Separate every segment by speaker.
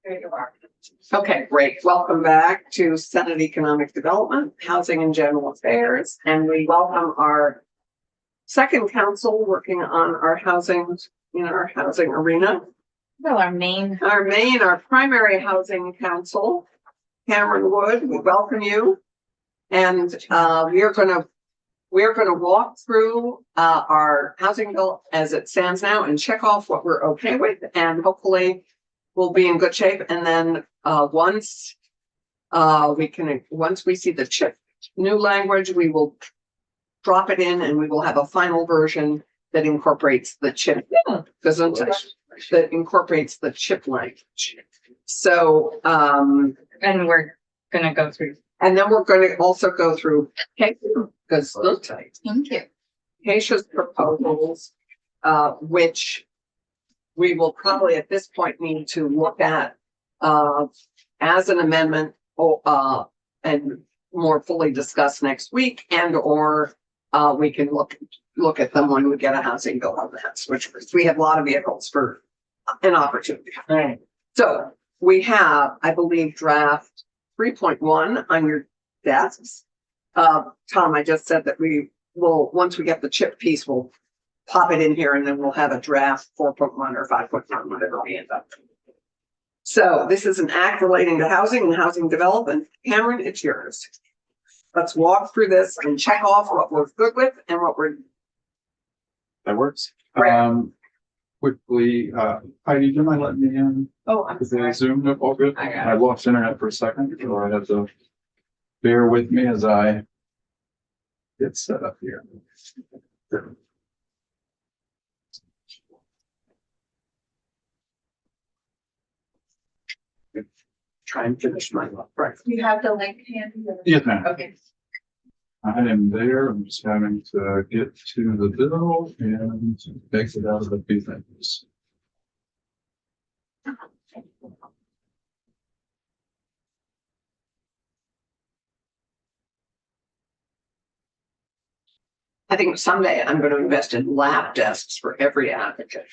Speaker 1: There you are. Okay, great. Welcome back to Senate Economic Development, Housing and General Affairs, and we welcome our second council working on our housing arena.
Speaker 2: Well,
Speaker 1: Our primary housing council, Cameron Wood, we welcome you. And we're gonna walk through our housing bill as it stands now and check off what we're okay with, and hopefully we'll be in good shape. And then once we see the CHIP new language, we will drop it in and we will have a final version that incorporates the CHIP. That incorporates the CHIP language. So
Speaker 2: and we're gonna go through.
Speaker 1: And then we're going to also go through because
Speaker 2: Thank you.
Speaker 1: Keisha's proposals, which we will probably at this point need to look at as an amendment and more fully discuss next week, and or we can look at them when we get a housing bill on that, which we have a lot of vehicles for an opportunity.
Speaker 2: Right.
Speaker 1: So we have, I believe, draft 3.1 on your desks. Tom, I just said that we will, once we get the CHIP piece, we'll pop it in here and then we'll have a draft 4.1 or 5.1, whatever we end up. So this is an act relating to housing and housing development. Cameron, it's yours. Let's walk through this and check off what we're good with and what we're.
Speaker 3: That works.
Speaker 1: Right.
Speaker 3: Quickly, Heidi, do you mind letting me in?
Speaker 1: Oh, I'm
Speaker 3: Is the
Speaker 1: sorry.
Speaker 3: Zoom up all good?
Speaker 1: I got it.
Speaker 3: I lost internet for a second, so I have to bear with me as I get set up here.
Speaker 1: Try and finish my right.
Speaker 2: You have the link handy?
Speaker 3: Yes, ma'am.
Speaker 2: Okay.
Speaker 3: I am there. I'm just having to get to the bill and exit out of the few things.
Speaker 1: I think someday I'm going to invest in lap desks for every applicant.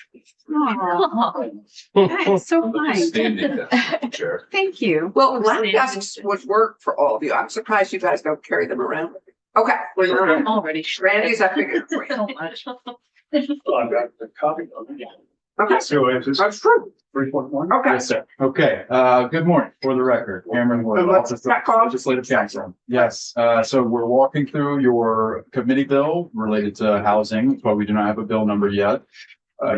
Speaker 2: That's so
Speaker 3: Standing desk, Chair.
Speaker 2: Thank you.
Speaker 1: Well, lap desks would work for all of you. I'm surprised you guys don't carry them around. Okay.
Speaker 2: I'm already
Speaker 1: Randy's, I figured. For you.
Speaker 2: so much.
Speaker 3: Oh, I've got the copy of it.
Speaker 1: Okay,
Speaker 3: So it's just
Speaker 1: that's true.
Speaker 3: 3.1?
Speaker 1: Okay.
Speaker 3: Yes, sir. Okay, good morning, for the record, Cameron Wood,
Speaker 1: And let's
Speaker 3: Office of
Speaker 1: check off.
Speaker 3: Legislative Counsel. Yes, so we're walking through your committee bill related to housing, but we do not have a bill number yet.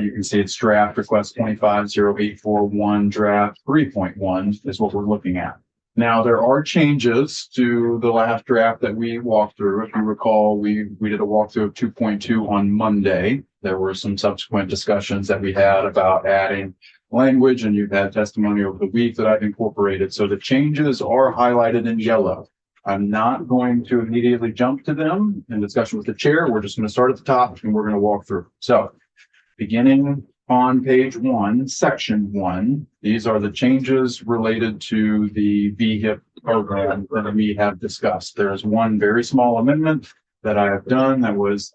Speaker 3: You can see it's draft request 250841 draft 3.1 is what we're looking at. Now, there are changes to the last draft that we walked through. If you recall, we did a walkthrough of 2.2 on Monday. There were some subsequent discussions that we had about adding language, and you've had testimony over the week that I've incorporated. So the changes are highlighted in yellow. I'm not going to immediately jump to them in discussion with the chair. We're just going to start at the top and we're going to walk through. So beginning on page 1, section 1, these are the changes related to the VHIP program that we have discussed. There's one very small amendment that I have done that was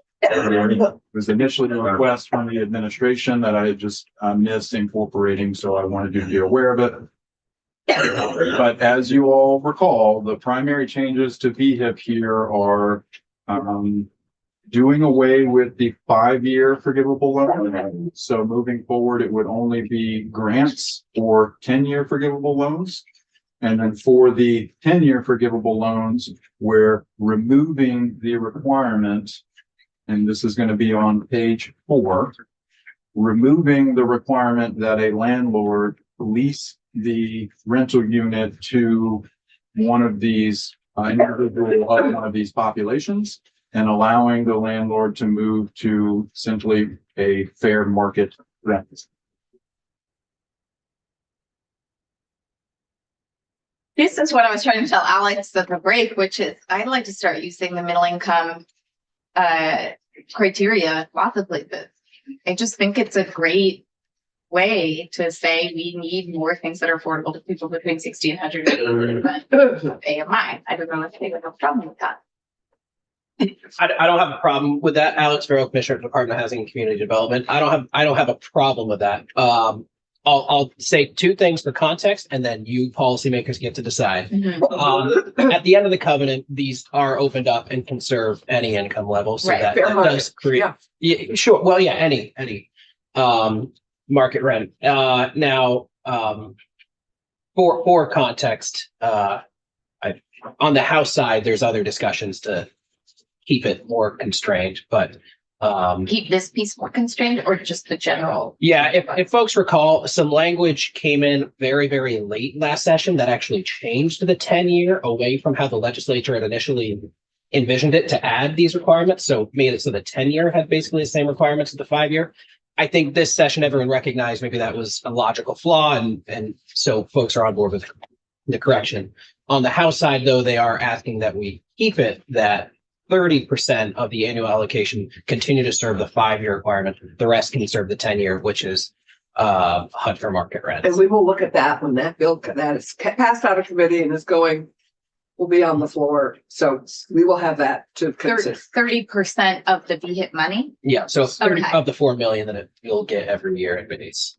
Speaker 3: initially a request from the administration that I had just missed incorporating, so I wanted you to be aware of it. But as you all recall, the primary changes to VHIP here are doing away with the 5-year forgivable loan. So moving forward, it would only be grants for 10-year forgivable loans. And then for the 10-year forgivable loans, we're removing the requirement, and this is going to be on page 4, removing the requirement that a landlord lease the rental unit to one of these individual of one of these populations, and allowing the landlord to move to simply a fair market rent.
Speaker 2: This is what I was trying to tell Alex at the break, which is I'd like to start using the middle income criteria lots of places. I just think it's a great way to say we need more things that are affordable to people between 60 and 100 AMI. I don't know if they would have a problem with that.
Speaker 4: I don't have a problem with that. Alex Farrell, Commissioner, Department of Housing and Community Development. I don't have a problem with that. I'll say two things for context, and then you policymakers get to decide.
Speaker 2: Mhm.
Speaker 4: At the end of the covenant, these are opened up and can serve any income level, so
Speaker 2: Right,
Speaker 4: that
Speaker 1: fair market,
Speaker 4: does create.
Speaker 1: yeah.
Speaker 4: Yeah, sure. Well, yeah, any market rent. Now, for context, on the House side, there's other discussions to keep it more constrained, but
Speaker 2: Keep this piece more constrained or just the general?
Speaker 4: yeah, if folks recall, some language came in very, very late last session that actually changed the 10-year away from how the legislature had initially envisioned it to add these requirements. So made it so the 10-year had basically the same requirements as the 5-year. I think this session, everyone recognized maybe that was a logical flaw, and so folks are on board with the correction. On the House side, though, they are asking that we keep it that 30% of the annual allocation continue to serve the 5-year requirement. The rest can serve the 10-year, which is HUD for market rent.
Speaker 1: And we will look at that when that bill, that is passed out of committee and is going, will be on the floor. So we will have that to consider.
Speaker 2: 30% of the VHIP money?
Speaker 4: Yeah, so 30
Speaker 2: Okay.
Speaker 4: of the 4 million that you'll get every year in minis.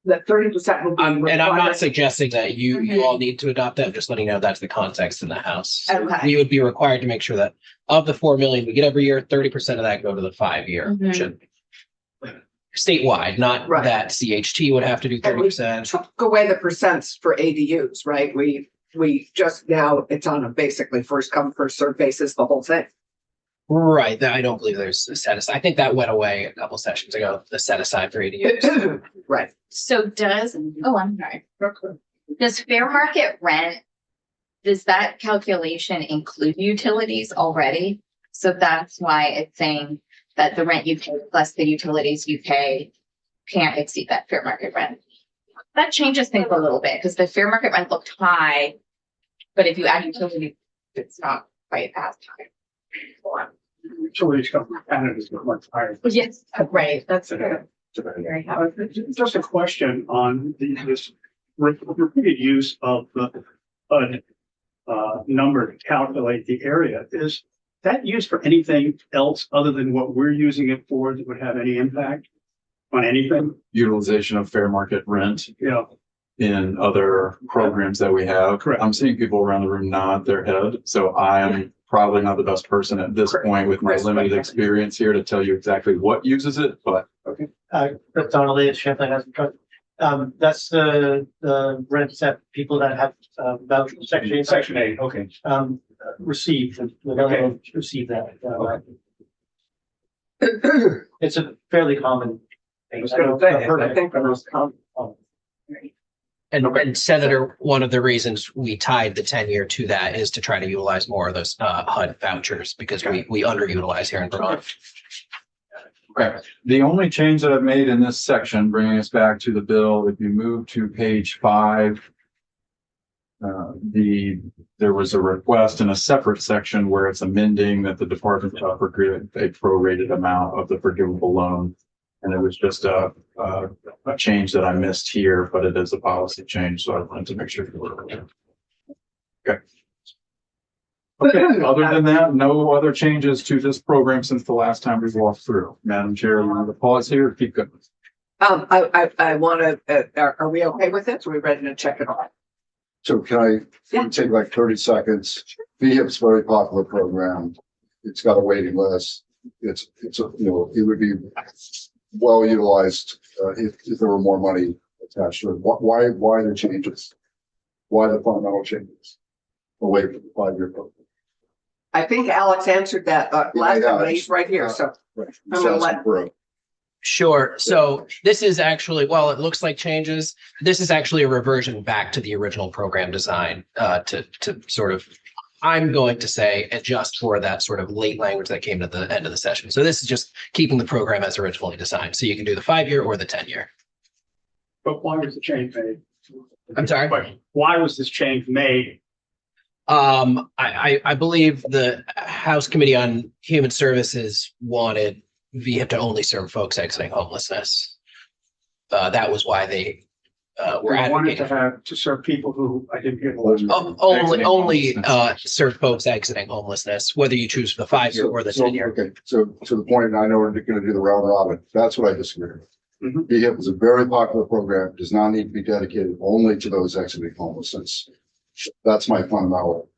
Speaker 1: That 30% will be.
Speaker 4: And I'm not
Speaker 1: required.
Speaker 4: suggesting that you all need to adopt that. I'm just letting you know that's the context in the House.
Speaker 2: Okay.
Speaker 4: We would be required to make sure that of the 4 million we get every year, 30% of that go to the 5-year.
Speaker 2: Mhm.
Speaker 4: Should statewide, not
Speaker 1: Right.
Speaker 4: that CHT would have to do
Speaker 1: And we
Speaker 4: 30%.
Speaker 1: took away the percents for ADUs, right? We just now, it's on a basically first come, first served basis, the whole thing.
Speaker 4: Right. I don't believe there's a set aside. I think that went away a couple sessions ago, the set aside for ADUs.
Speaker 1: Right.
Speaker 2: So I'm sorry. Does fair market rent, does that calculation include utilities already? So that's why it's saying that the rent you pay plus the utilities you pay can't exceed that fair market rent. That changes things a little bit because the fair market rent looked high, but if you add utilities, it's not quite as high.
Speaker 5: Utilities come from Canada is much higher.
Speaker 2: Yes, right. That's true. Very happy.
Speaker 5: Just a question on this repeated use of the HUD number to calculate the area. Is that used for anything else other than what we're using it for that would have any impact on anything?
Speaker 3: Utilization of fair market rent
Speaker 5: Yeah,
Speaker 3: in other programs that we have.
Speaker 5: Correct.
Speaker 3: I'm seeing people around the room nod their head, so I am probably not the best person at this
Speaker 1: Correct.
Speaker 3: point with my limited experience here to tell you exactly what uses it, but
Speaker 6: Chris Donnelly at Champlain Housing Trust. That's the rents that people that have, vouchers,
Speaker 5: Section 8, okay.
Speaker 6: Receive, receive that. It's a fairly common
Speaker 1: I
Speaker 6: thing.
Speaker 1: was gonna say, I think the most common.
Speaker 4: And Senator, one of the reasons we tied the 10-year to that is to try to utilize more of those HUD vouchers because we underutilize here in Vermont.
Speaker 3: okay. The only change that I've made in this section, bringing us back to the bill, if you move to page 5, there was a request in a separate section where it's amending that the department shall forgive a prorated amount of the forgivable loan. And it was just a change that I missed here, but it is a policy change, so I wanted to make sure. Okay. Okay, other than that, no other changes to this program since the last time we walked through. Madam Chair, you want to pause here? Keep going.
Speaker 1: I want to, are we okay with it? Are we ready to check it off?
Speaker 7: So can
Speaker 1: Yeah.
Speaker 7: I take like 30 seconds? VHIP's a very popular program. It's got a waiting list. It's, it would be well utilized, if there were more money attached to it. Why the changes? Why the fundamental changes away from the 5-year program?
Speaker 1: I think Alex answered that last
Speaker 7: Yeah,
Speaker 1: time, but he's right here, so.
Speaker 7: Right.
Speaker 1: I'm gonna let-
Speaker 7: Asking for a-
Speaker 4: Sure. So this is actually, while it looks like changes, this is actually a reversion back to the original program design to sort of, I'm going to say, adjust for that sort of late language that came at the end of the session. So this is just keeping the program as originally designed. So you can do the 5-year or the 10-year.
Speaker 5: But why was the change made?
Speaker 4: I'm sorry?
Speaker 5: But why was this change made?
Speaker 4: I believe the House Committee on Human Services wanted VHIP to only serve folks exiting homelessness. That was why they were
Speaker 5: We wanted
Speaker 4: advocating.
Speaker 5: to serve people who I didn't get. the
Speaker 4: Only serve folks exiting homelessness, whether you choose the 5-year or the 10-year.
Speaker 7: Okay, so to the point, I know we're gonna do the round robin. That's what I disagree with.
Speaker 5: Mhm.
Speaker 7: VHIP is a very popular program, does not need to be dedicated only to those exiting homelessness. That's my fundamental.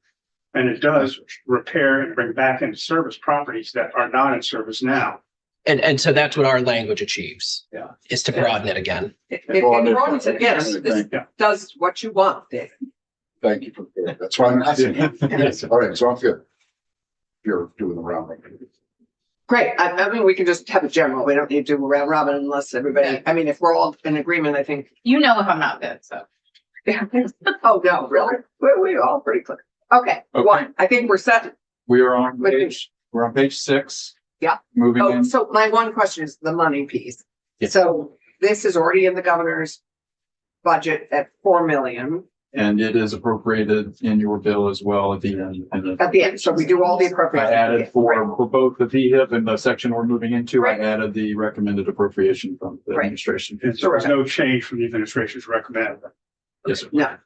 Speaker 5: And it does repair and bring back into service properties that are not in service now.
Speaker 4: And so that's what our language achieves.
Speaker 5: Yeah.
Speaker 4: Is to broaden it again.
Speaker 1: It broadens it, yes, this
Speaker 5: Yeah.
Speaker 1: does what you want, Dave.
Speaker 7: Thank you for, that's why I'm asking.
Speaker 3: Yes.
Speaker 7: All right, so I'm good. You're doing the round.
Speaker 1: Great, I mean, we can just have a general, we don't need to do a round robin unless everybody, I mean, if we're all in agreement, I think.
Speaker 2: You know if I'm not good, so.
Speaker 1: Oh, no, really? We're all pretty clear. Okay,
Speaker 3: Okay.
Speaker 1: one, I think we're set.
Speaker 3: We are on
Speaker 1: But-
Speaker 3: we're on page 6.
Speaker 1: Yeah.
Speaker 3: Moving
Speaker 1: Oh,
Speaker 3: in.
Speaker 1: so my one question is the money piece.
Speaker 3: Yeah.
Speaker 1: So this is already in the governor's budget at 4 million
Speaker 3: And it is appropriated in your bill as well at the end.
Speaker 1: at the end. So we do all the
Speaker 3: I
Speaker 1: appropriations.
Speaker 3: added for both the VHIP and the section we're moving into, I
Speaker 1: Right.
Speaker 3: added the recommended appropriation from the
Speaker 1: Right.
Speaker 3: administration.
Speaker 5: And so there's no change from the administration's recommended.
Speaker 3: Yes, sir.
Speaker 1: No,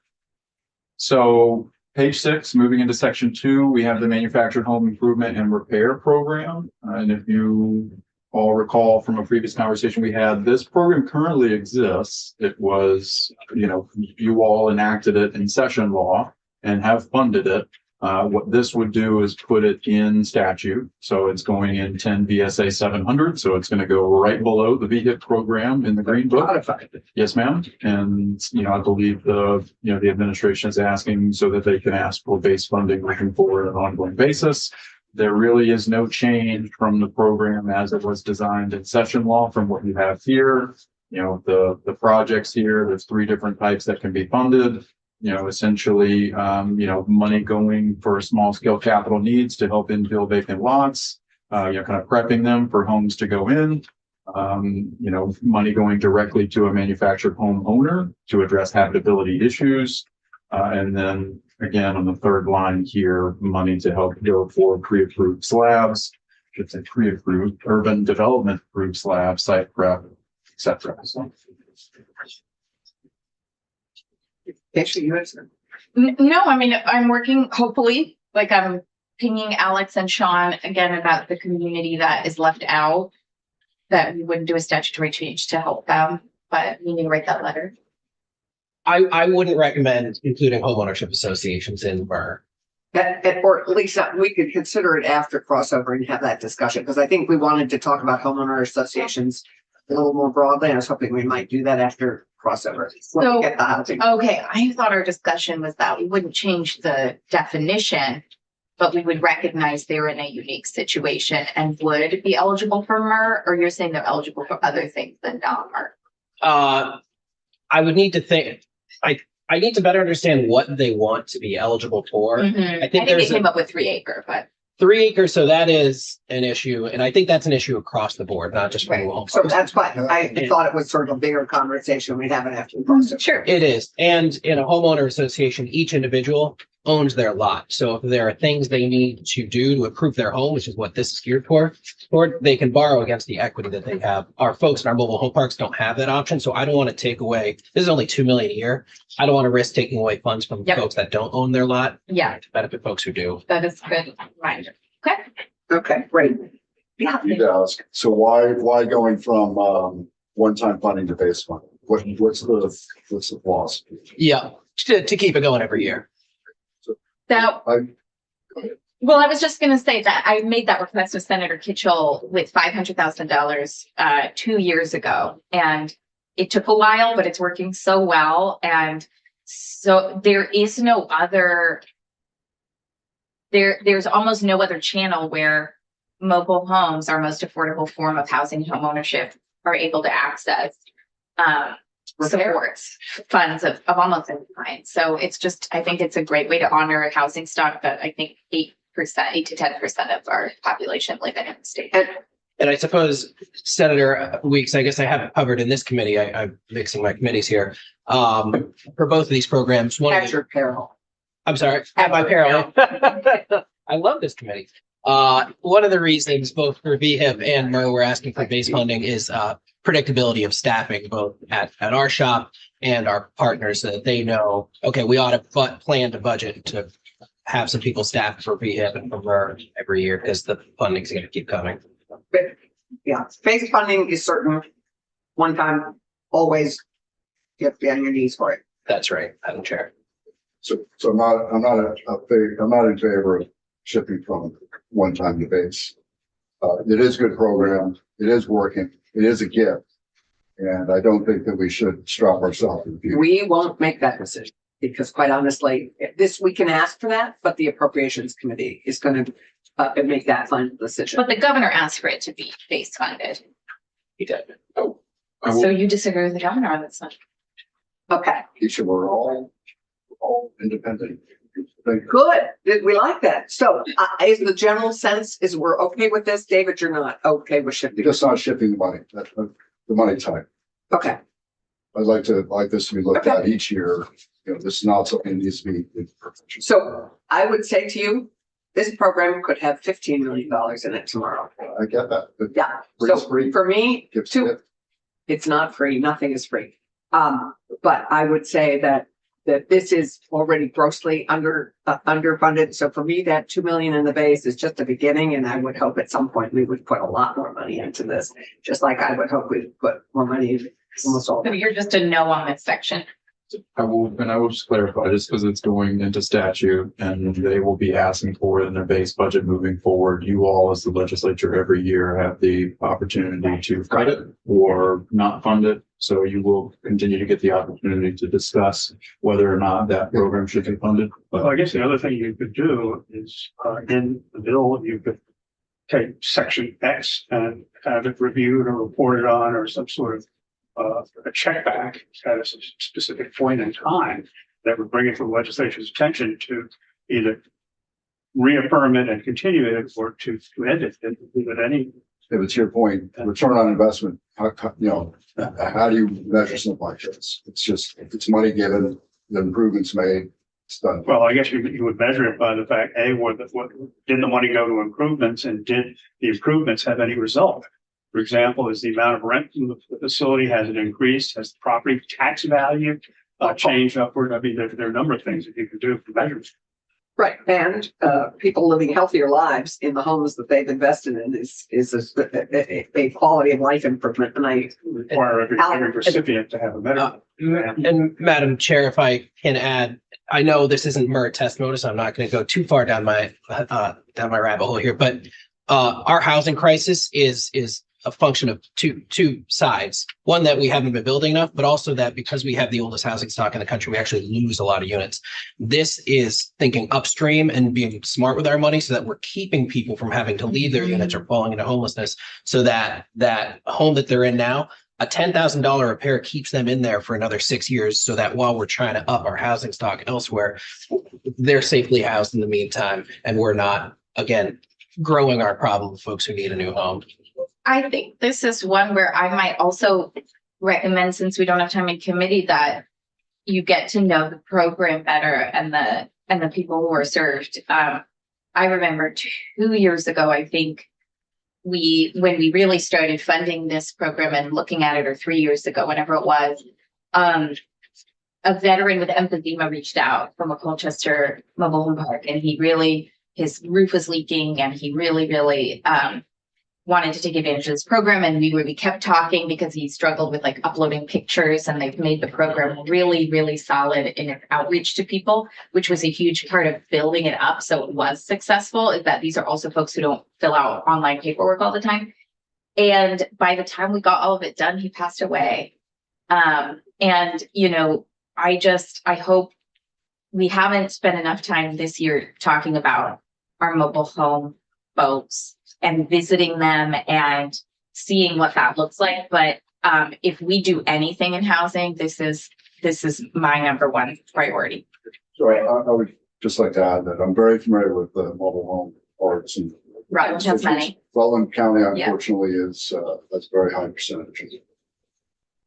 Speaker 3: So page 6, moving into section 2, we have the manufactured home improvement and repair program. And if you all recall from a previous conversation we had, this program currently exists. It was, you all enacted it in session law and have funded it. What this would do is put it in statute. So it's going in 10 VSA 700. So it's going to go right below the VHIP program in the green book.
Speaker 1: modified.
Speaker 3: Yes, ma'am. And, I believe the administration is asking so that they can ask for base funding moving forward on an ongoing basis. There really is no change from the program as it was designed in session law from what you have here. The projects here, there's 3 different types that can be funded. Essentially, money going for small scale capital needs to help infill vacant lots, kind of prepping them for homes to go in. Money going directly to a manufactured home owner to address habitability issues. And then again, on the third line here, money to help go for pre-approved slabs, should say pre-approved urban development approved slabs, site prep, et cetera. So,
Speaker 1: Actually, you answered.
Speaker 2: No, I mean, I'm working, hopefully, like I'm pinging Alex and Sean again about the community that is left out. That we wouldn't do a statutory change to help them, but we need to write that letter.
Speaker 4: I wouldn't recommend including homeownership associations in MER.
Speaker 1: Or at least we could consider it after crossover and have that discussion, because I think we wanted to talk about homeowner associations a little more broadly. I was hoping we might do that after crossover. When we
Speaker 2: So-
Speaker 1: get the housing.
Speaker 2: Okay, I thought our discussion was that we wouldn't change the definition, but we would recognize they're in a unique situation and would be eligible for MER, or you're saying they're eligible for other things than non-MER?
Speaker 4: I would need to think, I need to better understand what they want to be eligible for.
Speaker 2: Mhm.
Speaker 4: I
Speaker 2: I
Speaker 4: think
Speaker 2: think they
Speaker 4: there's
Speaker 2: came
Speaker 4: a
Speaker 2: up with 3 acre, but
Speaker 4: 3 acres, so that is an issue. And I think that's an issue across the board, not just for
Speaker 2: Right.
Speaker 4: home
Speaker 1: So
Speaker 4: parks.
Speaker 1: that's why I thought it was sort of a bigger conversation. We'd have it after crossover.
Speaker 2: sure.
Speaker 4: It is. And in a homeowner association, each individual owns their lot. So if there are things they need to do to improve their home, which is what this is geared for, or they can borrow against the equity that they have. Our folks in our mobile home parks don't have that option. So I don't want to take away, this is only 2 million a year. I don't want to risk taking away funds from
Speaker 2: Yep.
Speaker 4: folks that don't own their lot
Speaker 2: Yeah,
Speaker 4: to benefit folks who do.
Speaker 2: that is a good reminder. Okay.
Speaker 1: Okay, great. Yeah.
Speaker 7: You'd ask, so why going from, one-time funding to base funding? What's the philosophy?
Speaker 4: Yeah, to keep it going every year.
Speaker 2: Now,
Speaker 7: I-
Speaker 2: well, I was just gonna say that I made that request with Senator Kitchell with $500,000 2 years ago. And it took a while, but it's working so well. And so there is no other, there's almost no other channel where mobile homes, our most affordable form of housing home ownership, are able to access supports funds of almost any kind. So it's just, I think it's a great way to honor a housing stock that I think 8% to 10% of our population live in the state.
Speaker 4: And I suppose Senator Weeks, I guess I have it covered in this committee. I'm mixing my committees here. For both of these programs, one of
Speaker 1: At
Speaker 4: the,
Speaker 1: your peril.
Speaker 4: I'm sorry, at my peril. I love this committee. One of the reasons both for VHIP and MER we're asking for base funding is predictability of staffing, both at our shop and our partners, so that they know, okay, we ought to plan to budget to have some people staffed for VHIP and for MER every year, because the funding's going to keep coming.
Speaker 1: But yeah, base funding is certainly one time, always you have to be on your knees for it.
Speaker 4: That's right, Madam Chair.
Speaker 7: So I'm not in favor of shifting from one-time debates. It is a good program. It is working. It is a gift. And I don't think that we should strap ourselves in the future.
Speaker 1: We won't make that decision because quite honestly, we can ask for that, but the appropriations committee is going to make that final decision.
Speaker 2: But the governor asked for it to be base funded.
Speaker 4: He did.
Speaker 3: I
Speaker 2: So
Speaker 3: will,
Speaker 2: you disagree with the governor on this one?
Speaker 1: Okay,
Speaker 7: Each of we're all independent. Thank you.
Speaker 1: good. We like that. So is the general sense is we're okay with this? David, you're not okay with shifting?
Speaker 7: Just not shifting the money, the money type.
Speaker 1: Okay,
Speaker 7: I'd like this to be looked at each year. You know, this is not something that needs to be in perfection.
Speaker 1: so I would say to you, this program could have $15 million in it tomorrow.
Speaker 7: I get that, but
Speaker 1: Yeah,
Speaker 7: Free is
Speaker 1: so
Speaker 7: free.
Speaker 1: for me,
Speaker 7: gives
Speaker 1: two,
Speaker 7: it.
Speaker 1: it's not free, nothing is free. But I would say that this is already grossly underfunded. So for me, that 2 million in the base is just the beginning, and I would hope at some point we would put a lot more money into this, just like I would hope we'd put more money in almost all.
Speaker 2: So you're just a no on this section.
Speaker 3: I will just clarify, just because it's going into statute and they will be asking for it in their base budget moving forward. You all, as the legislature, every year have the opportunity to fund it or not fund it. So you will continue to get the opportunity to discuss whether or not that program should be funded.
Speaker 5: Well, I guess the other thing you could do is, in the bill, you could take section X and have it reviewed or reported on or some sort of a check back at a specific point in time that would bring it to the legislature's attention to either reaffirm it and continue it or to end it and leave it any.
Speaker 7: If it's your point, return on investment, how do you measure something like this? It's just, if it's money given, the improvements made, it's done.
Speaker 5: Well, I guess you would measure it by the fact, A, what did the money go to improvements and did the improvements have any result? For example, is the amount of rent in the facility, has it increased? Has the property tax value changed upward? I mean, there are a number of things that you can do for measures.
Speaker 1: Right, and people living healthier lives in the homes that they've invested in is a quality of life improvement, and I.
Speaker 5: Require every recipient to have a medical.
Speaker 4: And Madam Chair, if I can add, I know this isn't MERT test mode, so I'm not going to go too far down my rabbit hole here, but our housing crisis is a function of two sides. One, that we haven't been building enough, but also that because we have the oldest housing stock in the country, we actually lose a lot of units. This is thinking upstream and being smart with our money so that we're keeping people from having to leave their units or falling into homelessness, so that home that they're in now, a $10,000 repair keeps them in there for another 6 years, so that while we're trying to up our housing stock elsewhere, they're safely housed in the meantime, and we're not, again, growing our problem with folks who need a new home.
Speaker 2: I think this is one where I might also recommend, since we don't have time in committee, that you get to know the program better and the people who are served. I remember 2 years ago, I think when we really started funding this program and looking at it, or 3 years ago, whenever it was, a veteran with emphysema reached out from a Colchester mobile home park, and his roof was leaking, and he really wanted to take advantage of this program. And we kept talking because he struggled with like uploading pictures, and they've made the program really solid in its outreach to people, which was a huge part of building it up. So it was successful, is that these are also folks who don't fill out online paperwork all the time. And by the time we got all of it done, he passed away. And, I hope we haven't spent enough time this year talking about our mobile home folks and visiting them and seeing what that looks like. But if we do anything in housing, this is my number one priority.
Speaker 7: So I would just like to add that I'm very familiar with the mobile home parks and.
Speaker 2: Rutland has many.
Speaker 7: Rutland County,
Speaker 2: Yeah.
Speaker 7: unfortunately, is that's a very high percentage.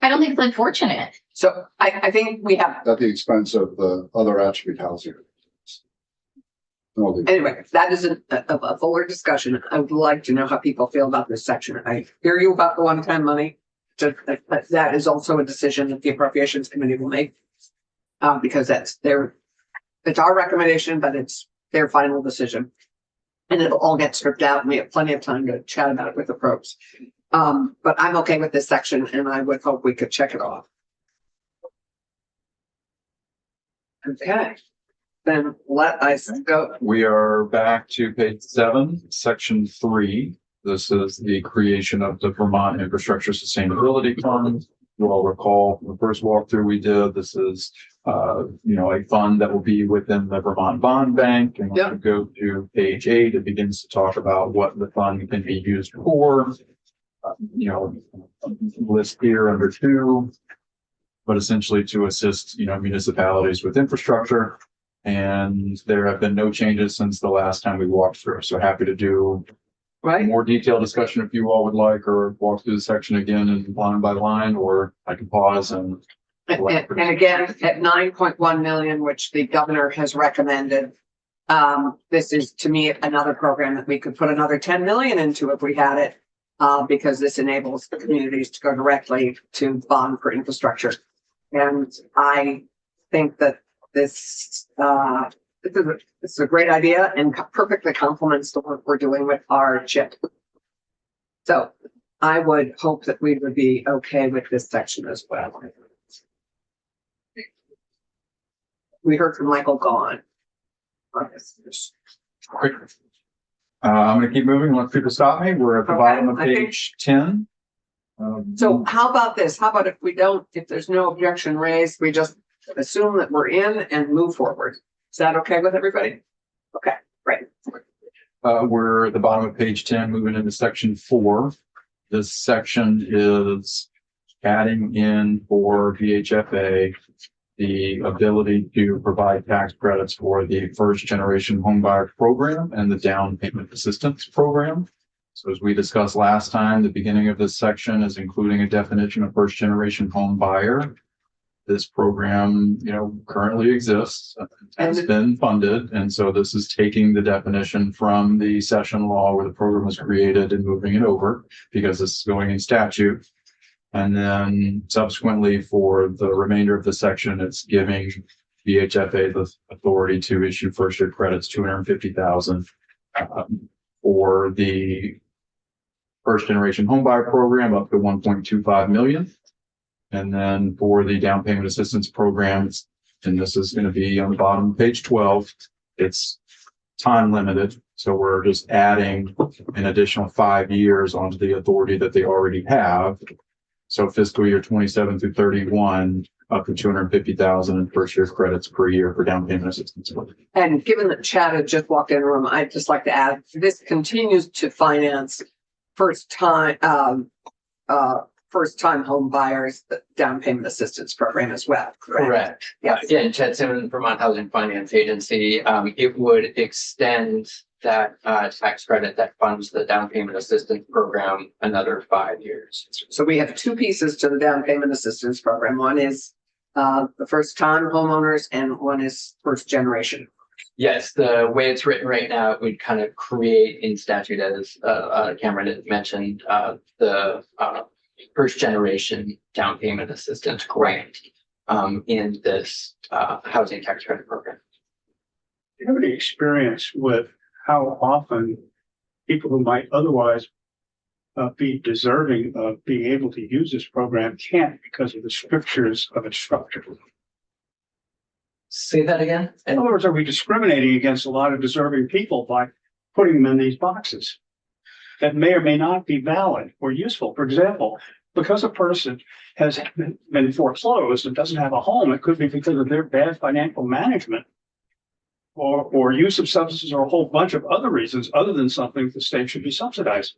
Speaker 2: I don't think it's unfortunate.
Speaker 1: So I think we have,
Speaker 7: At the expense of the other attribute housing.
Speaker 1: anyway, that is a fuller discussion. I would like to know how people feel about this section. I hear you about the one-time money. But that is also a decision that the appropriations committee will make. Because it's our recommendation, but it's their final decision. And it'll all get stripped out, and we have plenty of time to chat about it with the probes. But I'm okay with this section and I would hope we could check it off. Okay, then let us go.
Speaker 3: We are back to page 7, section 3. This is the creation of the Vermont Infrastructure Sustainability Fund. You all recall from the first walkthrough we did, this is, a fund that will be within the Vermont Bond Bank. And when
Speaker 1: Yep.
Speaker 3: you go to page 8, it begins to talk about what the fund can be used for. List here under 2, but essentially to assist, municipalities with infrastructure. And there have been no changes since the last time we walked through. So happy to do
Speaker 1: Right?
Speaker 3: more detailed discussion if you all would like, or walk through the section again and line by line, or I can pause and.
Speaker 1: And again, at 9.1 million, which the governor has recommended, this is to me another program that we could put another 10 million into if we had it, because this enables the communities to go directly to bond for infrastructure. And I think that this is a great idea and perfectly complements the work we're doing with our chip. So I would hope that we would be okay with this section as well. We heard from Michael Gahn.
Speaker 3: I'm gonna keep moving unless people stop me. We're at the
Speaker 1: Okay,
Speaker 3: bottom of
Speaker 1: I think-
Speaker 3: page 10.
Speaker 1: So how about this? How about if there's no objection raised, we just assume that we're in and move forward? Is that okay with everybody? Okay, great.
Speaker 3: We're at the bottom of page 10, moving into section 4. This section is adding in for VHFA the ability to provide tax credits for the first generation homebuyer program and the down payment assistance program. So as we discussed last time, the beginning of this section is including a definition of first generation home buyer. This program, currently exists, has been funded. And so this is taking the definition from the session law where the program was created and moving it over because this is going in statute. And then subsequently for the remainder of the section, it's giving VHFA the authority to issue first year credits, 250,000 for the first generation homebuyer program up to 1.25 million. And then for the down payment assistance programs, and this is going to be on the bottom of page 12, it's time limited. So we're just adding an additional 5 years onto the authority that they already have. So fiscal year 27 through 31, up to 250,000 in first year credits per year for down payment assistance.
Speaker 1: And given that Chad had just walked in the room, I'd just like to add, this continues to finance first time home buyers, the down payment assistance program as well.
Speaker 8: Correct.
Speaker 1: Yes.
Speaker 8: Yeah, Chad Simmons, Vermont Housing Finance Agency, it would extend that tax credit that funds the down payment assistance program another 5 years.
Speaker 1: So we have 2 pieces to the down payment assistance program. One is the first time homeowners and one is first generation.
Speaker 8: Yes, the way it's written right now, it would kind of create in statute, as Cameron had mentioned, the first generation down payment assistance grant in this housing tax credit program.
Speaker 5: Do you have any experience with how often people who might otherwise be deserving of being able to use this program can't because of the strictures of its structure?
Speaker 8: Say that again?
Speaker 5: In other words, are we discriminating against a lot of deserving people by putting them in these boxes that may or may not be valid or useful? For example, because a person has been foreclosed and doesn't have a home, it could be because of their bad financial management or use of substances or a whole bunch of other reasons other than something the state should be subsidizing.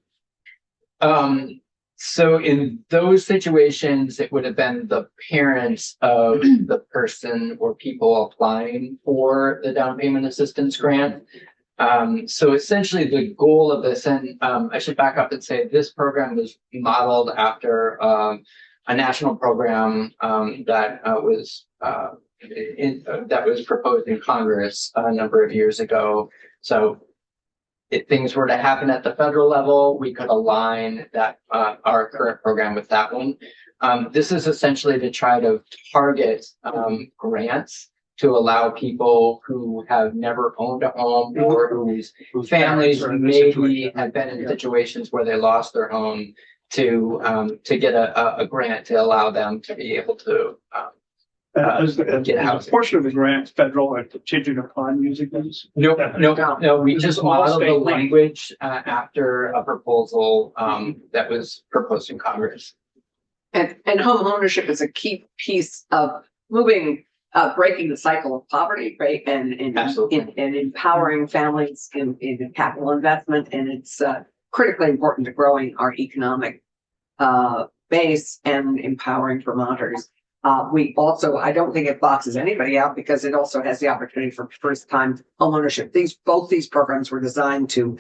Speaker 8: So in those situations, it would have been the parents of the person or people applying for the down payment assistance grant. So essentially the goal of this, and I should back up and say this program was modeled after a national program that was proposed in Congress a number of years ago. So if things were to happen at the federal level, we could align that our current program with that one. This is essentially to try to target grants to allow people who have never owned a home or whose families
Speaker 5: are in this
Speaker 8: maybe
Speaker 5: situation.
Speaker 8: have been in situations where they lost their home to get a grant to allow them to be able to,
Speaker 5: As
Speaker 8: get
Speaker 5: a
Speaker 8: housing.
Speaker 5: portion of the grant, federal, are contingent upon using this.
Speaker 8: No, we just
Speaker 5: Small
Speaker 8: modeled the
Speaker 5: state money.
Speaker 8: language, after a proposal, that was proposed in Congress.
Speaker 1: And home ownership is a key piece of breaking the cycle of poverty, right? And
Speaker 8: Absolutely.
Speaker 1: and empowering families in capital investment. And it's critically important to growing our economic base and empowering Vermonters. We also, I don't think it boxes anybody out because it also has the opportunity for first time home ownership. Both these programs were designed to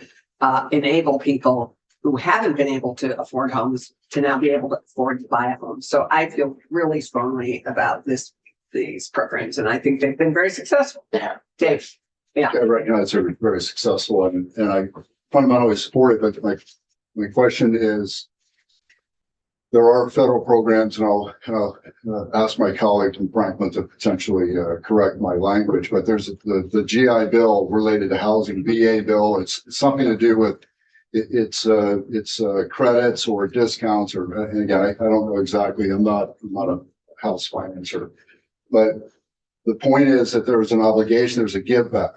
Speaker 1: enable people who haven't been able to afford homes to now be able to afford to buy a home. So I feel really strongly about these programs, and I think they've been very successful.
Speaker 8: Yeah.
Speaker 1: Dave.
Speaker 7: I recognize they're very successful and I fundamentally support it, but my question is, there are federal programs, and I'll ask my colleague from Franklin to potentially correct my language, but there's the GI Bill related to housing, VA bill. It's something to do with it's credits or discounts, and again, I don't know exactly. I'm not a house financer, but the point is that there's an obligation. There's a give back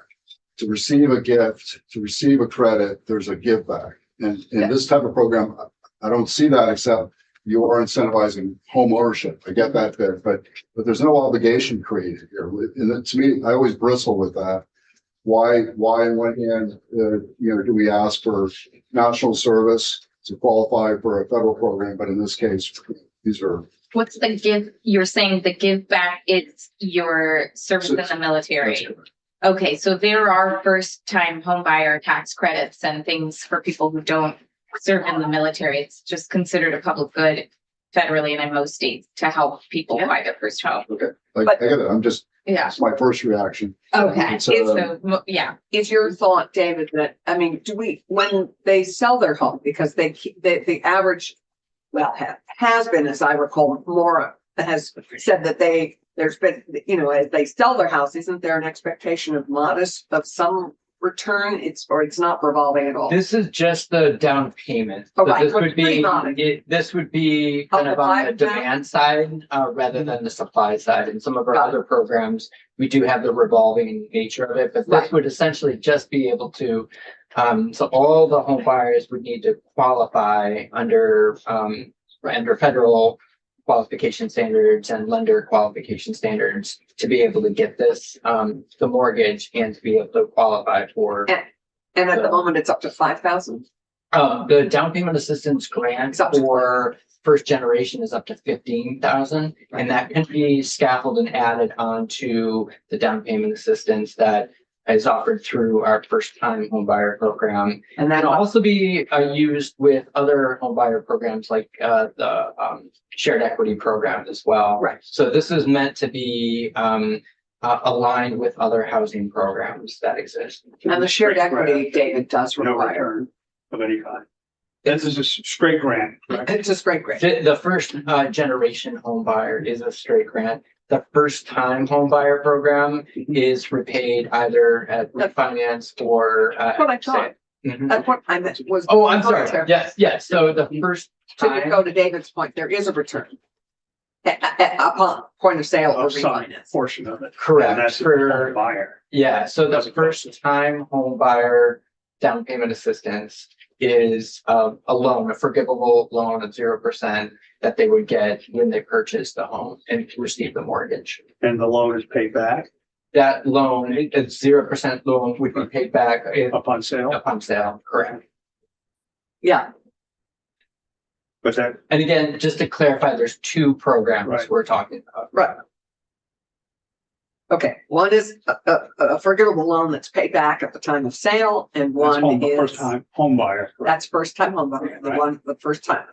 Speaker 7: to receive a gift, to receive a credit. There's a give back, and in this type of program, I don't see that except you are incentivizing home ownership. I get that bit, but there's no obligation created here. And to me, I always bristle with that. Why in one hand, do we ask for national service to qualify for a federal program? But in this case, these are.
Speaker 2: What's the give? You're saying the give back is your service in the military. Okay, so there are first time home buyer tax credits and things for people who don't serve in the military. It's just considered a public good federally and in most states to help people buy their first home.
Speaker 7: Okay, I get it. I'm just,
Speaker 2: Yeah.
Speaker 7: it's my first reaction.
Speaker 2: Okay.
Speaker 7: It's,
Speaker 2: So, yeah.
Speaker 1: Is your thought, David, that, I mean, when they sell their home, because the average, well, has been, as I recall, Maura has said that there's been, as they sell their house, isn't there an expectation of some return? It's not revolving at all.
Speaker 8: This is just the down payment.
Speaker 1: Oh,
Speaker 8: So
Speaker 1: right.
Speaker 8: this would be,
Speaker 1: Pretty
Speaker 8: this would be kind
Speaker 1: Oh,
Speaker 8: of on the
Speaker 1: the buy down?
Speaker 8: demand side, rather than the supply side. In some of our
Speaker 1: Got it.
Speaker 8: other programs, we do have the revolving nature of it, but
Speaker 1: Right.
Speaker 8: this would essentially just be able to, so all the home buyers would need to qualify under federal qualification standards and lender qualification standards to be able to get this, the mortgage and to be able to qualify for.
Speaker 1: And at the moment, it's up to 5,000.
Speaker 8: The down payment assistance grant
Speaker 1: It's up to
Speaker 8: for first generation is up to 15,000, and that can be scaffolded and added onto the down payment assistance that is offered through our first time home buyer program.
Speaker 1: And
Speaker 8: That'll
Speaker 1: then
Speaker 8: also be used with other home buyer programs like the shared equity program as well.
Speaker 1: Right.
Speaker 8: So this is meant to be aligned with other housing programs that exist.
Speaker 1: and the shared equity, David, does
Speaker 5: No
Speaker 1: require.
Speaker 5: return of any kind. This is a straight grant, correct?
Speaker 1: It's a straight grant.
Speaker 8: The first generation home buyer is a straight grant. The first time home buyer program is repaid either at refinance or.
Speaker 1: That's what I thought.
Speaker 8: Mhm.
Speaker 1: That's what I meant was.
Speaker 8: Oh, I'm sorry. Yes. So the first
Speaker 1: To
Speaker 8: time,
Speaker 1: go to David's point, there is a return. Upon point of sale or
Speaker 5: Of some
Speaker 1: refinance.
Speaker 5: portion of it. And
Speaker 8: correct,
Speaker 5: that's the
Speaker 8: for,
Speaker 5: buyer.
Speaker 8: yeah, so the
Speaker 5: Doesn't cost
Speaker 8: first time home buyer down payment assistance is a loan, a forgivable loan of 0% that they would get when they purchase the home and receive the mortgage.
Speaker 5: And the loan is paid back
Speaker 8: That loan, it's 0% loan would be paid back
Speaker 5: upon sale,
Speaker 8: upon sale, correct?
Speaker 1: Yeah,
Speaker 5: but that,
Speaker 8: And again, just to clarify, there's two programs
Speaker 5: Right.
Speaker 8: we're talking about.
Speaker 1: right. Okay, one is a forgivable loan that's paid back at the time of sale, and
Speaker 5: that's
Speaker 1: one
Speaker 5: first
Speaker 1: is,
Speaker 5: time home buyer. correct?
Speaker 1: that's first time home buyer.
Speaker 5: Right.
Speaker 1: The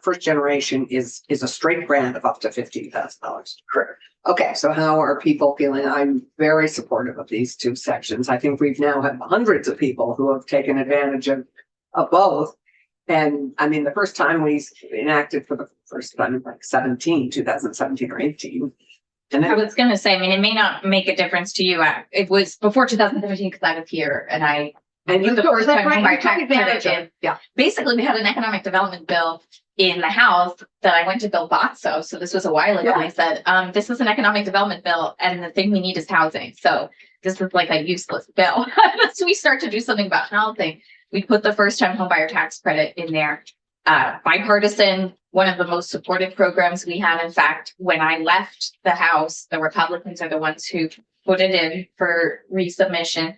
Speaker 1: first generation is a straight grant of up to $15,000.
Speaker 8: Correct.
Speaker 1: Okay, so how are people feeling? I'm very supportive of these two sections. I think we've now had hundreds of people who have taken advantage of both. And I mean, the first time we enacted for the first time, like 2017 or 18. And
Speaker 2: I
Speaker 1: then,
Speaker 2: was gonna say, I mean, it may not make a difference to you. It was before 2017 because I was here and
Speaker 1: and you
Speaker 2: the
Speaker 1: took
Speaker 2: first time home buyer
Speaker 1: you took
Speaker 2: tax
Speaker 1: advantage
Speaker 2: credit
Speaker 1: of it. Yeah,
Speaker 2: basically we had an economic development bill in the House that I went to Bill Botso. So this was a while ago.
Speaker 1: Yeah.
Speaker 2: And I said, this is an economic development bill, and the thing we need is housing. So this is like a useless bill. So we start to do something about housing. We put the first time home buyer tax credit in there. Bipartisan, one of the most supportive programs we had. In fact, when I left the House, the Republicans are the ones who put it in for resubmission.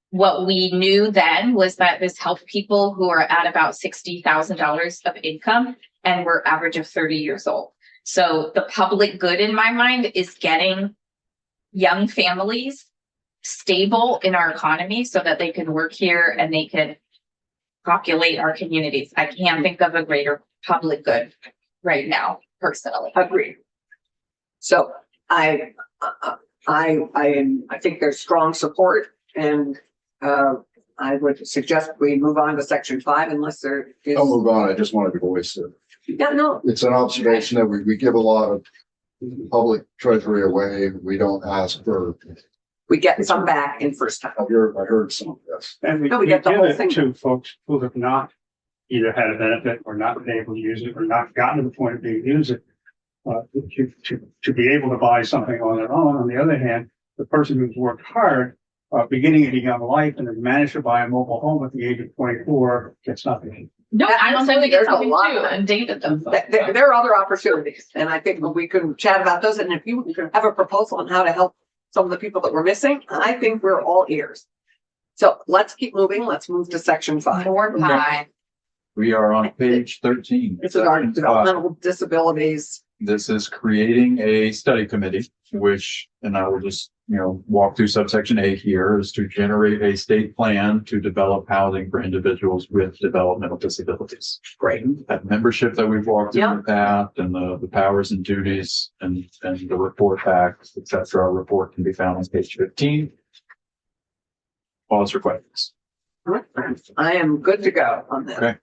Speaker 2: What we knew then was that this helped people who are at about $60,000 of income and were average of 30 years old. So the public good in my mind is getting young families stable in our economy so that they can work here and they can populate our communities. I can't think of a greater public good right now, personally.
Speaker 1: Agreed. So I think there's strong support, and I would suggest we move on to section 5 unless there is.
Speaker 7: I'll move on. I just wanted to voice it.
Speaker 1: Yeah, no,
Speaker 7: It's an observation that we give a lot of public treasury away. We don't ask for,
Speaker 1: we get some back in first time.
Speaker 7: I heard some, yes.
Speaker 5: And we
Speaker 1: No, we
Speaker 5: give
Speaker 1: get the whole
Speaker 5: it
Speaker 1: thing.
Speaker 5: to folks who have not either had a benefit or not been able to use it or not gotten to the point of being used it. To be able to buy something on their own. On the other hand, the person who's worked hard, beginning at a young life and has managed to buy a mobile home at the age of 24 gets nothing.
Speaker 2: No, I don't think we
Speaker 1: There's
Speaker 2: get
Speaker 1: a
Speaker 2: something
Speaker 1: lot
Speaker 2: too,
Speaker 1: of
Speaker 2: and David does.
Speaker 1: There are other opportunities, and I think we can chat about those. And if you have a proposal on how to help some of the people that we're missing, I think we're all ears. So let's keep moving. Let's move to section 5.
Speaker 2: More pie.
Speaker 3: We are on page 13.
Speaker 1: This is our
Speaker 3: section 5.
Speaker 1: developmental disabilities.
Speaker 3: This is creating a study committee, which, and I will just, walk through subsection A here, is to generate a state plan to develop housing for individuals with developmental disabilities.
Speaker 1: Great.
Speaker 3: That membership that we've walked
Speaker 1: Yeah.
Speaker 3: through with that, and the powers and duties and the report back, et cetera. Our report can be found on page 15. Pause for questions.
Speaker 1: I am good to go on this.
Speaker 3: Okay.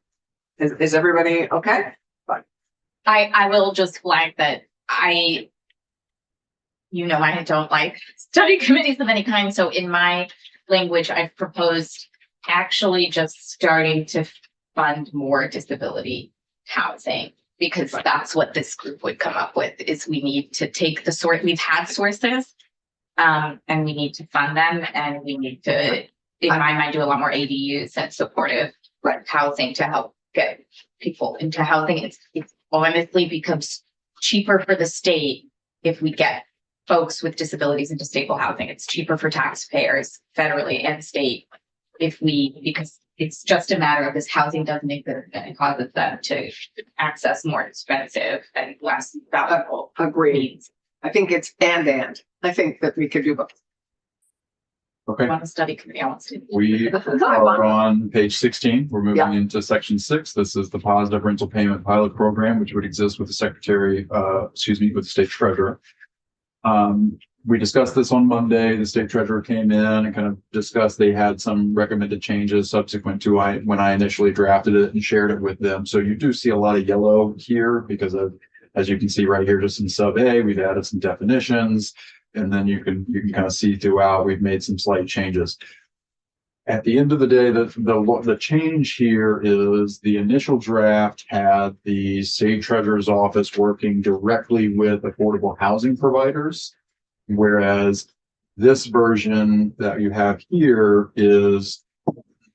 Speaker 1: Is everybody okay?
Speaker 2: I will just flag that I don't like study committees of any kind. So in my language, I've proposed actually just starting to fund more disability housing, because that's what this group would come up with, is we need to take the source, we've had sources, and we need to fund them, and we need to, in my mind, do a lot more ADUs and supportive housing to help get people into housing. It's honestly becomes cheaper for the state if we get folks with disabilities into stable housing. It's cheaper for taxpayers, federally and state, because it's just a matter of this housing doesn't exist, and it causes them to access more expensive and less valuable
Speaker 1: Agreed.
Speaker 2: needs.
Speaker 1: I think it's and. I think that we could do both.
Speaker 3: Okay.
Speaker 2: Want to study committee, I want to.
Speaker 3: We are on page 16. We're moving
Speaker 1: Yeah.
Speaker 3: into section 6. This is the positive rental payment pilot program, which would exist with the secretary, with the state treasurer. We discussed this on Monday. The state treasurer came in and kind of discussed, they had some recommended changes subsequent to when I initially drafted it and shared it with them. So you do see a lot of yellow here because of, as you can see right here, just in sub A, we've added some definitions. And then you can kind of see throughout, we've made some slight changes. At the end of the day, the change here is the initial draft had the state treasurer's office working directly with affordable housing providers, whereas this version that you have here is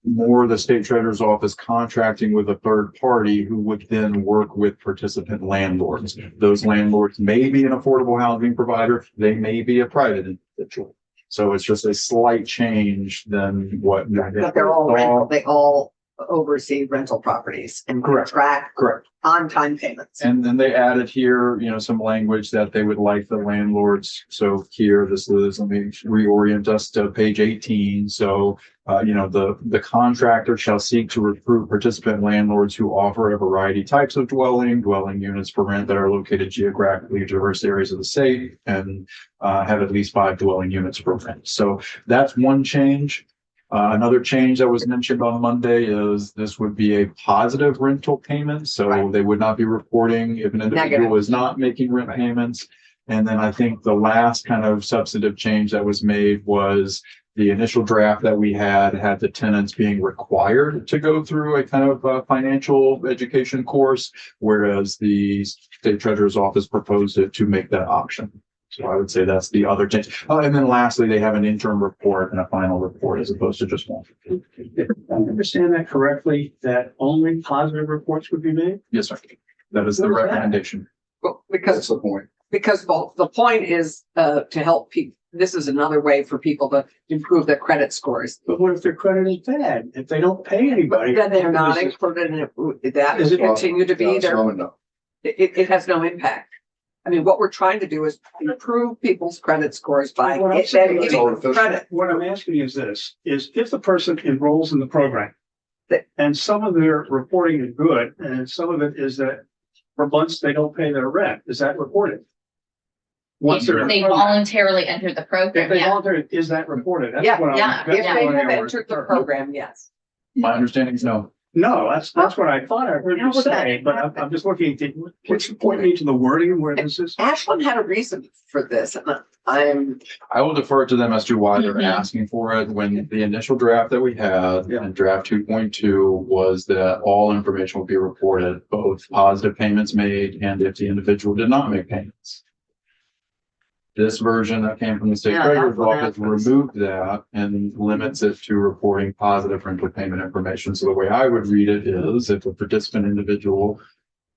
Speaker 3: more the state treasurer's office contracting with a third party who would then work with participant landlords. Those landlords may be an affordable housing provider. They may be a private individual. So it's just a slight change than what.
Speaker 1: But they're all rental. They all oversee rental properties and
Speaker 3: Correct.
Speaker 1: track
Speaker 3: Correct.
Speaker 1: on-time payments.
Speaker 3: And then they added here, some language that they would like the landlords. So here, let me reorient us to page 18. So, the contractor shall seek to recruit participant landlords who offer a variety types of dwelling units for rent that are located geographically diverse areas of the state and have at least 5 dwelling units for rent. So that's one change. Another change that was mentioned on Monday is this would be a positive rental payment. So
Speaker 1: Right.
Speaker 3: they would not be reporting if an individual
Speaker 1: Negative.
Speaker 3: is not making rent payments. And then I think the last kind of substantive change that was made was The initial draft that we had the tenants being required to go through a kind of financial education course, whereas the state treasurer's office proposed it to make that option. So I would say that's the other change. And then lastly, they have an interim report and a final report as opposed to just one.
Speaker 5: If I understand that correctly, that only positive reports would be made?
Speaker 3: Yes, sir. That is the
Speaker 5: What is that?
Speaker 3: recommendation.
Speaker 1: Well,
Speaker 7: That's
Speaker 1: because,
Speaker 7: the point.
Speaker 1: the point is, to help people, this is another way for people to improve their credit scores.
Speaker 5: But what if their credit is bad? If they don't pay anybody?
Speaker 1: Then they're not
Speaker 5: is it-
Speaker 1: included in it, that
Speaker 5: Is
Speaker 1: will
Speaker 5: it-
Speaker 1: continue to be
Speaker 7: That's
Speaker 1: there.
Speaker 7: no and no.
Speaker 1: It has no impact. I mean, what we're trying to do is improve people's credit scores by
Speaker 5: What I'm saying is-
Speaker 1: giving them credit.
Speaker 5: What I'm asking is this, is if the person enrolls in the program
Speaker 1: That-
Speaker 5: and some of their reporting is good and some of it is that for months they don't pay their rent, is that reported? Once
Speaker 2: If
Speaker 5: they're in the
Speaker 2: they
Speaker 5: program.
Speaker 2: voluntarily entered the
Speaker 5: If
Speaker 2: program,
Speaker 5: they
Speaker 2: yeah.
Speaker 5: volunteer, is that reported? That's
Speaker 1: Yeah,
Speaker 5: what I'm-
Speaker 2: yeah,
Speaker 5: that's
Speaker 1: If
Speaker 2: yeah.
Speaker 5: what
Speaker 1: they
Speaker 5: I'm
Speaker 1: have
Speaker 5: asking.
Speaker 1: entered the program, yes.
Speaker 3: My understanding is no.
Speaker 5: No, that's what I thought I heard
Speaker 1: How
Speaker 5: you
Speaker 1: would that
Speaker 5: say, but
Speaker 1: happen?
Speaker 5: I'm just looking, can you point me to the wording where this is?
Speaker 1: Ashland had a reason for this, and
Speaker 3: I will defer to them as to why they're
Speaker 2: Mhm.
Speaker 3: asking for it. When the initial draft that we had
Speaker 5: Yeah.
Speaker 3: in draft 2.2 was that all information will be reported, both positive payments made and if the individual did not make payments. This version that came from the state
Speaker 1: Yeah,
Speaker 3: treasurer's
Speaker 1: that's what
Speaker 3: office
Speaker 1: happens.
Speaker 3: removed that and limits it to reporting positive rental payment information. So the way I would read it is if a participant individual,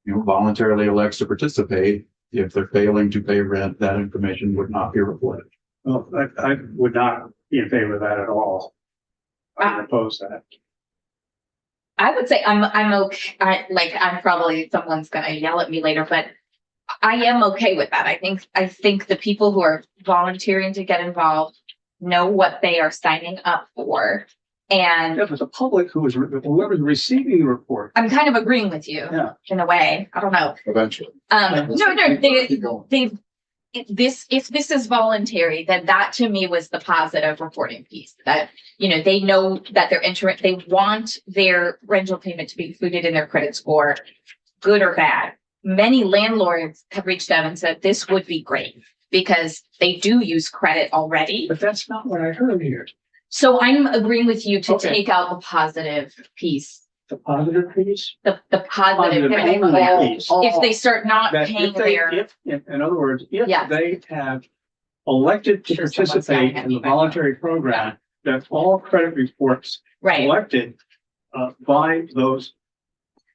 Speaker 3: voluntarily elects to participate, if they're failing to pay rent, that information would not be reported.
Speaker 5: Well, I would not be in favor of that at all. I would oppose that.
Speaker 2: I would say I'm okay, I'm probably, someone's gonna yell at me later, but I am okay with that. I think the people who are volunteering to get involved know what they are signing up for. And
Speaker 5: Yeah, but the public whoever's receiving the report.
Speaker 2: I'm kind of agreeing with you
Speaker 5: Yeah.
Speaker 2: in a way. I don't know.
Speaker 7: Eventually.
Speaker 2: No,
Speaker 7: Keep going.
Speaker 2: if this is voluntary, then that to me was the positive reporting piece, that, they know that they want their rental payment to be included in their credit score, good or bad. Many landlords have reached out and said this would be great because they do use credit already.
Speaker 5: But that's not what I heard here.
Speaker 2: So I'm agreeing with you to
Speaker 5: Okay.
Speaker 2: take out the positive piece,
Speaker 5: The positive piece?
Speaker 2: the positive.
Speaker 5: Positive
Speaker 2: that
Speaker 5: piece.
Speaker 2: if they start not
Speaker 5: That
Speaker 2: paying
Speaker 5: if they,
Speaker 2: their,
Speaker 5: in other words, if
Speaker 2: Yeah.
Speaker 5: they have elected to
Speaker 2: Sure, someone's
Speaker 5: participate
Speaker 2: yelling at
Speaker 5: in
Speaker 2: me
Speaker 5: the
Speaker 2: right now.
Speaker 5: voluntary program, that all credit reports
Speaker 2: right,
Speaker 5: collected by those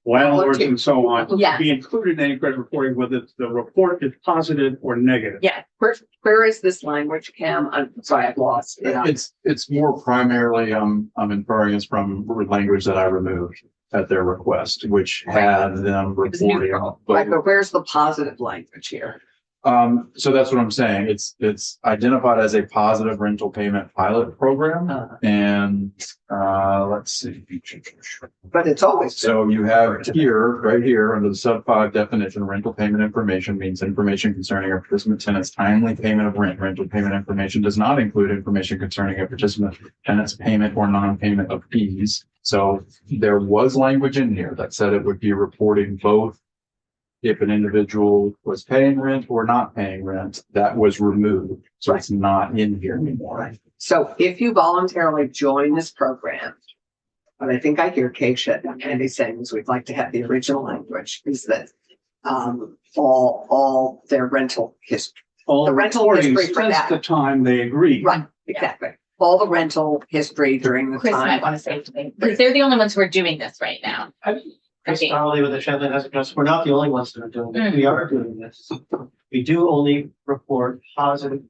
Speaker 5: landlords and so on
Speaker 2: Yes.
Speaker 5: be included in any credit reporting, whether the report is positive or negative.
Speaker 2: yeah,
Speaker 1: where is this language, Cam? I'm sorry, I've lost it.
Speaker 3: It's more primarily, I'm inferring it's from language that I removed at their request, which had them
Speaker 1: was
Speaker 3: reporting.
Speaker 1: neutral.
Speaker 3: both.
Speaker 1: Right, but where's the positive language here?
Speaker 3: So that's what I'm saying. It's identified as a positive rental payment pilot program and, let's see.
Speaker 1: But it's always.
Speaker 3: So you have here, right here, under the sub 5 definition, rental payment information means information concerning a participant tenant's timely payment of rent. Rental payment information does not include information concerning a participant tenant's payment or non-payment of fees. So there was language in here that said it would be reporting both if an individual was paying rent or not paying rent. That was removed. So it's not in here anymore.
Speaker 1: So if you voluntarily join this program, what I think I hear Keisha and Andy saying is we'd like to have the original language is that all their rental history,
Speaker 5: All
Speaker 1: The rental
Speaker 5: reporting
Speaker 1: history for
Speaker 5: since
Speaker 1: that.
Speaker 5: the time they agreed.
Speaker 1: right, exactly. All the rental history during the
Speaker 2: Chris might
Speaker 1: time.
Speaker 2: want to say something, because they're the only ones who are doing this right now.
Speaker 6: Chris
Speaker 2: Okay.
Speaker 6: Donnelly with the Champlain Housing Trust, we're not the only ones that are doing it. We are doing this. We do only report positive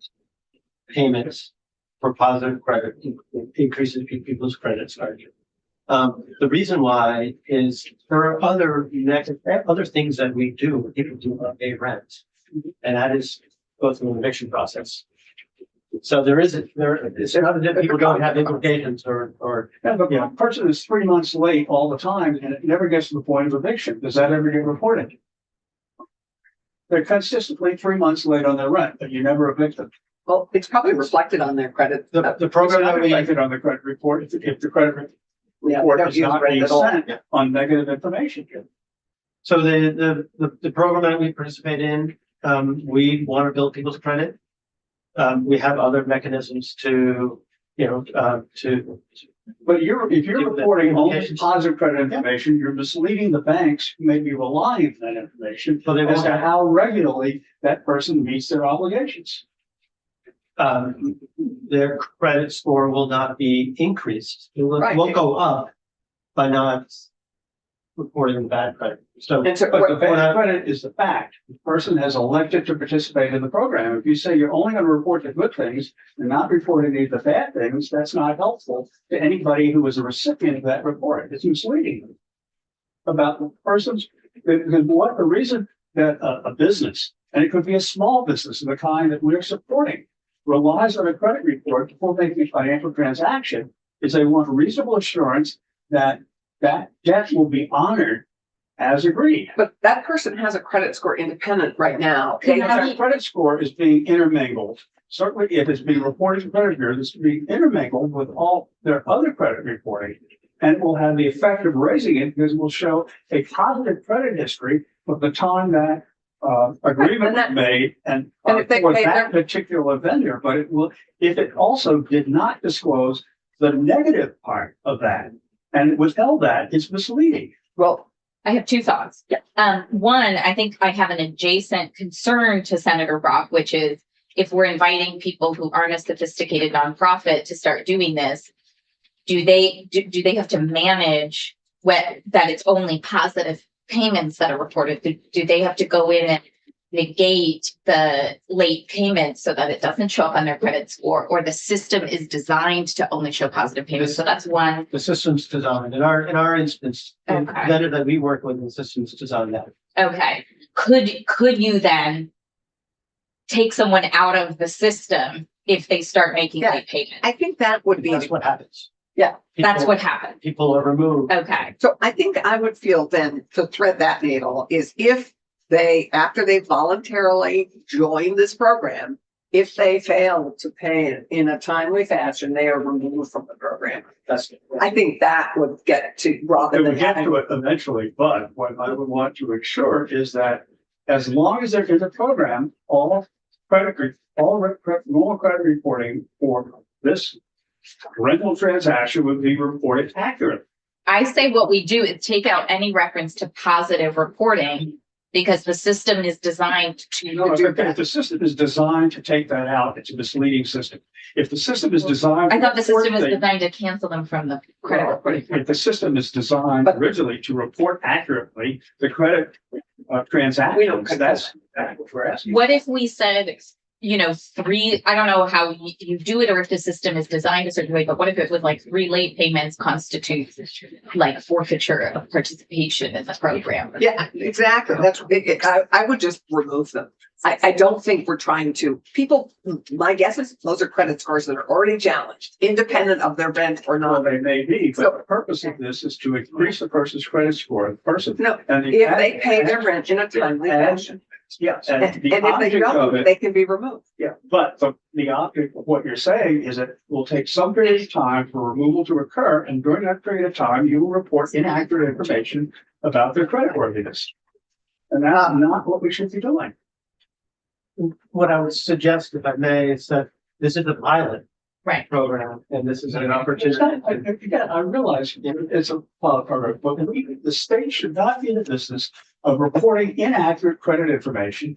Speaker 6: payments for positive credit, increases people's credit score. The reason why is there are other things that we do when people do unpaid rent. And that is go through an eviction process. So it's not that people don't have implications or
Speaker 5: Yeah, but a person is 3 months late all the time and it never gets to the point of eviction. Does that ever get reported? They're consistently 3 months late on their rent, but you never evict them.
Speaker 1: Well, it's probably reflected on their credit.
Speaker 6: the
Speaker 5: It's
Speaker 6: program
Speaker 5: not
Speaker 6: that we.
Speaker 5: reflected on the credit report if the credit
Speaker 1: Yeah,
Speaker 5: report
Speaker 1: don't
Speaker 5: is
Speaker 1: use
Speaker 5: not
Speaker 1: rent
Speaker 5: being
Speaker 1: at all.
Speaker 5: sent on negative information.
Speaker 6: So the program that we participate in, we want to build people's credit. We have other mechanisms to to.
Speaker 5: But if you're
Speaker 6: Do the
Speaker 5: reporting only
Speaker 6: applications.
Speaker 5: positive credit information, you're misleading the banks who may be relying on that information
Speaker 6: So they
Speaker 5: as
Speaker 6: won't
Speaker 5: to
Speaker 6: have,
Speaker 5: how regularly that person meets their obligations.
Speaker 6: their credit score will not be increased. It
Speaker 1: Right.
Speaker 6: will go up, but not reporting bad credit. So,
Speaker 1: And so
Speaker 5: But the
Speaker 1: what-
Speaker 5: bad credit is the fact. The person has elected to participate in the program. If you say you're only going to report the good things and not reporting the bad things, that's not helpful to anybody who is a recipient of that report. It's misleading them about the person's, because what the reason that a business, and it could be a small business of the kind that we're supporting, relies on a credit report before making a financial transaction, is they want reasonable assurance that that debt will be honored as agreed.
Speaker 1: But that person has a credit score independent right now. They
Speaker 5: If
Speaker 1: have,
Speaker 5: that credit score is being intermingled, certainly if it's being reported to credit bureau, it's being intermingled with all their other credit reporting. And it will have the effect of raising it because it will show a positive credit history from the time that agreement
Speaker 1: and that-
Speaker 5: was made and
Speaker 1: and if they
Speaker 5: for
Speaker 1: pay
Speaker 5: that particular vendor, but it will, if it also did not disclose the negative part of that and withheld that, it's misleading.
Speaker 1: well,
Speaker 2: I have two thoughts. One, I think I have an adjacent concern to Senator Brock, which is if we're inviting people who aren't a sophisticated nonprofit to start doing this, do they have to manage that it's only positive payments that are reported? Do they have to go in and negate the late payments so that it doesn't show up on their credit score, or the system is designed to only show positive payments? So that's one.
Speaker 6: the system's designed, in our instance, the
Speaker 2: Okay.
Speaker 6: vendor that we work with, the system's designed that.
Speaker 2: Okay, could you then take someone out of the system if they start making
Speaker 1: Yeah.
Speaker 2: late payments?
Speaker 1: I think that would be,
Speaker 6: That's what happens.
Speaker 1: Yeah,
Speaker 2: That's
Speaker 6: People-
Speaker 2: what happened.
Speaker 6: People are removed.
Speaker 2: Okay,
Speaker 1: so I think I would feel then to thread that needle is if they, after they voluntarily join this program, if they fail to pay it in a timely fashion, they are removed from the program. I think that would get to, rather
Speaker 5: It
Speaker 1: than
Speaker 5: would get
Speaker 1: having.
Speaker 5: to it eventually, but what I would want to ensure is that as long as they're in the program, all normal credit reporting for this rental transaction would be reported accurately.
Speaker 2: I say what we do is take out any reference to positive reporting because the system is designed to
Speaker 5: No,
Speaker 2: do
Speaker 5: if
Speaker 2: that.
Speaker 5: the system is designed to take that out, it's a misleading system. If the system is designed.
Speaker 2: I thought the
Speaker 5: to report
Speaker 2: system was
Speaker 5: things-
Speaker 2: designed to cancel them from the credit reporting.
Speaker 5: If the system is designed
Speaker 1: But-
Speaker 5: originally to report accurately the credit transactions, that's what we're asking.
Speaker 2: What if we said, I don't know how you do it or if the system is designed a certain way, but what if it was like 3 late payments constitutes like forfeiture of participation in the program?
Speaker 1: Yeah, exactly. I would just remove them. I don't think we're trying to, my guess is those are credit scores that are already challenged, independent of their rent or
Speaker 5: Well,
Speaker 1: not.
Speaker 5: they may be,
Speaker 1: So-
Speaker 5: but the purpose of this is to increase the person's credit score. The person.
Speaker 1: No,
Speaker 5: and the-
Speaker 1: if they pay their rent in a timely fashion.
Speaker 5: Yes,
Speaker 1: And
Speaker 5: and
Speaker 1: if
Speaker 5: the
Speaker 1: they
Speaker 5: object of
Speaker 1: don't,
Speaker 5: it,
Speaker 1: they can be removed.
Speaker 5: yeah, but the object of what you're saying is it will take some period of time for removal to occur, and during that period of time, you will report inaccurate information about their creditworthiness. And that's not what we should be doing.
Speaker 6: What I would suggest, if I may, is that this is a pilot
Speaker 2: Right.
Speaker 6: program, and this is an
Speaker 5: It's
Speaker 6: opportunity.
Speaker 5: not- Again, I realize it's a pilot program, but the state should not be in the business of reporting inaccurate credit information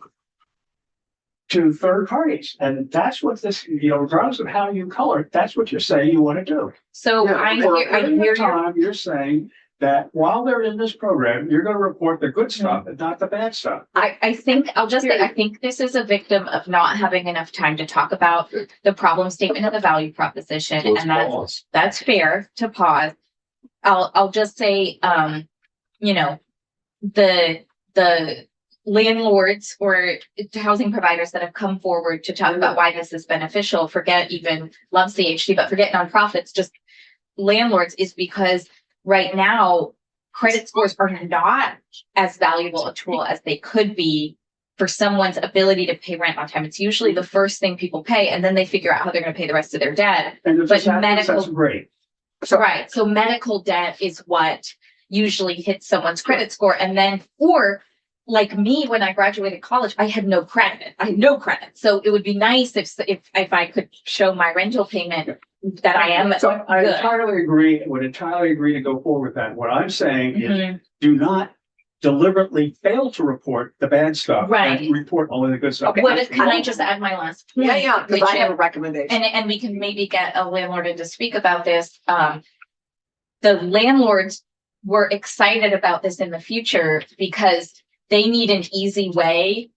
Speaker 5: to third parties. And that's what this, regardless of how you color it, that's what you're saying you want to do.
Speaker 2: So
Speaker 1: Yeah,
Speaker 2: I
Speaker 5: For a
Speaker 2: hear
Speaker 5: period of
Speaker 2: your
Speaker 5: time, you're saying that while they're in this program, you're going to report the good stuff and not the bad stuff.
Speaker 2: I think, I'll just say, I think this is a victim of not having enough time to talk about the problem statement of the value proposition,
Speaker 7: So it's
Speaker 2: and that's fair to pause. I'll just say, the landlords or housing providers that have come forward to talk about why this is beneficial, forget even love CHC, but forget nonprofits, just landlords, is because right now, credit scores are not as valuable a tool as they could be for someone's ability to pay rent on time. It's usually the first thing people pay, and then they figure out how they're going to pay the rest of their debt.
Speaker 5: And if
Speaker 2: But
Speaker 5: this happens, that's
Speaker 2: medical-
Speaker 5: great.
Speaker 2: Right. So medical debt is what usually hits someone's credit score. And then, or like me, when I graduated college, I had no credit. So it would be nice if I could show my rental payment that I am
Speaker 5: So I
Speaker 2: good.
Speaker 5: entirely agree, would entirely agree to go forward with that. What I'm saying is,
Speaker 2: Mhm.
Speaker 5: do not deliberately fail to report the bad stuff.
Speaker 2: Right.
Speaker 5: And report only the good stuff.
Speaker 1: Okay.
Speaker 2: What if, can I just add my last point?
Speaker 1: Yeah, because
Speaker 2: which
Speaker 1: I have a
Speaker 2: is-
Speaker 1: recommendation.
Speaker 2: And we can maybe get a landlord in to speak about this. The landlords were excited about this in the future because they need an easy way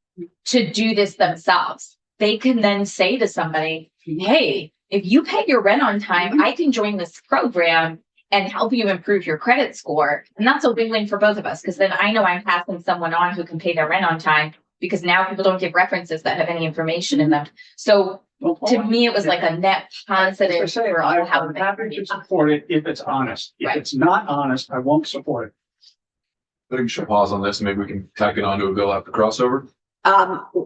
Speaker 2: to do this themselves. They can then say to somebody, hey, if you pay your rent on time, I can join this program and help you improve your credit score. And that's a win-win for both of us, because then I know I'm passing someone on who can pay their rent on time, because now people don't give references that have any information in them. So to me, it was like a net
Speaker 5: As I
Speaker 2: positive
Speaker 5: say,
Speaker 2: for all
Speaker 5: I'm
Speaker 2: housing.
Speaker 5: happy to support it if it's honest. If
Speaker 2: Right.
Speaker 5: it's not honest, I won't support it.
Speaker 9: I think we should pause on this and maybe we can tack it onto a bill after crossover.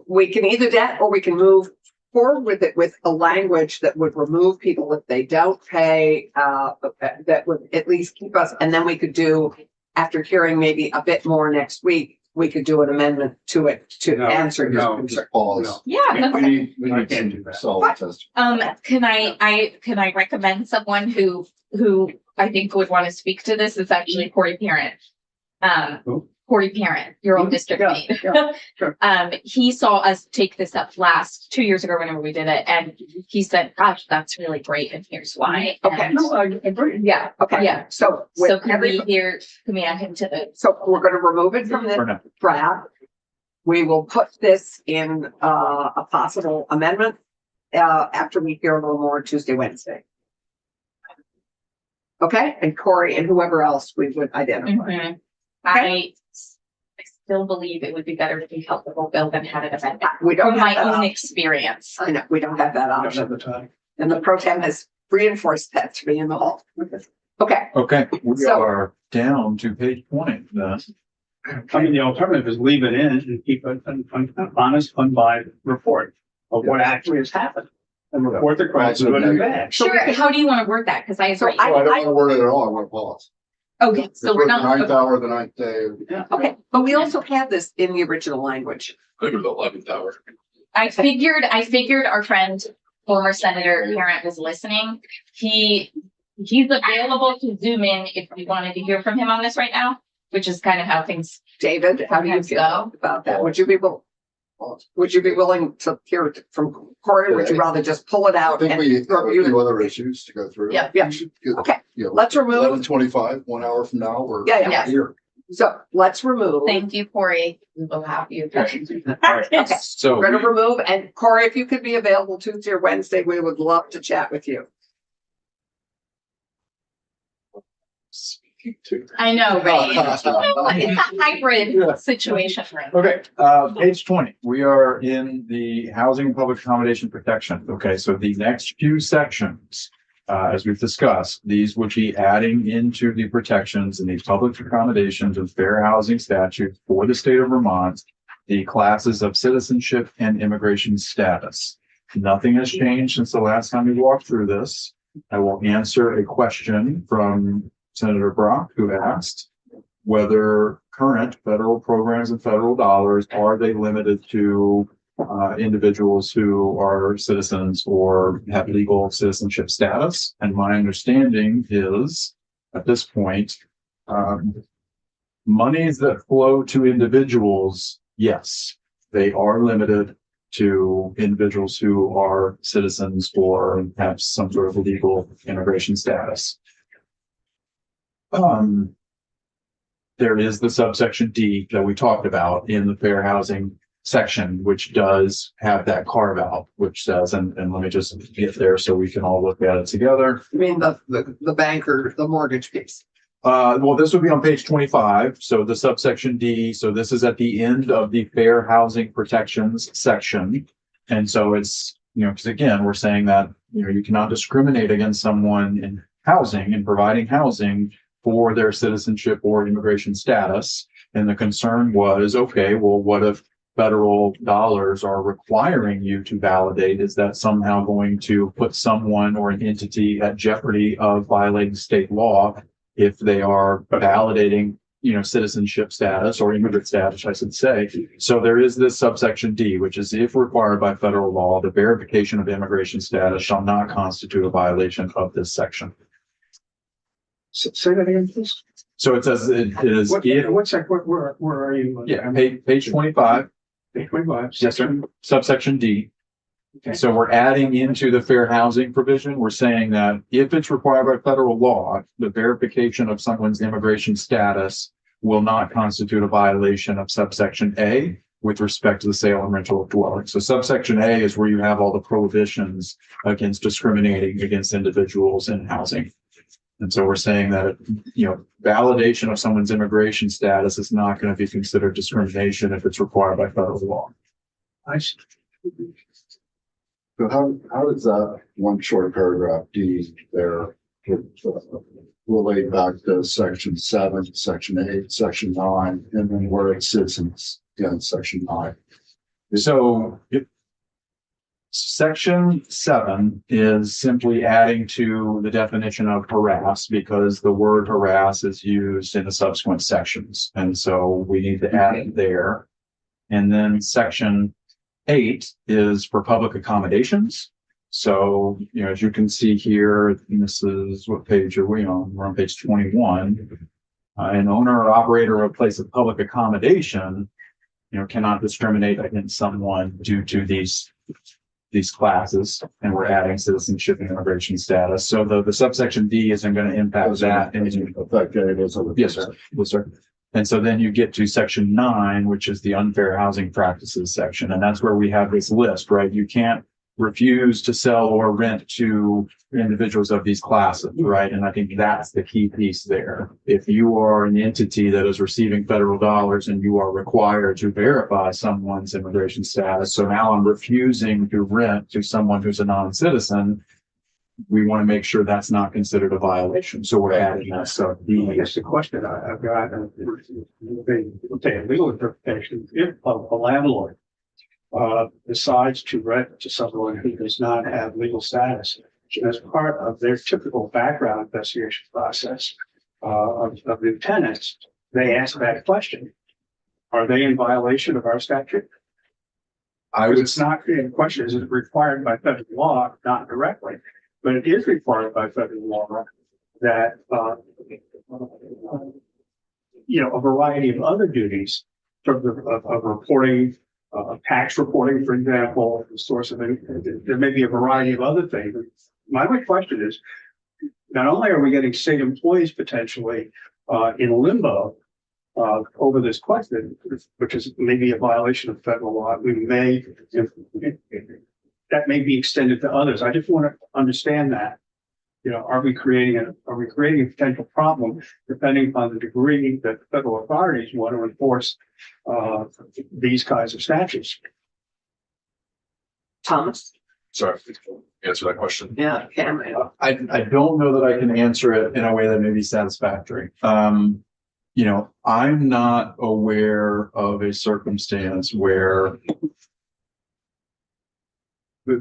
Speaker 1: We can either that, or we can move forward with it with a language that would remove people if they don't pay, that would at least keep us, and then we could do, after hearing maybe a bit more next week, we could do an amendment to it to
Speaker 5: No,
Speaker 1: answer your
Speaker 5: no.
Speaker 1: concern.
Speaker 7: Just pause.
Speaker 2: Yeah,
Speaker 5: We
Speaker 2: that's-
Speaker 5: need,
Speaker 7: We
Speaker 5: I
Speaker 7: need
Speaker 5: can't do
Speaker 7: some
Speaker 5: that.
Speaker 7: solid test.
Speaker 2: can I recommend someone who I think would want to speak to this? Is actually Corey Parent.
Speaker 5: Who?
Speaker 2: Corey Parent, your old district
Speaker 5: Yeah,
Speaker 2: mate.
Speaker 5: yeah, sure.
Speaker 2: He saw us take this up 2 years ago whenever we did it, and he said, gosh, that's really great, and here's why.
Speaker 1: Okay.
Speaker 2: And-
Speaker 5: No, I agree.
Speaker 2: Yeah,
Speaker 1: Okay.
Speaker 2: yeah.
Speaker 1: So
Speaker 2: So
Speaker 1: with
Speaker 2: can we
Speaker 1: every,
Speaker 2: add him to the,
Speaker 1: so we're gonna remove it from
Speaker 3: For
Speaker 1: the
Speaker 3: now.
Speaker 1: draft. We will put this in, a possible amendment, after we hear a little more Tuesday, Wednesday. Okay, and Corey and whoever else we would identify.
Speaker 2: Mhm. I still believe it would be better to be held the whole bill than have it amended.
Speaker 1: We don't
Speaker 2: From
Speaker 1: have
Speaker 2: my
Speaker 1: that
Speaker 2: own
Speaker 1: option.
Speaker 2: experience.
Speaker 1: I know, we don't have that
Speaker 5: I don't
Speaker 1: option.
Speaker 5: have the time.
Speaker 1: And the pro tem has reinforced that to me in the hall. Okay,
Speaker 3: Okay, we
Speaker 1: So-
Speaker 3: are down to page 20 then.
Speaker 5: I mean, the alternative is leave it in and keep an honest, unbiased report of what actually has happened. And report the crimes, good and bad.
Speaker 1: So we
Speaker 2: Sure,
Speaker 1: could-
Speaker 2: how do you want to word that? Because I
Speaker 1: So
Speaker 2: agree.
Speaker 1: I-
Speaker 7: So I don't want to word it at all. I want to pause.
Speaker 2: Okay, so
Speaker 7: If
Speaker 2: we're
Speaker 7: the ninth
Speaker 2: not,
Speaker 7: hour, the ninth day.
Speaker 1: okay, but we also have this in the original language.
Speaker 9: I think it was the 11th hour.
Speaker 2: I figured our friend, former Senator Parent was listening. He's available to zoom in if we wanted to hear from him on this right now, which is kind of how things,
Speaker 1: David, how do you feel about that? Would you be willing to hear it from Corey? Or would you rather just pull it
Speaker 7: I
Speaker 1: out
Speaker 7: think
Speaker 1: and
Speaker 7: we have a few
Speaker 1: review?
Speaker 7: other issues to go through.
Speaker 2: Yeah.
Speaker 1: Yeah. Okay. Let's remove-
Speaker 7: 11:25, 1 hour from now, we're
Speaker 1: Yeah,
Speaker 2: yeah.
Speaker 7: here.
Speaker 1: So let's remove.
Speaker 2: thank you, Corey. We will have you.
Speaker 1: Okay.
Speaker 3: So
Speaker 1: We're gonna remove, and Corey, if you could be available Tuesday or Wednesday, we would love to chat with you.
Speaker 9: Speaking to.
Speaker 2: I know, right? It's a hybrid situation, right?
Speaker 3: Okay, page 20, we are in the housing and public accommodation protection. Okay, so the next few sections, as we've discussed, these would be adding into the protections in the public accommodations and fair housing statute for the state of Vermont, the classes of citizenship and immigration status. Nothing has changed since the last time we walked through this. I will answer a question from Senator Brock, who asked whether current federal programs and federal dollars, are they limited to individuals who are citizens or have legal citizenship status? And my understanding is, at this point, monies that flow to individuals, yes, they are limited to individuals who are citizens or have some sort of legal immigration status. There is the subsection D that we talked about in the fair housing section, which does have that carve out, which says, and let me just get there so we can all look at it together.
Speaker 1: I mean, the banker, the mortgage piece.
Speaker 3: Well, this would be on page 25. So the subsection D, so this is at the end of the fair housing protections section. And so it's, because again, we're saying that, you cannot discriminate against someone in housing and providing housing for their citizenship or immigration status. And the concern was, okay, well, what if federal dollars are requiring you to validate? Is that somehow going to put someone or an entity at jeopardy of violating state law if they are validating citizenship status or immigrant status, I should say. So there is this subsection D, which is if required by federal law, the verification of immigration status shall not constitute a violation of this section.
Speaker 5: Say that again, please.
Speaker 3: So it says it is,
Speaker 5: What's that, where are you?
Speaker 3: yeah, page 25,
Speaker 5: Page 25.
Speaker 3: yes, sir, subsection D.
Speaker 5: Okay.
Speaker 3: So we're adding into the fair housing provision, we're saying that if it's required by federal law, the verification of someone's immigration status will not constitute a violation of subsection A with respect to the sale and rental of dwellings. So subsection A is where you have all the prohibitions against discriminating against individuals in housing. And so we're saying that, validation of someone's immigration status is not going to be considered discrimination if it's required by federal law.
Speaker 5: I see.
Speaker 7: So how does that one short paragraph D there relate back to section 7, section 8, section 9, and then where it sits in section 9?
Speaker 3: So section 7 is simply adding to the definition of harass because the word harass is used in the subsequent sections. And so we need to add it there. And then section 8 is for public accommodations. So, as you can see here, and this is what page are we on? We're on page 21. An owner or operator of a place of public accommodation, cannot discriminate against someone due to these classes, and we're adding citizenship and immigration status. So the subsection D isn't going to impact that.
Speaker 7: Affect any of those other.
Speaker 3: Yes, sir. Yes, sir. And so then you get to section 9, which is the unfair housing practices section. And that's where we have this list, right? You can't refuse to sell or rent to individuals of these classes, right? And I think that's the key piece there. If you are an entity that is receiving federal dollars and you are required to verify someone's immigration status, so now I'm refusing to rent to someone who's a non-citizen, we want to make sure that's not considered a violation. So we're adding that sub D.
Speaker 5: I guess the question I've got, legal interpretation, if a landlord decides to rent to someone who does not have legal status, as part of their typical background investigation process of new tenants, they ask that question. Are they in violation of our statute? It's not the question, is it required by federal law? Not directly. But it is required by federal law that, a variety of other duties of reporting, tax reporting, for example, the source of it. There may be a variety of other things. My question is, not only are we getting state employees potentially in limbo over this question, which is maybe a violation of federal law, that may be extended to others. I just want to understand that. Are we creating a potential problem depending upon the degree that federal authorities want to enforce these kinds of statutes?
Speaker 1: Thomas?
Speaker 9: Sorry, answer that question.
Speaker 1: Yeah, Cam.
Speaker 3: I don't know that I can answer it in a way that may be satisfactory. I'm not aware of a circumstance where, I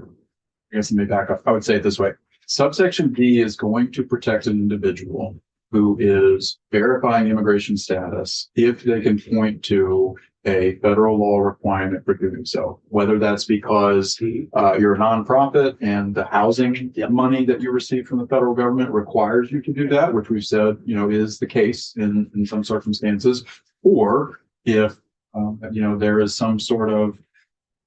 Speaker 3: guess let me back up. I would say it this way. Subsection D is going to protect an individual who is verifying immigration status if they can point to a federal law requirement for doing so, whether that's because you're a nonprofit and the housing money that you receive from the federal government requires you to do that, which we've said, is the case in some circumstances, or if, there is some sort of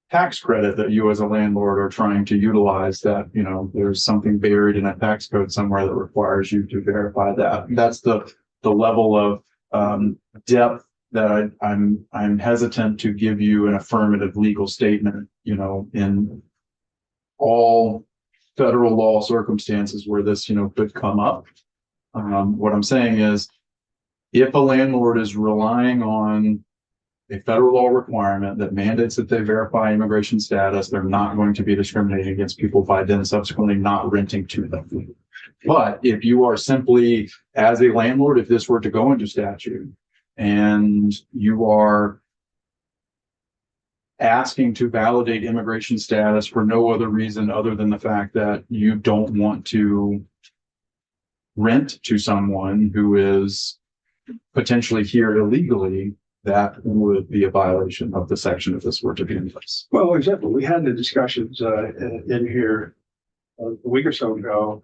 Speaker 3: tax credit that you as a landlord are trying to utilize that, there's something buried in a tax code somewhere that requires you to verify that. That's the level of depth that I'm hesitant to give you an affirmative legal statement, in all federal law circumstances where this, could come up. What I'm saying is, if a landlord is relying on a federal law requirement that mandates that they verify immigration status, they're not going to be discriminating against people by then subsequently not renting to them. But if you are simply, as a landlord, if this were to go into statute and you are asking to validate immigration status for no other reason other than the fact that you don't want to rent to someone who is potentially here illegally, that would be a violation of the section if this were to be in place.
Speaker 5: Well, exactly. We had the discussions in here a week or so ago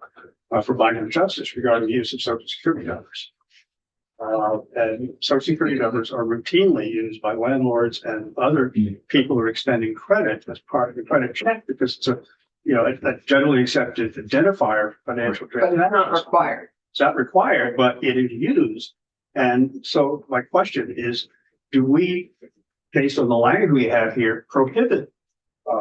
Speaker 5: for Biden justice regarding the use of social security numbers. And social security numbers are routinely used by landlords and other people who are extending credit as part of the credit check because it's a generally accepted identifier for financial
Speaker 1: But it's not
Speaker 5: transactions.
Speaker 1: required.
Speaker 5: It's not required, but it is used. And so my question is, do we, based on the language we have here, prohibit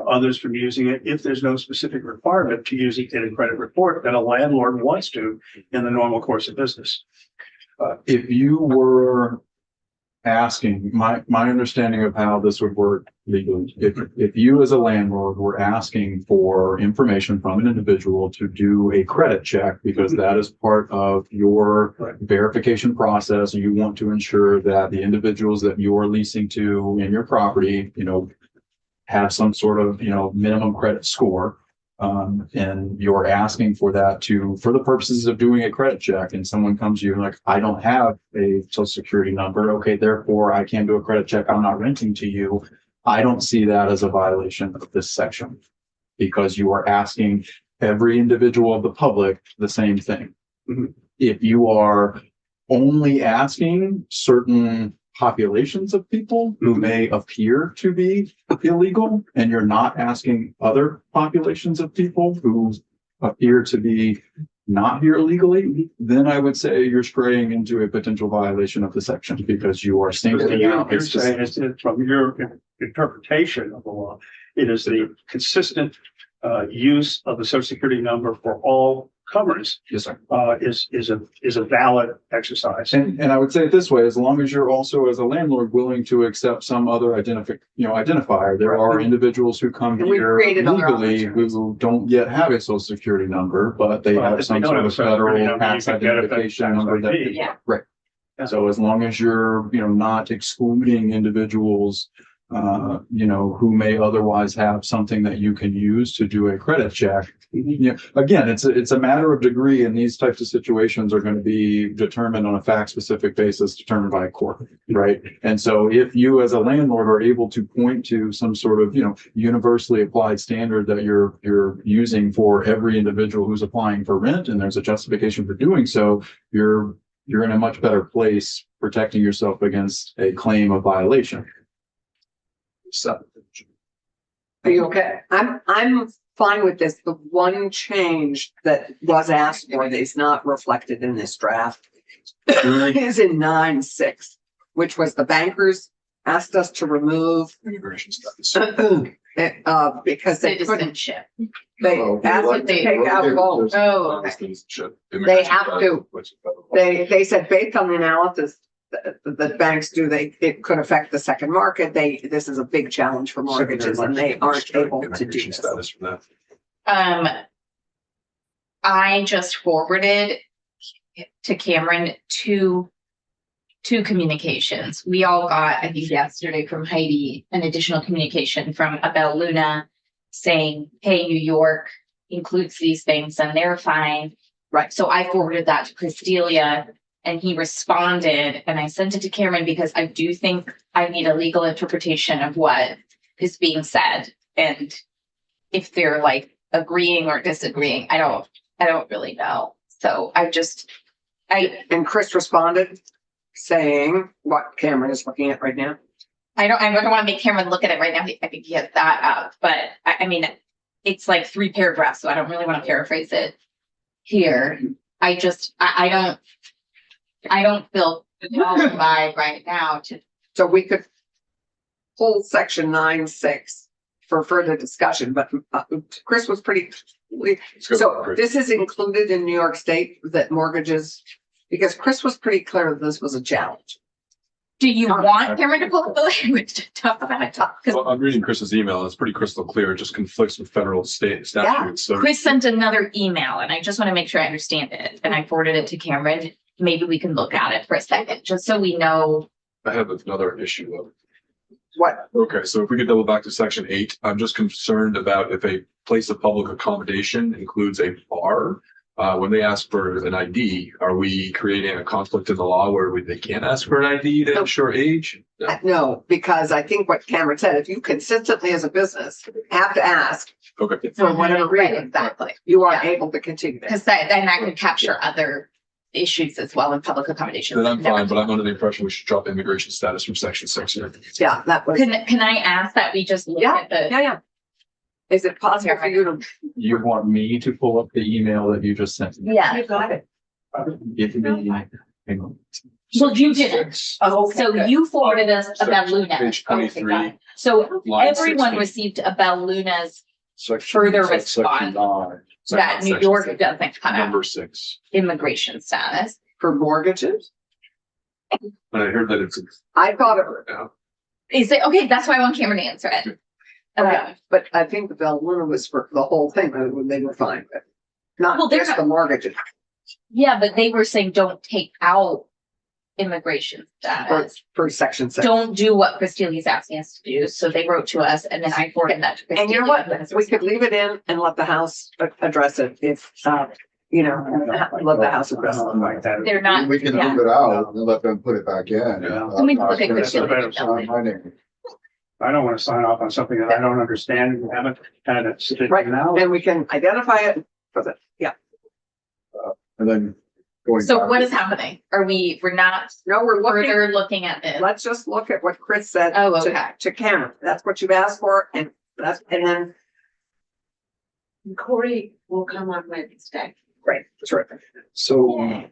Speaker 5: others from using it if there's no specific requirement to use it in a credit report that a landlord wants to in the normal course of business?
Speaker 3: If you were asking, my understanding of how this would work legally, if you as a landlord were asking for information from an individual to do a credit check, because that is part of your
Speaker 5: Right.
Speaker 3: verification process, and you want to ensure that the individuals that you're leasing to in your property, have some sort of, minimum credit score. And you're asking for that for the purposes of doing a credit check, and someone comes to you and like, I don't have a social security number. Okay, therefore I can't do a credit check. I'm not renting to you. I don't see that as a violation of this section because you are asking every individual of the public the same thing.
Speaker 5: Mhm.
Speaker 3: If you are only asking certain populations of people who may appear to be illegal, and you're not asking other populations of people who appear to be not here illegally, then I would say you're straying into a potential violation of the section because you are singling out.
Speaker 5: You're saying it's from your interpretation of the law, it is the consistent use of the social security number for all comers
Speaker 3: Yes, sir.
Speaker 5: is a valid exercise.
Speaker 3: And I would say it this way, as long as you're also as a landlord willing to accept some other identifier, there are individuals who come
Speaker 1: And we've
Speaker 3: here
Speaker 1: created other
Speaker 3: legally
Speaker 1: opportunities.
Speaker 3: who don't yet have a social security number, but they
Speaker 5: Well,
Speaker 3: have
Speaker 5: if
Speaker 3: some
Speaker 5: they don't
Speaker 3: sort
Speaker 5: have a
Speaker 3: of
Speaker 5: social security
Speaker 3: federal
Speaker 5: number, you
Speaker 3: tax
Speaker 5: can get it
Speaker 3: identification
Speaker 5: tax
Speaker 3: number that.
Speaker 5: ID.
Speaker 2: Yeah.
Speaker 3: Right.
Speaker 5: Yeah.
Speaker 3: So as long as you're, not excluding individuals, who may otherwise have something that you can use to do a credit check. Again, it's a matter of degree, and these types of situations are going to be determined on a fact specific basis, determined by a court, right? And so if you as a landlord are able to point to some sort of, universally applied standard that you're using for every individual who's applying for rent, and there's a justification for doing so, you're in a much better place protecting yourself against a claim of violation. So.
Speaker 1: Are you okay? I'm fine with this. The one change that was asked for that is not reflected in this draft is in 9.6, which was the bankers asked us to remove
Speaker 9: Immigration status.
Speaker 1: because they couldn't,
Speaker 2: Citizenship.
Speaker 1: they
Speaker 7: Well,
Speaker 1: asked
Speaker 2: what
Speaker 1: us to
Speaker 2: they-
Speaker 1: take out both.
Speaker 2: Oh, okay.
Speaker 9: Citizenship.
Speaker 1: They have to.
Speaker 9: Which is federal.
Speaker 1: They said based on the analysis that banks do, it could affect the second market. This is a big challenge for mortgages and they aren't able to do
Speaker 9: Immigration
Speaker 1: this.
Speaker 9: status from that.
Speaker 2: I just forwarded to Cameron two communications. We all got, I think yesterday from Heidi, an additional communication from Abel Luna saying, hey, New York includes these things and they're fine. Right. So I forwarded that to Chris Delia and he responded and I sent it to Cameron because I do think I need a legal interpretation of what is being said. And if they're like agreeing or disagreeing, I don't really know. So
Speaker 1: And Chris responded saying what Cameron is looking at right now.
Speaker 2: I don't want to make Cameron look at it right now. I think he has that up, but I mean, it's like 3 paragraphs, so I don't really want to paraphrase it here. I don't feel qualified right now to.
Speaker 1: So we could pull section 9.6 for further discussion, but Chris was pretty.
Speaker 9: Let's go,
Speaker 1: So
Speaker 9: Chris.
Speaker 1: this is included in New York State that mortgages, because Chris was pretty clear that this was a challenge.
Speaker 2: Do you want Cameron to pull up the language to talk about it? 'Cause
Speaker 9: Well, I'm reading Chris's email. It's pretty crystal clear. It just conflicts with federal state statutes. So
Speaker 2: Chris sent another email and I just want to make sure I understand it. And I forwarded it to Cameron. Maybe we can look at it for a second, just so we know.
Speaker 9: I have another issue of.
Speaker 1: What?
Speaker 9: Okay, so if we could double back to section 8, I'm just concerned about if a place of public accommodation includes a bar. when they ask for an ID, are we creating a conflict in the law where they can't ask for an ID to
Speaker 1: No.
Speaker 9: ensure age? No.
Speaker 1: No, because I think what Cameron said, if you consistently as a business have to ask
Speaker 9: Okay.
Speaker 1: for whatever
Speaker 2: Right,
Speaker 1: reason,
Speaker 2: exactly.
Speaker 1: you are
Speaker 2: Yeah.
Speaker 1: able to continue that.
Speaker 2: Because then that could capture other issues as well in public accommodations.
Speaker 9: Then I'm fine, but I'm under the impression we should drop immigration status from section 6 here.
Speaker 1: Yeah, that was,
Speaker 2: Can I ask that we just look
Speaker 1: Yeah.
Speaker 2: at the,
Speaker 1: yeah. Is it possible for you to?
Speaker 3: You want me to pull up the email that you just sent? me?
Speaker 2: yeah,
Speaker 1: You got it.
Speaker 3: Give me, hang on.
Speaker 2: well, you didn't.
Speaker 1: Oh, okay,
Speaker 2: So
Speaker 1: good.
Speaker 2: you forwarded us a Bell Luna.
Speaker 9: Page
Speaker 2: Okay,
Speaker 9: 23.
Speaker 2: got it. So
Speaker 9: Line
Speaker 2: everyone
Speaker 9: 16.
Speaker 2: received a Bell Luna's
Speaker 7: Section-
Speaker 2: Further
Speaker 7: section
Speaker 2: response.
Speaker 7: 9.
Speaker 2: that New
Speaker 9: Section
Speaker 2: York
Speaker 9: 6.
Speaker 2: doesn't have
Speaker 9: Number 6.
Speaker 2: immigration status.
Speaker 1: For mortgages?
Speaker 9: And I heard that it's,
Speaker 1: I thought it,
Speaker 2: Is it, okay, that's why I want Cameron to answer it.
Speaker 1: okay, but I think the Bell Luna was for the whole thing, they were fine, but
Speaker 2: Well,
Speaker 1: not
Speaker 2: they're
Speaker 1: just
Speaker 2: not-
Speaker 1: the mortgages.
Speaker 2: Yeah, but they were saying don't take out immigration
Speaker 1: For,
Speaker 2: status.
Speaker 1: for section 6.
Speaker 2: Don't do what Christina's asking us to do. So they wrote to us and then I forwarded that to Christina.
Speaker 1: And you know what? We could leave it in and let the House address it if, you know, let the House address it.
Speaker 5: Like that.
Speaker 2: They're not,
Speaker 7: We can
Speaker 2: yeah.
Speaker 7: leave it out and let them put it back in.
Speaker 5: Yeah.
Speaker 2: Let me look at
Speaker 7: Not
Speaker 2: Christina.
Speaker 7: my name.
Speaker 5: I don't want to sign off on something that I don't understand and haven't had it sit
Speaker 1: Right,
Speaker 5: now.
Speaker 1: and we can identify it for the, yeah.
Speaker 7: And then going.
Speaker 2: So
Speaker 7: back
Speaker 2: what
Speaker 7: to-
Speaker 2: is happening? We're not
Speaker 1: No, we're looking,
Speaker 2: further looking at this.
Speaker 1: let's just look at what Chris said
Speaker 2: Oh,
Speaker 1: to,
Speaker 2: okay.
Speaker 1: to Cameron. That's what you've asked for and that's, and then,
Speaker 2: Corey will come on Wednesday.
Speaker 1: great, terrific.
Speaker 3: So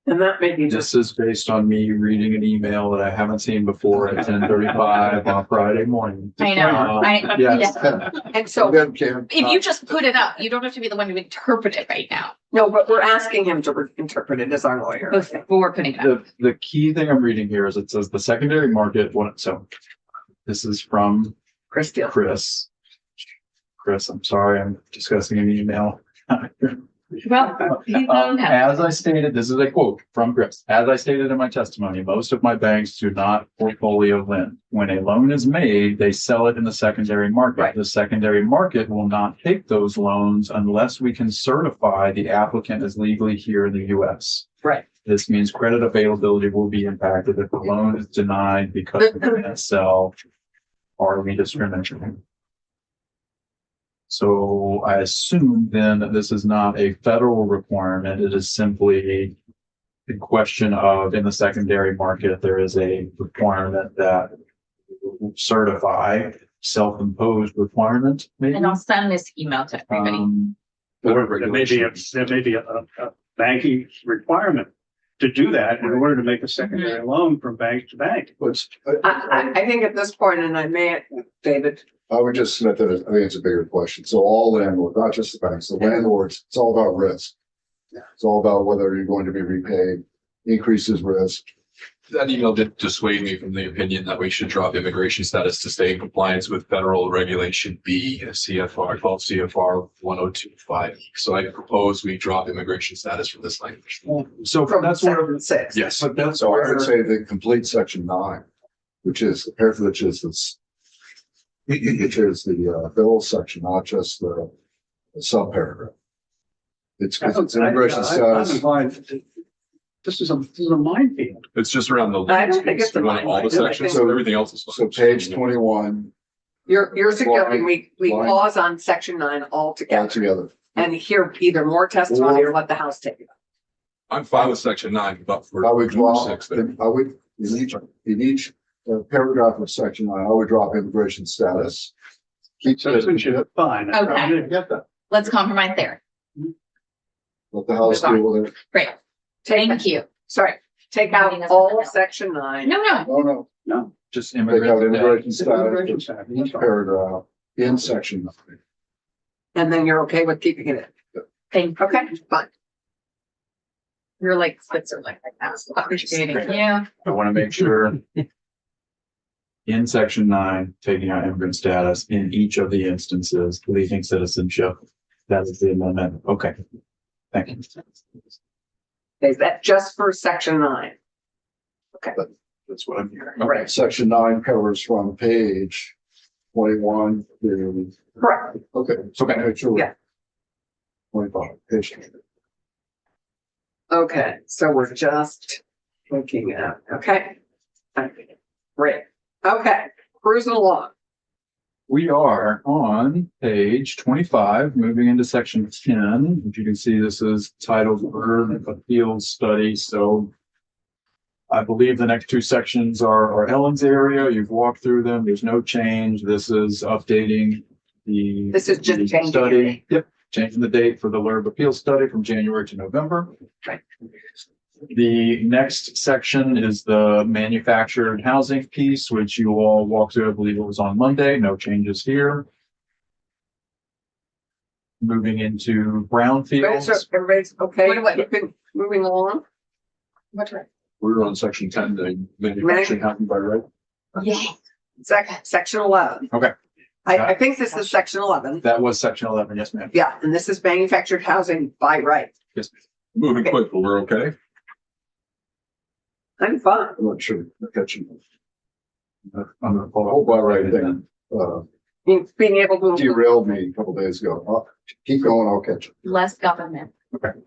Speaker 1: And that may be just,
Speaker 3: this is based on me reading an email that I haven't seen before at 10:35 on Friday morning.
Speaker 2: I know.
Speaker 3: Yes.
Speaker 2: Yeah.
Speaker 1: and so,
Speaker 7: Then Cam-
Speaker 2: If you just put it up, you don't have to be the one to interpret it right now.
Speaker 1: no, but we're asking him to interpret it as our lawyer.
Speaker 2: Before putting it up.
Speaker 3: The key thing I'm reading here is it says the secondary market, so this is from
Speaker 1: Chris Steele.
Speaker 3: Chris. Chris, I'm sorry, I'm discussing an email.
Speaker 2: Well, he's on that.
Speaker 3: As I stated, this is a quote from Chris. As I stated in my testimony, most of my banks do not portfolio lend. When a loan is made, they sell it in the secondary market.
Speaker 1: Right.
Speaker 3: The secondary market will not take those loans unless we can certify the applicant is legally here in the US.
Speaker 1: Right.
Speaker 3: This means credit availability will be impacted if the loan is denied because we can't sell or we discriminate. So I assume then that this is not a federal requirement. It is simply a question of in the secondary market, there is a requirement that certify self-imposed requirement, maybe.
Speaker 2: And I'll send this email to everybody.
Speaker 3: Whatever
Speaker 5: There may be a banking requirement to do that in order to make a secondary loan from bank to bank.
Speaker 7: Which,
Speaker 1: I think at this point, and I may, David,
Speaker 7: I would just submit that, I think it's a bigger question. So all landlords, not just the banks, the landlords, it's all about risk. It's all about whether you're going to be repaid, increases risk.
Speaker 9: that email did dissuade me from the opinion that we should drop immigration status to stay in compliance with federal regulation B, CFR 12 CFR 1025. So I propose we drop immigration status from this language.
Speaker 3: So
Speaker 1: from
Speaker 3: that's where,
Speaker 1: section 6.
Speaker 9: Yes.
Speaker 3: but that's
Speaker 7: So I
Speaker 3: where,
Speaker 7: would say the complete section 9, which is the bill section, not just the subparagraph. It's because it's immigration status.
Speaker 5: This is a minefield.
Speaker 9: It's just around the.
Speaker 1: I don't think it's a
Speaker 9: We want all the
Speaker 1: minefield. I
Speaker 9: sections,
Speaker 1: think-
Speaker 9: everything else is
Speaker 7: So
Speaker 9: fine.
Speaker 7: page 21
Speaker 1: You're suggesting we
Speaker 7: Line-
Speaker 1: pause on section 9 altogether
Speaker 7: altogether.
Speaker 1: and hear either more testimony or let the House take it.
Speaker 9: I'm fine with section 9, but for
Speaker 7: I would drop,
Speaker 9: 6 there.
Speaker 7: I would, in each paragraph of section 9, I would drop immigration status. Keep
Speaker 5: Citizenship, fine.
Speaker 2: Okay.
Speaker 5: I didn't get that.
Speaker 2: Let's compromise there.
Speaker 7: Let the House deal with it.
Speaker 2: Great. Thank you.
Speaker 1: Sorry, take out all of section 9.
Speaker 2: No, no.
Speaker 7: No, no,
Speaker 5: No.
Speaker 3: just
Speaker 7: take out
Speaker 3: immigrant.
Speaker 7: immigration
Speaker 5: Immigration
Speaker 7: status,
Speaker 5: status,
Speaker 7: each
Speaker 5: that's all.
Speaker 7: paragraph in section 9.
Speaker 1: And then you're okay with keeping it in.
Speaker 2: Thank you.
Speaker 1: Okay, fine.
Speaker 2: You're like Switzerland right now. Appreciating you.
Speaker 3: I want to make sure in section 9, taking out immigrant status in each of the instances, leaving citizenship. That is the amendment. Okay. Thank you.
Speaker 1: Is that just for section 9? Okay,
Speaker 9: That's what I'm hearing.
Speaker 1: Right.
Speaker 7: Section 9 covers from page 21 to,
Speaker 1: Correct.
Speaker 7: okay, so make sure.
Speaker 1: Yeah.
Speaker 7: 25, page.
Speaker 1: Okay, so we're just looking at, okay. Great. Okay, cruising along.
Speaker 3: We are on page 25, moving into section 10. As you can see, this is titled Urban Appeals Study. So I believe the next two sections are Ellen's area. You've walked through them. There's no change. This is updating the.
Speaker 1: This is just
Speaker 3: the
Speaker 1: changing the
Speaker 3: study.
Speaker 1: date.
Speaker 3: Yep, changing the date for the LURB Appeals Study from January to November.
Speaker 1: Right.
Speaker 3: The next section is the manufactured housing piece, which you all walked through. I believe it was on Monday. No changes here. Moving into brownfields.
Speaker 1: So everybody's okay,
Speaker 2: What-
Speaker 1: moving along?
Speaker 2: What's right?
Speaker 9: We're on section 10, the manufacturing housing by right.
Speaker 2: Yeah.
Speaker 1: Section 11.
Speaker 3: Okay.
Speaker 1: I think this is section 11.
Speaker 3: That was section 11. Yes, ma'am.
Speaker 1: Yeah, and this is manufactured housing by right.
Speaker 3: Yes, ma'am.
Speaker 9: Moving
Speaker 1: Okay.
Speaker 9: quick, but we're okay.
Speaker 1: I'm fine.
Speaker 7: I'm not sure. Catching.
Speaker 3: I'm gonna pull
Speaker 7: Oh,
Speaker 3: up.
Speaker 7: by right thing,
Speaker 1: Being able to.
Speaker 7: derailed me a couple days ago. Keep going, I'll catch it.
Speaker 2: Less government.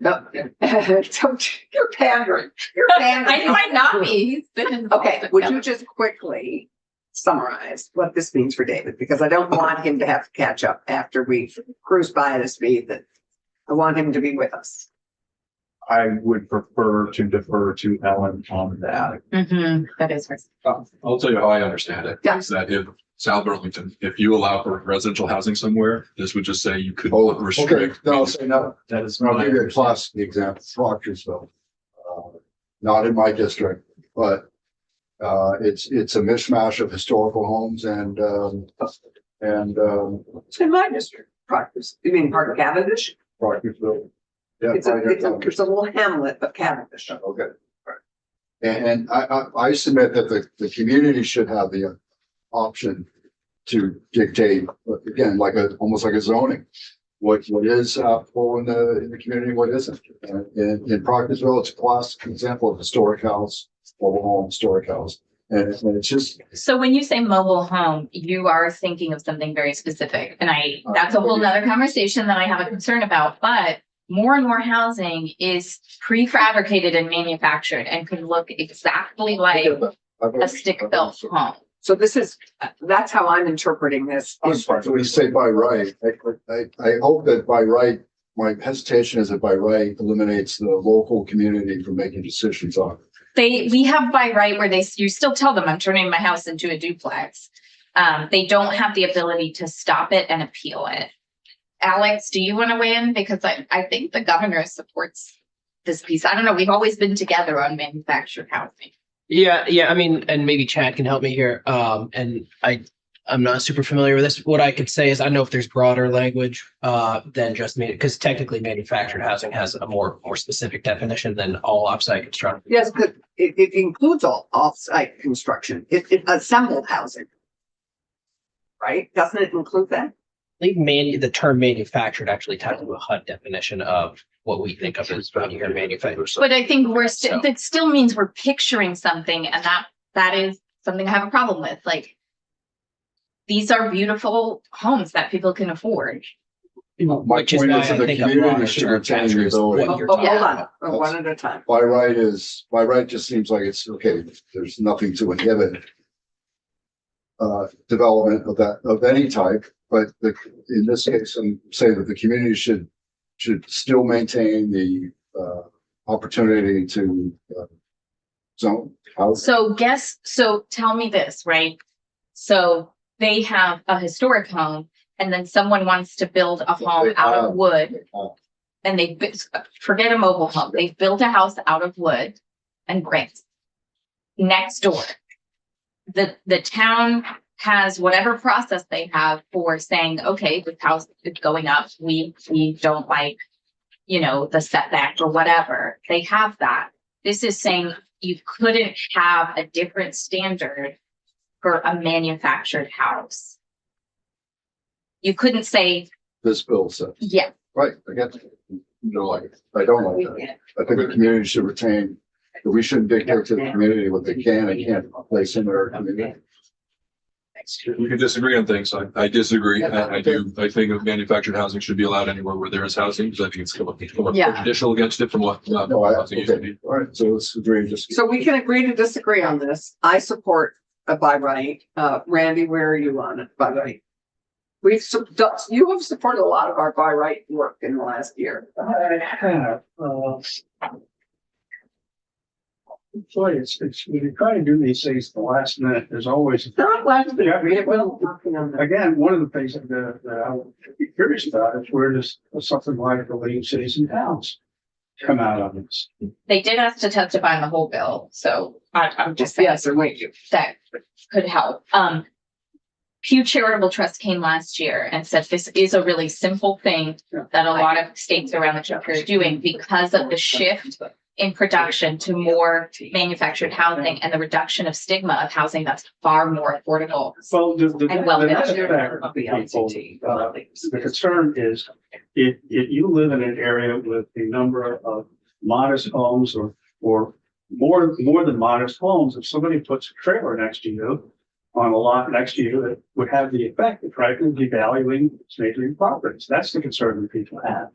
Speaker 1: No. You're pandering. You're pandering.
Speaker 2: I might not be. He's been involved
Speaker 1: Okay,
Speaker 2: with
Speaker 1: would you
Speaker 2: government.
Speaker 1: just quickly summarize what this means for David? Because I don't want him to have to catch up after we cruise by at a speed that I want him to be with us.
Speaker 3: I would prefer to defer to Ellen on that.
Speaker 2: That is first.
Speaker 9: I'll tell you how I understand it.
Speaker 1: Yeah.
Speaker 9: Is that if South Burlington, if you allow for residential housing somewhere, this would just say you could
Speaker 7: Oh, okay.
Speaker 9: restrict.
Speaker 7: No, I'll say no.
Speaker 3: That is
Speaker 7: I'll
Speaker 3: my
Speaker 7: give you a
Speaker 3: understanding.
Speaker 7: classic example, Proctorsville. Not in my district, but it's a mishmash of historical homes and
Speaker 1: It's in my district, Proctor's. You mean part of Cavendish?
Speaker 7: Proctorsville. Yeah,
Speaker 1: It's a,
Speaker 7: right here.
Speaker 1: it's a little hamlet of Cavendish.
Speaker 7: Okay. Right. And I submit that the community should have the option to dictate, again, almost like a zoning. What is applicable in the community, what isn't. In Proctorsville, it's a classic example of historic house, mobile home, historic house. And it's just,
Speaker 2: So when you say mobile home, you are thinking of something very specific. And that's a whole nother conversation that I have a concern about, but more and more housing is prefabricated and manufactured and could look exactly like a stick-built home.
Speaker 1: So this is, that's how I'm interpreting this.
Speaker 7: when you say by right, I hope that by right, my hesitation is that by right eliminates the local community from making decisions on it.
Speaker 2: We have by right where you still tell them I'm turning my house into a duplex. They don't have the ability to stop it and appeal it. Alex, do you want to weigh in? Because I think the governor supports this piece. I don't know. We've always been together on manufactured housing.
Speaker 4: Yeah. I mean, and maybe Chad can help me here. And I'm not super familiar with this. What I could say is I don't know if there's broader language than just because technically manufactured housing has a more specific definition than all offsite construction.
Speaker 1: Yes, but it includes all off-site construction. It assembled housing. Right? Doesn't it include that?
Speaker 4: I think the term manufactured actually ties to a HUD definition of what we think of as when you hear manufactured.
Speaker 2: But I think that still means we're picturing something, and that is something I have a problem with. Like, these are beautiful homes that people can afford.
Speaker 7: My
Speaker 4: Which is
Speaker 7: point
Speaker 4: why
Speaker 7: is
Speaker 4: I
Speaker 7: that the
Speaker 4: think a
Speaker 7: community
Speaker 4: broader
Speaker 7: should
Speaker 4: term
Speaker 7: retain the
Speaker 4: captures
Speaker 7: ability.
Speaker 4: what you're
Speaker 1: Hold
Speaker 4: talking
Speaker 1: on,
Speaker 4: about.
Speaker 1: one at a time.
Speaker 7: By right just seems like it's, okay, there's nothing to inhibit development of any type, but in this case, I'm saying that the community should still maintain the opportunity to zone house.
Speaker 2: So tell me this, right? So they have a historic home, and then someone wants to build a home out of wood. And forget a mobile home. They've built a house out of wood and bricks. Next door, the town has whatever process they have for saying, okay, this house is going up. We don't like, the setback or whatever. They have that. This is saying you couldn't have a different standard for a manufactured house. You couldn't say,
Speaker 7: This bill says,
Speaker 2: yeah,
Speaker 7: right, I get it. I don't like that. I think the community should retain We shouldn't dictate to the community what they can and can't place in their community.
Speaker 9: We can disagree on things. I disagree. I think that manufactured housing should be allowed anywhere where there is housing, because I think it's come up
Speaker 2: Yeah.
Speaker 9: traditional against it from what.
Speaker 7: No,
Speaker 9: housing used to
Speaker 7: okay,
Speaker 9: be.
Speaker 7: all right, so let's agree, just.
Speaker 1: So we can agree to disagree on this. I support a by right. Randy, where are you on it by right? You have supported a lot of our by right work in the last year.
Speaker 5: I have, boy, it's, when you try to do these things at the last minute, there's always,
Speaker 1: Not last year, we have been working on that.
Speaker 5: again, one of the things that I would be curious about is where does something like the League of Cities and Towns come out of this?
Speaker 2: They did ask to testify on the whole bill, so I'm just saying
Speaker 1: Yes, and wait,
Speaker 2: that could help. Pew Charitable Trust came last year and said this is a really simple thing that a lot of states around the country are doing because of the shift in production to more manufactured housing and the reduction of stigma of housing that's far more affordable.
Speaker 5: Well, the
Speaker 2: And well,
Speaker 5: net
Speaker 2: that's
Speaker 5: effect of people, the concern is if you live in an area with a number of modest homes or more than modest homes, if somebody puts a trailer next to you on a lot next to you, it would have the effect of frankly devaluing neighboring properties. That's the concern that people have.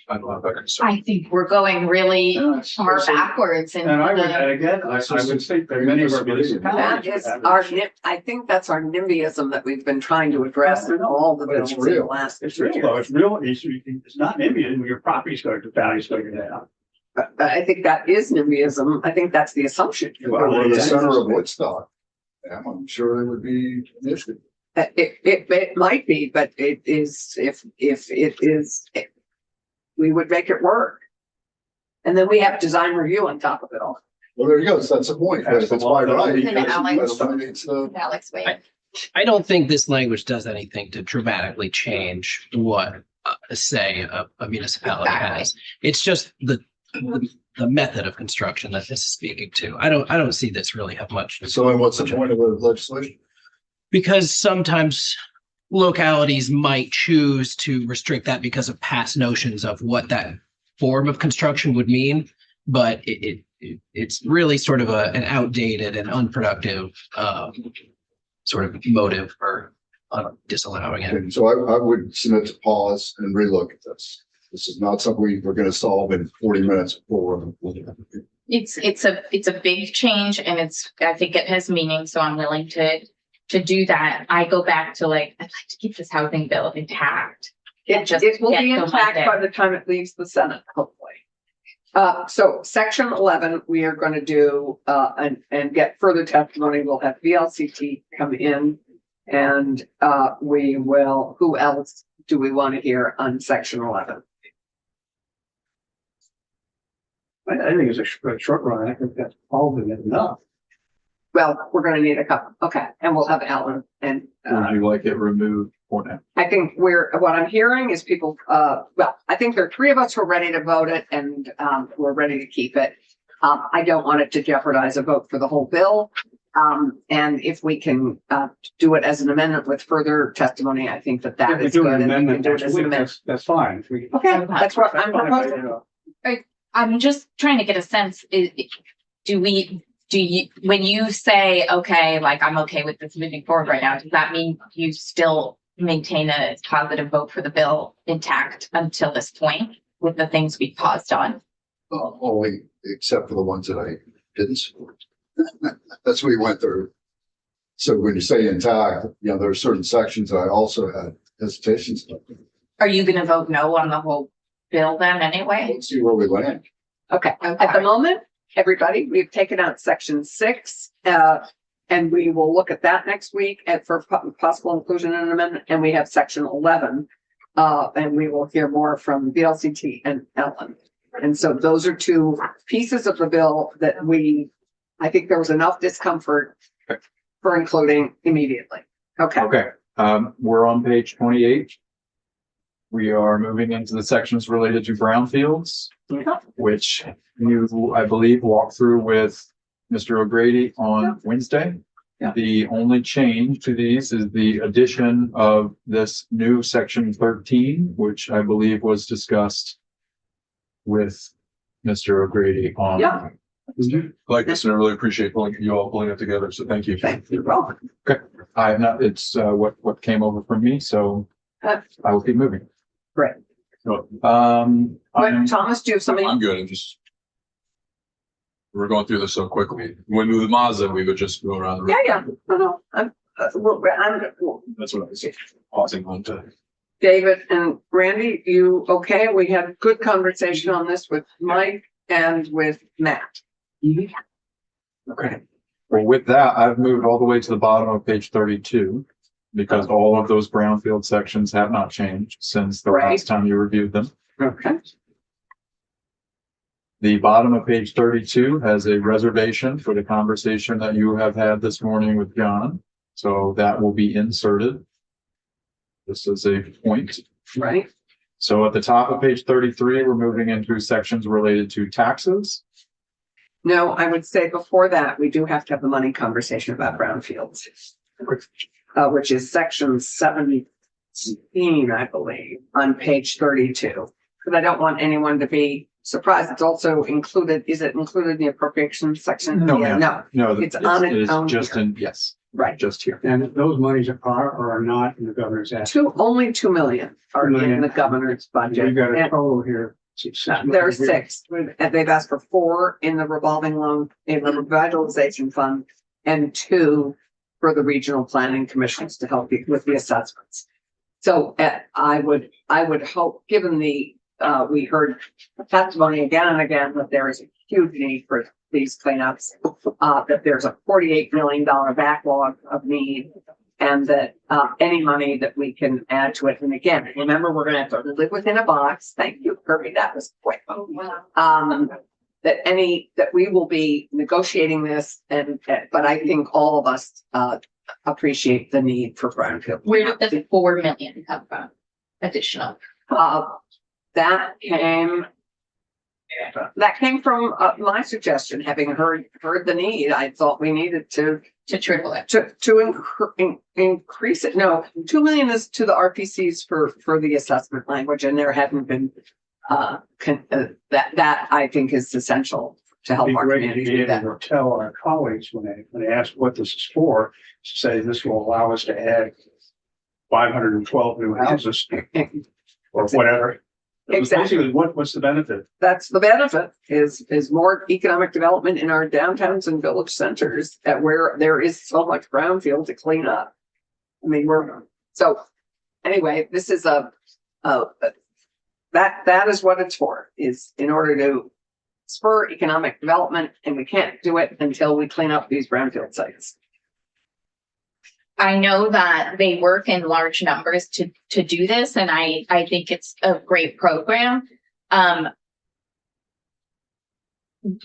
Speaker 9: I don't have that concern.
Speaker 2: I think we're going really far
Speaker 7: so-
Speaker 2: backwards and
Speaker 5: And again, I would think that many of our
Speaker 1: that
Speaker 5: municipalities.
Speaker 1: is
Speaker 5: have
Speaker 1: our,
Speaker 5: it.
Speaker 1: I think that's our NIMBYism that we've been trying to address in all the
Speaker 7: But it's
Speaker 1: bills in the
Speaker 7: real.
Speaker 1: last.
Speaker 5: It's real, though. It's real. It's not Indian when your property's going to value's going down.
Speaker 1: I think that is NIMBYism. I think that's the assumption.
Speaker 7: We're in the center of Woodstock. Yeah, I'm sure it would be an issue.
Speaker 1: It might be, but it is, if it is, we would make it work. And then we have design review on top of it all.
Speaker 7: Well, there you go. So that's the point. If it's by right.
Speaker 2: And Alex-
Speaker 7: It's
Speaker 2: Alex, wait.
Speaker 4: I don't think this language does anything to dramatically change what, say, a municipality
Speaker 2: Exactly.
Speaker 4: has. It's just the method of construction that this is speaking to. I don't see this really have much.
Speaker 7: so then what's the point of the legislation?
Speaker 4: Because sometimes localities might choose to restrict that because of past notions of what that form of construction would mean. But it's really sort of an outdated and unproductive sort of motive for disallowing it.
Speaker 7: Okay, so I would submit to pause and relook at this. This is not something we're going to solve in 40 minutes before.
Speaker 2: It's a big change and I think it has meaning, so I'm willing to do that. I go back to I'd like to keep this housing bill intact.
Speaker 1: It
Speaker 2: Just
Speaker 1: will
Speaker 2: get
Speaker 1: be
Speaker 2: the
Speaker 1: intact
Speaker 2: Monday.
Speaker 1: by the time it leaves the Senate, hopefully. So section 11, we are going to do, and get further testimony. We'll have VLCT come in and, we will, who else do we want to hear on section 11?
Speaker 5: I think it's a short run. I think that's probably enough.
Speaker 1: Well, we're going to need a couple. Okay. And we'll have Alan and,
Speaker 3: Would you like it removed for now?
Speaker 1: I think what I'm hearing is people, well, I think there are three of us who are ready to vote it and, we're ready to keep it. I don't want it to jeopardize a vote for the whole bill. And if we can, do it as an amendment with further testimony, I think that
Speaker 5: If we
Speaker 1: is
Speaker 5: do
Speaker 1: good.
Speaker 5: an
Speaker 1: and we
Speaker 5: amendment
Speaker 1: can do it
Speaker 5: next
Speaker 1: as an
Speaker 5: week,
Speaker 1: amendment.
Speaker 5: that's fine. If we-
Speaker 1: Okay, that's what I'm proposing.
Speaker 2: I'm just trying to get a sense, when you say, okay, I'm okay with this moving forward right now, does that mean you still maintain a positive vote for the bill intact until this point with the things we paused on?
Speaker 7: Only except for the ones that I didn't support. That's what we went through. So when you say intact, there are certain sections that I also had hesitations. about.
Speaker 2: Are you gonna vote no on the whole bill then anyway?
Speaker 7: Let's see where we land.
Speaker 1: Okay, at the moment, everybody, we've taken out section 6, and we will look at that next week for possible inclusion in an amendment, and we have section 11. And we will hear more from VLCT and Ellen. And so those are two pieces of the bill that I think there was enough discomfort for including immediately. Okay.
Speaker 3: Okay, we're on page 28. We are moving into the sections related to brownfields, which you, I believe, walked through with Mr. O'Grady on Wednesday.
Speaker 1: Yeah.
Speaker 3: The only change to these is the addition of this new section 13, which I believe was discussed with Mr. O'Grady on.
Speaker 1: Yeah.
Speaker 9: I like this, and I really appreciate you all pulling it together, so thank you.
Speaker 1: Thank you. Welcome.
Speaker 3: I have not, it's, what came over from me, so I will keep moving.
Speaker 1: Great.
Speaker 3: I'm-
Speaker 1: Thomas, do you have something?
Speaker 9: I'm good, we're going through this so quickly. When we do the Mazda, we would just go around the room.
Speaker 1: Yeah. No. I'm
Speaker 9: That's what I was pausing on to.
Speaker 1: David and Randy, you okay? We had good conversation on this with Mike and with Matt.
Speaker 3: Okay. Well, with that, I've moved all the way to the bottom of page 32 because all of those brownfield sections have not changed since the
Speaker 1: Right.
Speaker 3: last time you reviewed them.
Speaker 1: Okay.
Speaker 3: The bottom of page 32 has a reservation for the conversation that you have had this morning with John. So that will be inserted. This is a point.
Speaker 1: Right.
Speaker 3: So at the top of page 33, we're moving into sections related to taxes.
Speaker 1: No, I would say before that, we do have to have the money conversation about brownfields. Which is section 17, I believe, on page 32. Because I don't want anyone to be surprised. It's also included, is it included in the appropriation section?
Speaker 3: No,
Speaker 1: Yeah,
Speaker 3: ma'am.
Speaker 1: no,
Speaker 3: No,
Speaker 1: It's on its
Speaker 3: it is
Speaker 1: own
Speaker 3: just
Speaker 1: here.
Speaker 3: in, yes,
Speaker 1: right.
Speaker 3: just here.
Speaker 5: And those monies are or are not in the governor's act.
Speaker 1: Only 2 million are in the governor's budget.
Speaker 5: We've got a
Speaker 1: And,
Speaker 5: total here.
Speaker 1: there are 6, and they've asked for 4 in the revolving loan, in the revitalization fund, and 2 for the regional planning commissions to help you with the assessments. So I would hope, given the, we heard testimony again and again that there is a huge need for these cleanups, that there's a $48 million backlog of need, and that any money that we can add to it. And again, remember, we're going to have to live within a box. Thank you, Kirby. That was quick. That we will be negotiating this, but I think all of us appreciate the need for brownfield.
Speaker 2: Where did the 4 million come from? Additional.
Speaker 1: That came from my suggestion. Having heard the need, I thought we needed to
Speaker 2: triple it.
Speaker 1: to increase it. No, 2 million is to the RPCs for the assessment language, and there hadn't been that I think is essential to help
Speaker 5: Be
Speaker 1: our
Speaker 5: great
Speaker 1: community
Speaker 5: to
Speaker 1: do
Speaker 5: be
Speaker 1: that.
Speaker 5: able to tell our colleagues when they ask what this is for, to say this will allow us to add 512 new houses or whatever.
Speaker 1: Exactly.
Speaker 5: Basically, what's the benefit?
Speaker 1: That's the benefit is more economic development in our downtowns and village centers where there is so much brownfield to clean up. I mean, anyway, this is that is what it's for, is in order to spur economic development, and we can't do it until we clean up these brownfield sites.
Speaker 2: I know that they work in large numbers to do this, and I think it's a great program.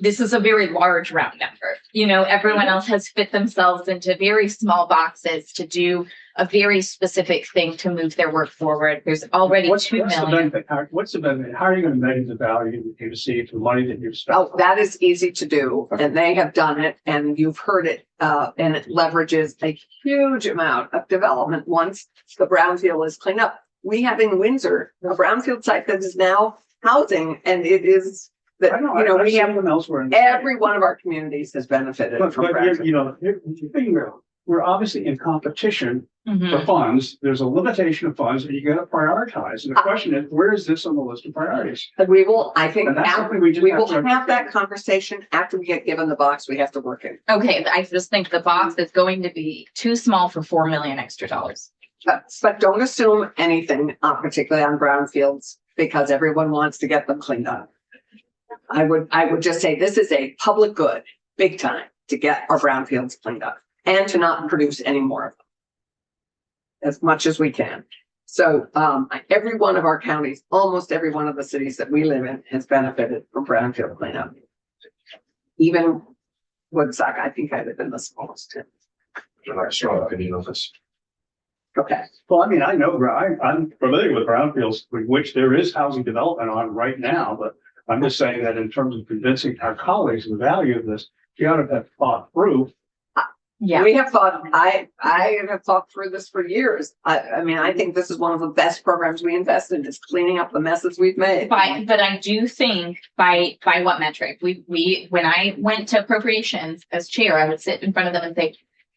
Speaker 2: This is a very large round number. You know, everyone else has fit themselves into very small boxes to do a very specific thing to move their work forward. There's already
Speaker 5: What's
Speaker 2: 2
Speaker 5: the
Speaker 2: million.
Speaker 5: benefit? What's the benefit? How are you going to measure the value that you receive for the money that you've spent?
Speaker 1: Oh, that is easy to do, and they have done it, and you've heard it, and it leverages a huge amount of development once the brownfield is cleaned up. We have in Windsor a brownfield site that is now housing, and it is that,
Speaker 5: I know,
Speaker 1: you know,
Speaker 5: I've
Speaker 1: we
Speaker 5: seen
Speaker 1: have
Speaker 5: them elsewhere. in the
Speaker 1: every one of our communities has benefited
Speaker 5: But,
Speaker 1: from
Speaker 5: but
Speaker 1: brownfield.
Speaker 5: you know, we're obviously in competition
Speaker 2: Mhm.
Speaker 5: for funds. There's a limitation of funds that you got to prioritize. And the question is, where is this on the list of priorities?
Speaker 1: And we will, I think,
Speaker 5: And that's
Speaker 1: after,
Speaker 5: something we just
Speaker 1: we
Speaker 5: have
Speaker 1: will
Speaker 5: to-
Speaker 1: have that conversation after we get given the box we have to work in.
Speaker 2: Okay, I just think the box is going to be too small for 4 million extra dollars.
Speaker 1: But don't assume anything, particularly on brownfields, because everyone wants to get them cleaned up. I would just say this is a public good, big time, to get our brownfields cleaned up and to not produce any more of them as much as we can. So every one of our counties, almost every one of the cities that we live in has benefited from brownfield cleanup. Even Woodstock, I think I live in the smallest town.
Speaker 9: I strong opinion on this.
Speaker 1: Okay.
Speaker 5: Well, I mean, I know, I'm familiar with brownfields, which there is housing development on right now, but I'm just saying that in terms of convincing our colleagues of the value of this, you ought to have thought through
Speaker 2: Yeah.
Speaker 1: We have thought, I have thought through this for years. I mean, I think this is one of the best programs we invest in, is cleaning up the messes we've made.
Speaker 2: But I do think by what metric? When I went to appropriations as chair, I would sit in front of them and say,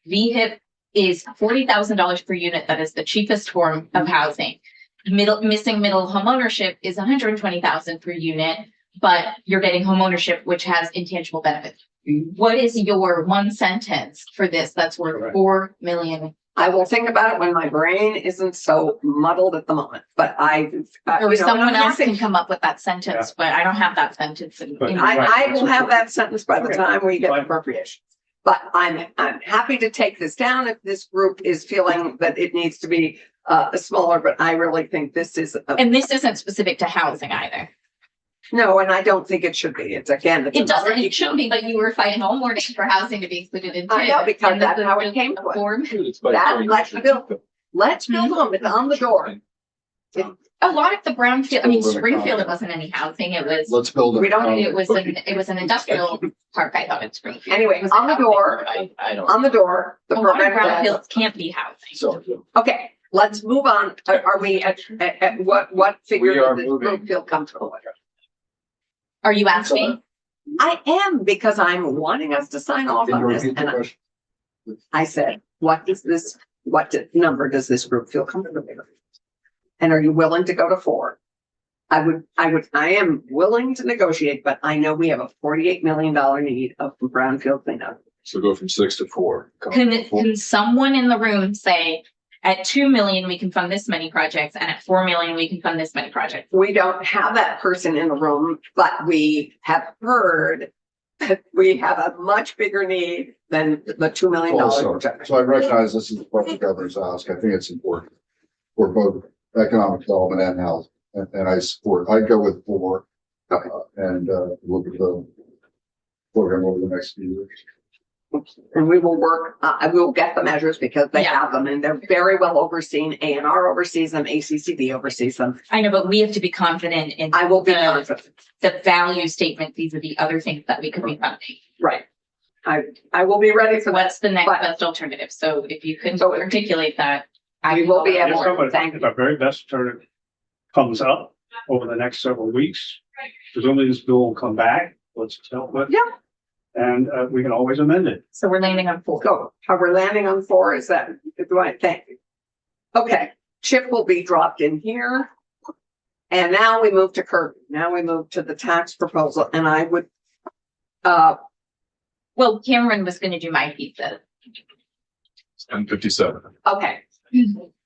Speaker 2: VHIP is $40,000 per unit. That is the cheapest form of housing. Missing middle home ownership is $120,000 per unit, but you're getting home ownership, which has intangible benefits. What is your one sentence for this that's worth $4 million?
Speaker 1: I will think about it when my brain isn't so muddled at the moment, but
Speaker 2: Or
Speaker 1: you know,
Speaker 2: someone
Speaker 1: I'm
Speaker 2: else
Speaker 1: happy-
Speaker 2: can come up with that sentence, but I don't have that sentence.
Speaker 5: But-
Speaker 1: I will have that sentence by the
Speaker 5: Okay.
Speaker 1: time we get
Speaker 5: Fine.
Speaker 1: appropriations. But I'm happy to take this down if this group is feeling that it needs to be smaller, but I really think this is.
Speaker 2: And this isn't specific to housing either.
Speaker 1: No, and I don't think it should be. It's again.
Speaker 2: It doesn't, it shouldn't be, but you were fighting all morning for housing to be included in.
Speaker 1: I know,
Speaker 2: TIF,
Speaker 1: because
Speaker 2: and
Speaker 1: that's
Speaker 2: the-
Speaker 1: how it came to us.
Speaker 2: form.
Speaker 1: Let's build them. It's on the door.
Speaker 2: A lot of the brownfield, I mean,
Speaker 7: Build an
Speaker 2: Springfield, it
Speaker 7: economy.
Speaker 2: wasn't any housing, it was,
Speaker 7: Let's build it.
Speaker 1: We don't
Speaker 2: it was an industrial park, I thought in Springfield.
Speaker 1: Anyway,
Speaker 2: It was
Speaker 1: on the
Speaker 2: housing.
Speaker 1: door,
Speaker 8: I don't.
Speaker 1: on the door, the
Speaker 2: A lot of
Speaker 1: program.
Speaker 2: brownfields can't be housing.
Speaker 7: So,
Speaker 1: Okay, let's move on. Are we at what figure
Speaker 3: We are
Speaker 1: does this
Speaker 3: moving.
Speaker 1: group feel comfortable with?
Speaker 2: Are you asking?
Speaker 1: I am, because I'm wanting us to sign off
Speaker 7: can you
Speaker 1: on this,
Speaker 7: repeat the
Speaker 1: and
Speaker 7: question?
Speaker 1: I said, number does this group feel comfortable with? And are you willing to go to 4? I am willing to negotiate, but I know we have a $48 million need of brownfield cleanup.
Speaker 9: So go from 6 to 4.
Speaker 2: Can someone in the room say, at 2 million, we can fund this many projects, and at 4 million, we can fund this many projects?
Speaker 1: We don't have that person in the room, but we have heard that we have a much bigger need than the $2 million.
Speaker 7: Also,
Speaker 1: project.
Speaker 7: so I recognize this is what the governor's ask. I think it's important for both economic development and health. And I support, I'd go with 4. And look at the program over the next few years.
Speaker 1: And we will work, I will get the measures because they
Speaker 2: Yeah.
Speaker 1: have them and they're very well overseen. A&R oversees them, ACCD oversees them.
Speaker 2: I know, but we have to be confident in
Speaker 1: I will be
Speaker 2: the,
Speaker 1: confident.
Speaker 2: the value statement. These are the other things that we could be funding.
Speaker 1: Right. I will be ready
Speaker 2: So
Speaker 1: for
Speaker 2: what's the next
Speaker 1: But-
Speaker 2: best alternative? So if you can
Speaker 1: So-
Speaker 2: articulate that.
Speaker 1: We will be
Speaker 5: If
Speaker 1: able-
Speaker 5: somebody-
Speaker 1: thank
Speaker 5: if our very best alternative comes up over the next several weeks, presumably this bill will come back, let's tell it.
Speaker 1: Yeah.
Speaker 5: And we can always amend it.
Speaker 2: So we're landing on 4.
Speaker 1: So how we're landing on 4 is that, do I thank you? Okay, Chip will be dropped in here. And now we move to Kirby. Now we move to the tax proposal and I would,
Speaker 2: Well, Cameron was gonna do my pizza.
Speaker 9: 10:57.
Speaker 1: okay.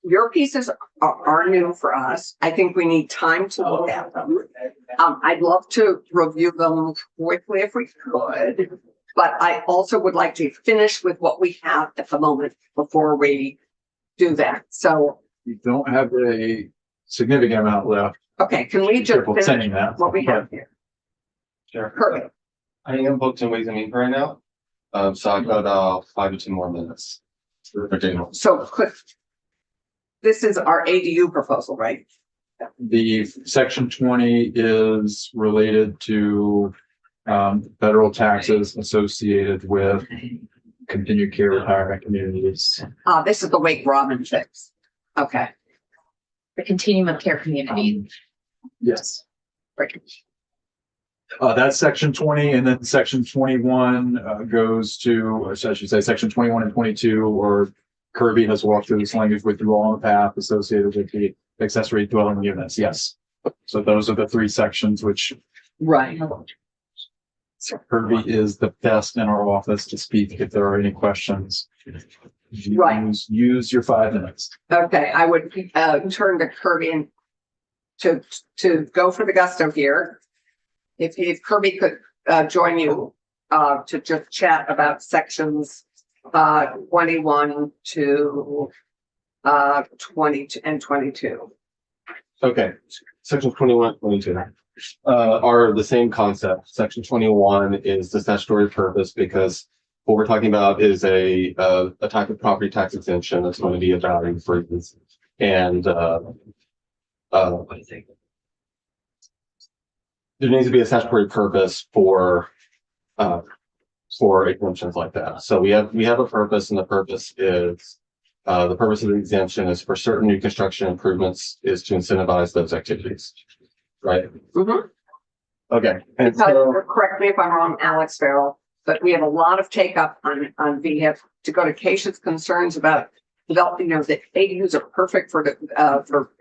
Speaker 1: Your pieces are new for us. I think we need time to look at them. I'd love to review them quickly if we could. But I also would like to finish with what we have at the moment before we do that. So,
Speaker 3: We don't have a significant amount left.
Speaker 1: okay, can we just
Speaker 3: Careful
Speaker 1: finish
Speaker 3: saying that.
Speaker 1: what we have here?
Speaker 6: Sure.
Speaker 1: Perfect.
Speaker 6: I am booked in Ways and Means right now. So I've got 5 to 10 more minutes.
Speaker 9: Okay.
Speaker 1: So this is our ADU proposal, right?
Speaker 3: The section 20 is related to federal taxes associated with continued care retirement communities.
Speaker 1: This is the Wake Robin fix. Okay.
Speaker 2: The continuum of care community.
Speaker 3: Yes.
Speaker 1: Great.
Speaker 3: That's section 20, and then section 21 goes to, or I should say, section 21 and 22, or Kirby has walked through this language with you all on the path associated with the accessory dwelling units. Yes. So those are the 3 sections which
Speaker 1: Right.
Speaker 3: Kirby is the best in our office to speak if there are any questions.
Speaker 1: Right.
Speaker 3: Use your 5 minutes.
Speaker 1: Okay, I would turn to Kirby and to go for the gusto here. If Kirby could join you to just chat about sections 21 to 20 and 22.
Speaker 10: Okay, section 21, 22 are the same concept. Section 21 is the statutory purpose because what we're talking about is a type of property tax exemption that's going to be a value freeze. And there needs to be a statutory purpose for for exemptions like that. So we have a purpose, and the purpose is, the purpose of the exemption is for certain new construction improvements is to incentivize those activities. Right?
Speaker 1: Mhm.
Speaker 10: Okay. And
Speaker 1: Because,
Speaker 10: so,
Speaker 1: correct me if I'm wrong, Alex Farrell, but we have a lot of take up on VHIP to go to Keisha's concerns about developing, the ADUs are perfect for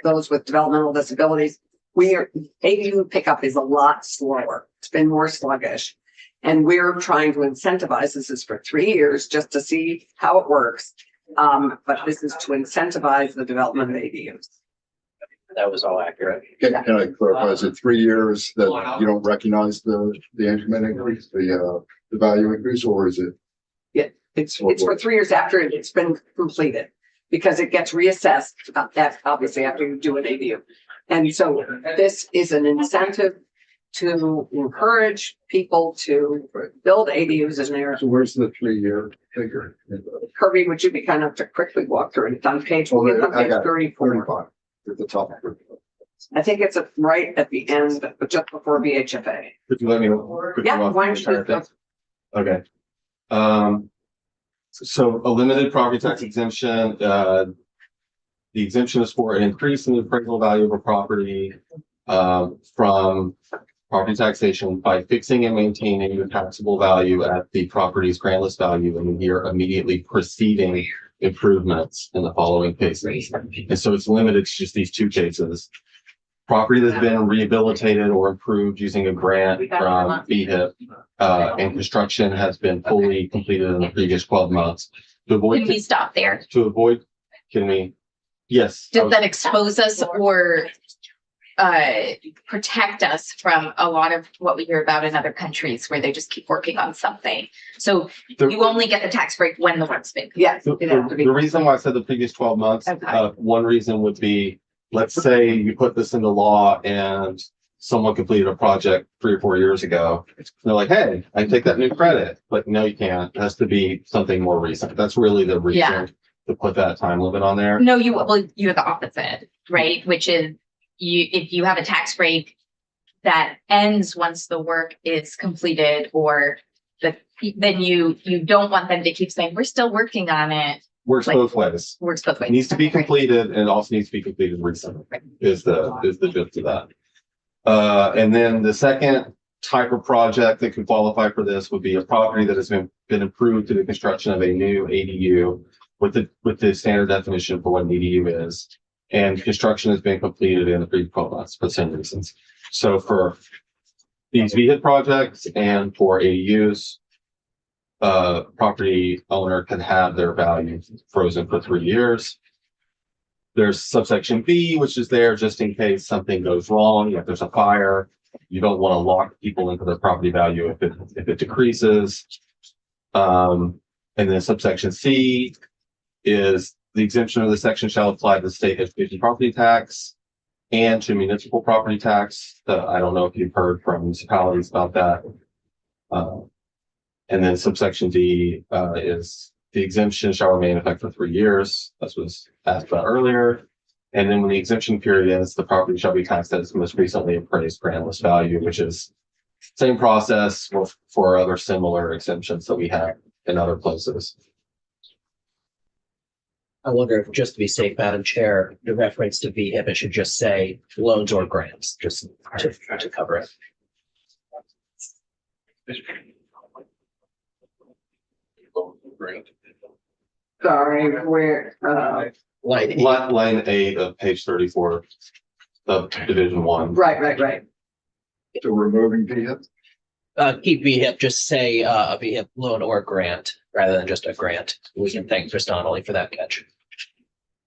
Speaker 1: those with developmental disabilities. ADU pickup is a lot slower. It's been more sluggish. And we're trying to incentivize, this is for 3 years, just to see how it works. But this is to incentivize the development of ADUs.
Speaker 4: That was all accurate.
Speaker 7: Can I clarify, is it 3 years that you don't recognize the increment increase, the value increase, or is it?
Speaker 1: It's for 3 years after it's been completed, because it gets reassessed, obviously after you do an ADU. And so this is an incentive to encourage people to build ADUs in there.
Speaker 7: So where's the 3-year figure?
Speaker 1: Kirby, would you be kind enough to quickly walk through it? It's on page,
Speaker 7: Oh,
Speaker 1: it's on
Speaker 7: I
Speaker 1: page
Speaker 7: got it.
Speaker 1: 34.
Speaker 7: 35 at the top.
Speaker 1: I think it's right at the end, but just before VHFA.
Speaker 10: could you let me quickly
Speaker 1: Yeah,
Speaker 10: walk
Speaker 1: why
Speaker 10: through the
Speaker 1: don't you
Speaker 10: entire thing? Okay. So a limited property tax exemption, the exemption is for an increase in the appraisal value of a property, from property taxation by fixing and maintaining the taxable value at the property's grand list value in the year immediately preceding improvements in the following cases. And so it's limited to just these 2 cases. Property that's been rehabilitated or improved using a grant from VHIP, and construction has been fully completed in the previous 12 months. To avoid,
Speaker 2: Can we stop there?
Speaker 10: can we? Yes.
Speaker 2: Does that expose us or protect us from a lot of what we hear about in other countries where they just keep working on something? So you only get the tax break when the work's been.
Speaker 1: Yes,
Speaker 10: The,
Speaker 1: it has to be.
Speaker 10: the reason why I said the previous 12 months,
Speaker 2: Okay.
Speaker 10: one reason would be, let's say you put this into law and someone completed a project 3 or 4 years ago. They're like, hey, I can take that new credit, but no, you can't. It has to be something more recent. That's really the
Speaker 2: Yeah.
Speaker 10: reason to put that time limit on there.
Speaker 2: No, you have the opposite, right? Which is if you have a tax break that ends once the work is completed, or then you don't want them to keep saying, we're still working on it.
Speaker 10: Works
Speaker 2: Like-
Speaker 10: both ways.
Speaker 2: Works both ways.
Speaker 10: It needs to be
Speaker 2: Okay, great.
Speaker 10: completed, and it also needs to be completed recently is the gist of that. And then the second type of project that could qualify for this would be a property that has been improved to the construction of a new ADU with the standard definition for what an ADU is. And construction has been completed in the previous 12 months for the same reasons. So for these VHIP projects and for ADUs, property owner can have their value frozen for 3 years. There's subsection B, which is there just in case something goes wrong. If there's a fire, you don't want to lock people into their property value if it decreases. And then subsection C is the exemption of the section shall apply to the state education property tax and to municipal property tax. I don't know if you've heard from municipalities about that. And then subsection D is the exemption shall remain in effect for 3 years. That's what was asked about earlier. And then when the exemption period ends, the property shall be taxed at its most recently appraised grand list value, which is same process for other similar exemptions that we have in other places.
Speaker 4: I wonder if, just to be safe, Madam Chair, the reference to VHIP, it should just say loans or grants, just to cover it.
Speaker 1: Sorry, where,
Speaker 10: Line 8 of page 34 of Division 1.
Speaker 1: right.
Speaker 7: So removing VHIP?
Speaker 4: Keep VHIP, just say a VHIP loan or grant rather than just a grant. We can thank Chris Donnelly for that catch.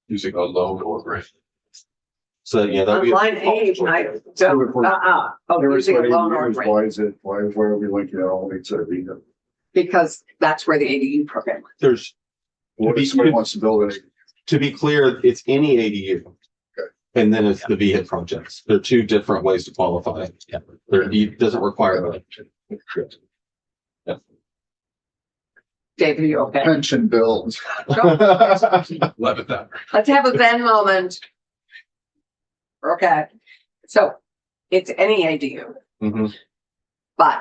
Speaker 9: Using a loan or grant.
Speaker 10: So, yeah, that'd
Speaker 1: On
Speaker 10: be.
Speaker 1: line 8, I don't, oh, using a loan or a grant,
Speaker 7: Why are we linking it only to VHIP?
Speaker 1: because that's where the ADU program.
Speaker 10: There's,
Speaker 7: What if somebody wants to build it?
Speaker 10: to be clear, it's any ADU.
Speaker 7: Okay.
Speaker 10: And then it's the VHIP projects. There are 2 different ways to qualify.
Speaker 4: Yeah.
Speaker 10: It doesn't require that.
Speaker 1: Dave, are you okay?
Speaker 7: Pension bills.
Speaker 9: Love it that.
Speaker 1: Let's have a Zen moment. Okay, so it's any ADU,
Speaker 10: Mhm.
Speaker 1: but,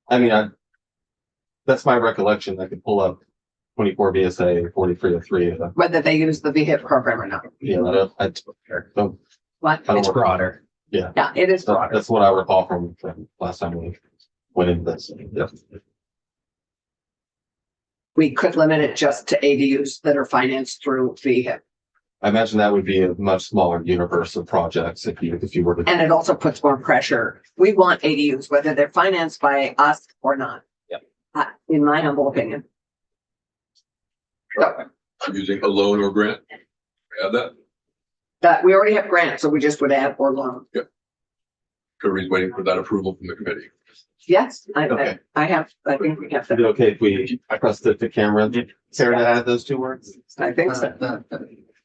Speaker 10: I mean, that's my recollection. I could pull up 24 VSA 4303.
Speaker 1: Whether they use the VHIP program or not.
Speaker 10: Yeah, I don't,
Speaker 1: What?
Speaker 10: I don't
Speaker 4: It's
Speaker 10: work-
Speaker 4: broader.
Speaker 10: Yeah,
Speaker 1: Yeah, it is broader.
Speaker 10: that's what I recall from last time we went into this. Yeah.
Speaker 1: We could limit it just to ADUs that are financed through VHIP.
Speaker 10: I imagine that would be a much smaller universe of projects if you were to.
Speaker 1: And it also puts more pressure. We want ADUs, whether they're financed by us or not.
Speaker 10: Yep.
Speaker 1: In my humble opinion. So,
Speaker 9: Using a loan or grant. Add that.
Speaker 1: that, we already have grants, so we just would add or loan.
Speaker 9: Everybody's waiting for that approval from the committee.
Speaker 1: Yes,
Speaker 10: Okay.
Speaker 1: I think we have
Speaker 10: Is it
Speaker 1: to,
Speaker 10: okay if we press the camera? Sarah, to add those two words?
Speaker 1: I think so.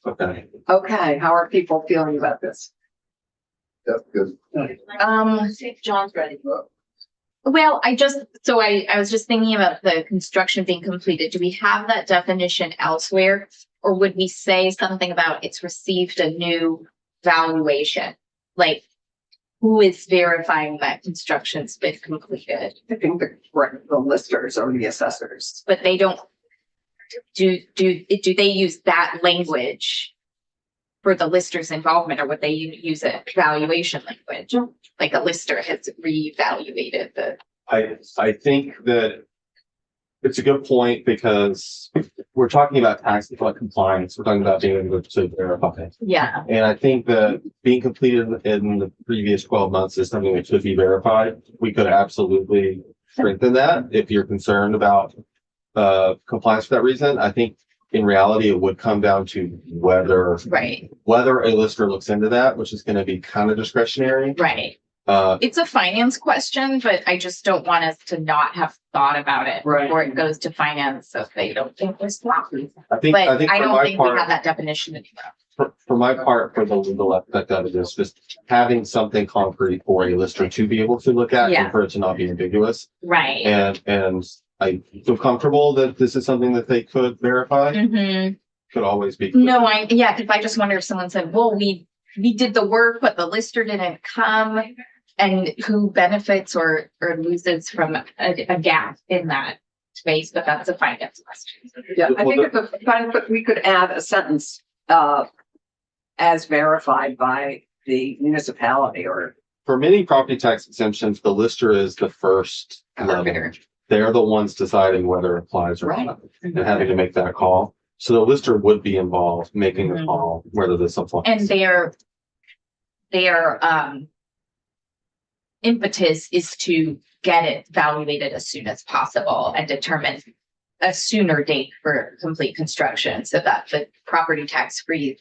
Speaker 10: Okay.
Speaker 1: Okay, how are people feeling about this?
Speaker 7: That's good.
Speaker 2: John's ready. Well, I was just thinking about the construction being completed. Do we have that definition elsewhere? Or would we say something about it's received a new valuation? Like, who is verifying that construction's been completed?
Speaker 1: I think the listers or the assessors.
Speaker 2: But they don't, do they use that language for the lister's involvement, or would they use a valuation language? Like a lister has reevaluated the.
Speaker 10: I think that it's a good point because we're talking about tax compliance. We're talking about being able to verify.
Speaker 2: Yeah.
Speaker 10: And I think that being completed in the previous 12 months is something that should be verified. We could absolutely strengthen that if you're concerned about compliance for that reason. I think in reality, it would come down to whether a lister looks into that, which is going to be kind of discretionary.
Speaker 2: Right. It's a finance question, but I just don't want us to not have thought about it before it goes to finance, so they don't think there's problems.
Speaker 10: I think
Speaker 2: But I
Speaker 10: for
Speaker 2: don't
Speaker 10: my
Speaker 2: think we
Speaker 10: part,
Speaker 2: have that definition anymore.
Speaker 10: for my part, for the legal aspect of it is just having something concrete for a lister to be able to look at
Speaker 2: Yeah.
Speaker 10: and for it to not be ambiguous.
Speaker 2: Right.
Speaker 10: And I feel comfortable that this is something that they could verify.
Speaker 2: Mm-hmm.
Speaker 10: Could always be.
Speaker 2: No, because I just wonder if someone said, well, we did the work, but the lister didn't come. And who benefits or loses from a gap in that space, but that's a finance question.
Speaker 1: Yeah, I think it's fine, but we could add a sentence, as verified by the municipality or.
Speaker 10: For many property tax exemptions, the lister is the first level.
Speaker 2: Arbiter.
Speaker 10: They're the ones deciding whether it applies or
Speaker 1: Right.
Speaker 10: not and having to make that call. So the lister would be involved making the
Speaker 2: Mhm.
Speaker 10: call whether this applies.
Speaker 2: And their impetus is to get it evaluated as soon as possible and determine a sooner date for complete construction so that the property tax free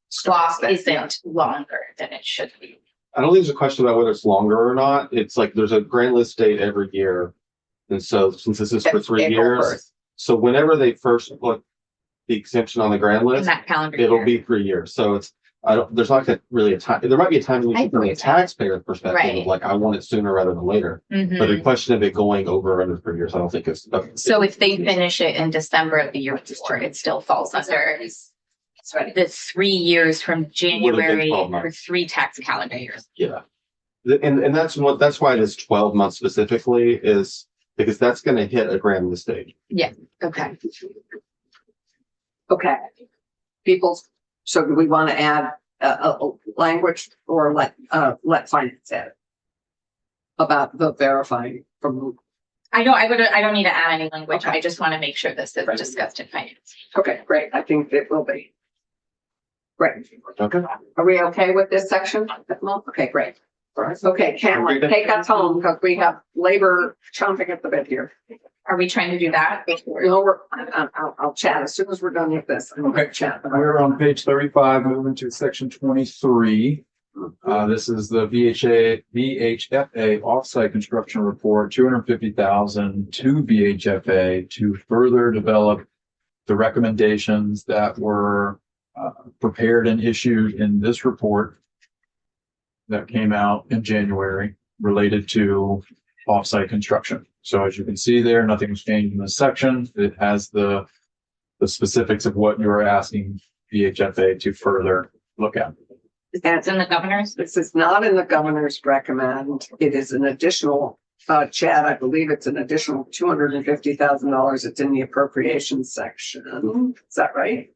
Speaker 2: swap isn't longer than it should be.
Speaker 10: I don't think there's a question about whether it's longer or not. It's like there's a grand list date every year. And so since this is for 3
Speaker 1: April
Speaker 10: years,
Speaker 1: 1st.
Speaker 10: so whenever they first put the exemption on the grand
Speaker 2: In
Speaker 10: list,
Speaker 2: that calendar
Speaker 10: it'll
Speaker 2: year.
Speaker 10: be 3 years. So it's, there's not really a time, there might be a time
Speaker 2: I
Speaker 10: from the
Speaker 2: agree.
Speaker 10: taxpayer perspective,
Speaker 2: Right.
Speaker 10: of like, I want it sooner rather than later.
Speaker 2: Mhm.
Speaker 10: But the question of it going over under 3 years, I don't think it's.
Speaker 2: So if they finish it in December of the year before, it still falls under the 3 years from January
Speaker 10: 12
Speaker 2: for
Speaker 10: months.
Speaker 2: 3 tax calendar years.
Speaker 10: Yeah. And that's why this 12 months specifically is because that's going to hit a grand list date.
Speaker 2: Okay.
Speaker 1: Okay. So do we want to add a language or let finance add it? About the verifying from,
Speaker 2: I don't need to add any language. I just want to make sure this is discussed in finance.
Speaker 1: okay, great. I think it will be. Great.
Speaker 10: Okay.
Speaker 1: Are we okay with this section? Okay, great. Okay, Cameron, take us home because we have labor chomping at the bit here.
Speaker 2: Are we trying to do that before?
Speaker 1: No, I'll chat as soon as we're done with this. I'm gonna
Speaker 3: Okay.
Speaker 1: chat.
Speaker 3: We're on page 35, moving to section 23. This is the VHFA offsite construction report, 250,000 to VHFA to further develop the recommendations that were prepared and issued in this report that came out in January related to offsite construction. So as you can see there, nothing's changed in this section. It has the specifics of what you're asking VHFA to further look at.
Speaker 2: That's in the governor's?
Speaker 1: This is not in the governor's recommend. It is an additional Chad, I believe it's an additional $250,000. It's in the appropriations section. Is that right?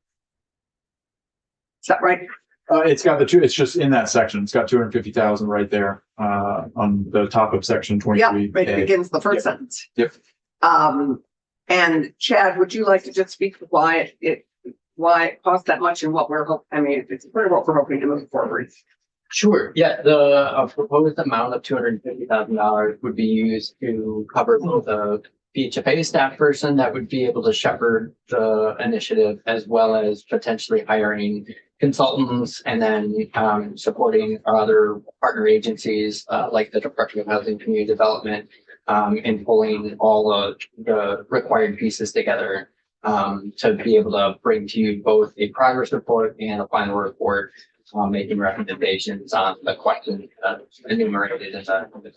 Speaker 1: Is that right?
Speaker 3: It's got it's just in that section. It's got 250,000 right there, on the top of section
Speaker 1: Yeah,
Speaker 3: 23.
Speaker 1: it begins the first
Speaker 3: Yep.
Speaker 1: sentence.
Speaker 3: Yep.
Speaker 1: And Chad, would you like to just speak to why it costs that much and what we're it's part of what we're hoping to move forward.
Speaker 8: Sure. Yeah, the proposed amount of $250,000 would be used to cover the PHFA staff person that would be able to shepherd the initiative, as well as potentially hiring consultants and then supporting our other partner agencies like the Department of Housing and Community Development in pulling all of the required pieces together to be able to bring to you both a progress report and a final report, making recommendations on the questions enumerated in the.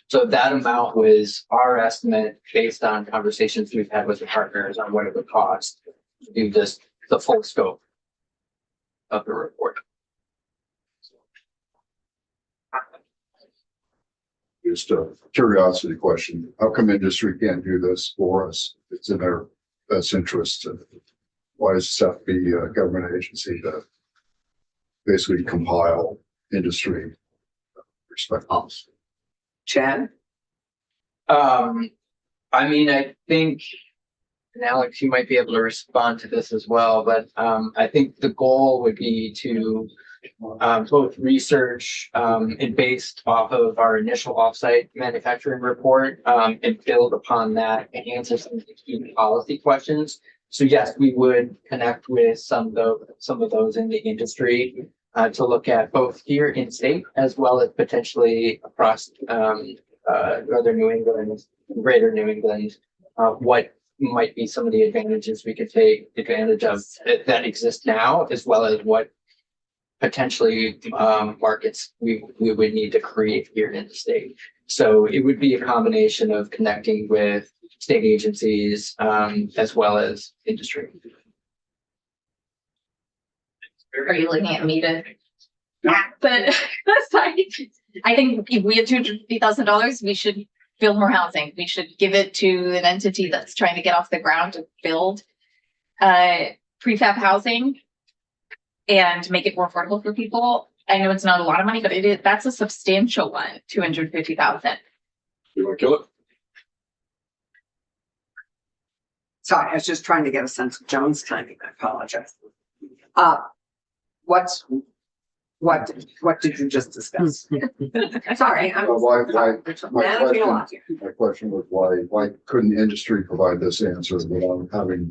Speaker 8: So that amount was our estimate based on conversations we've had with the partners on what it would cost to do this, the full scope of the report.
Speaker 7: Just a curiosity question. How come industry can't do this for us? It's in their best interest. Why does it have to be a government agency to basically compile industry perspectives?
Speaker 1: Chad?
Speaker 8: I mean, I think, and Alex, you might be able to respond to this as well, but I think the goal would be to both research and based off of our initial offsite manufacturing report and build upon that and answer some of the key policy questions. So yes, we would connect with some of those in the industry to look at both here in state as well as potentially across northern New England, greater New England, what might be some of the advantages we could take advantage of that exist now, as well as what potentially markets we would need to create here in the state. So it would be a combination of connecting with state agencies as well as industry.
Speaker 2: Are you looking at me to? But sorry, I think if we had $250,000, we should build more housing. We should give it to an entity that's trying to get off the ground to build prefab housing and make it more affordable for people. I know it's not a lot of money, but it is, that's a substantial one, $250,000.
Speaker 9: You want to kill it?
Speaker 1: Sorry, I was just trying to get a sense of Joan's timing. I apologize. What did you just discuss? Sorry, I'm.
Speaker 7: Why,
Speaker 1: Managing a lot here.
Speaker 7: my question was why couldn't industry provide this answer without having?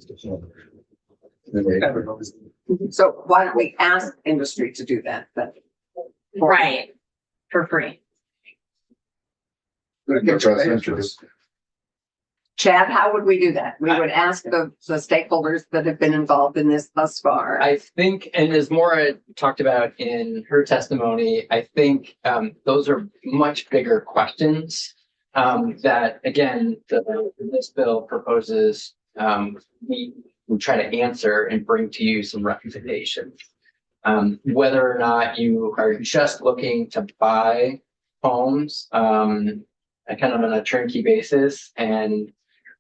Speaker 1: So why don't we ask industry to do that then?
Speaker 2: Right. For free.
Speaker 7: Best interest.
Speaker 1: Chad, how would we do that? We would ask the stakeholders that have been involved in this thus far.
Speaker 8: I think, and as Maura talked about in her testimony, I think those are much bigger questions that, again, this bill proposes we try to answer and bring to you some recommendations. Whether or not you are just looking to buy homes kind of on a turnkey basis and